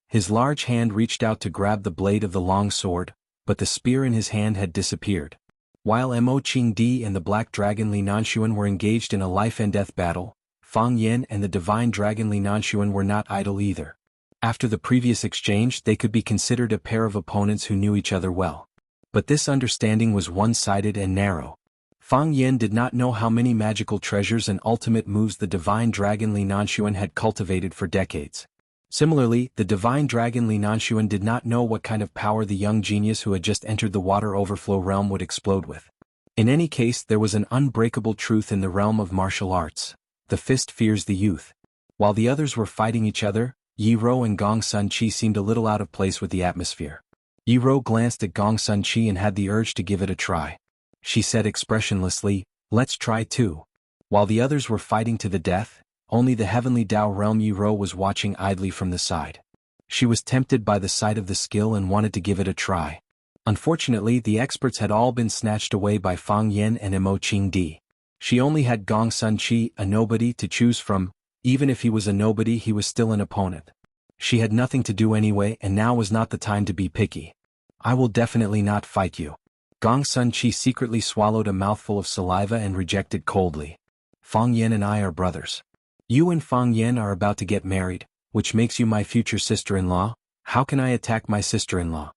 His large hand reached out to grab the blade of the long sword, but the spear in his hand had disappeared. While Mo Qingdi and the Black Dragon Li Nanshuan were engaged in a life-and-death battle, Fang Yan and the Divine Dragon Li Nanshuan were not idle either. After the previous exchange, they could be considered a pair of opponents who knew each other well. But this understanding was one-sided and narrow. Fang Yan did not know how many magical treasures and ultimate moves the Divine Dragon Li Nanshuan had cultivated for decades. Similarly, the Divine Dragon Li Nanshuan did not know what kind of power the young genius who had just entered the water overflow realm would explode with. In any case, there was an unbreakable truth in the realm of martial arts. The fist fears the youth. While the others were fighting each other, Yi Rou and Gong Sun Chi seemed a little out of place with the atmosphere. Yi Rou glanced at Gong Sun Chi and had the urge to give it a try. She said expressionlessly, "Let's try too." While the others were fighting to the death, only the heavenly Tao realm Yi Rou was watching idly from the side. She was tempted by the sight of the skill and wanted to give it a try. Unfortunately, the experts had all been snatched away by Fang Yan and Mo Qingdi. She only had Gong Sun Chi, a nobody, to choose from. Even if he was a nobody, he was still an opponent. She had nothing to do anyway, and now was not the time to be picky. "I will definitely not fight you." Gong Sun Chi secretly swallowed a mouthful of saliva and rejected coldly. "Fang Yan and I are brothers. You and Fang Yan are about to get married, which makes you my future sister-in-law. How can I attack my sister-in-law?"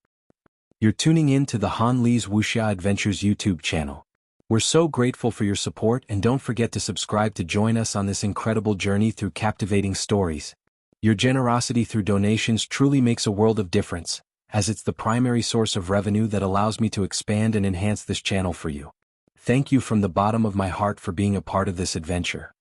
You're tuning in to the Han Li's Wuxia Adventures YouTube channel. We're so grateful for your support, and don't forget to subscribe to join us on this incredible journey through captivating stories. Your generosity through donations truly makes a world of difference, as it's the primary source of revenue that allows me to expand and enhance this channel for you. Thank you from the bottom of my heart for being a part of this adventure.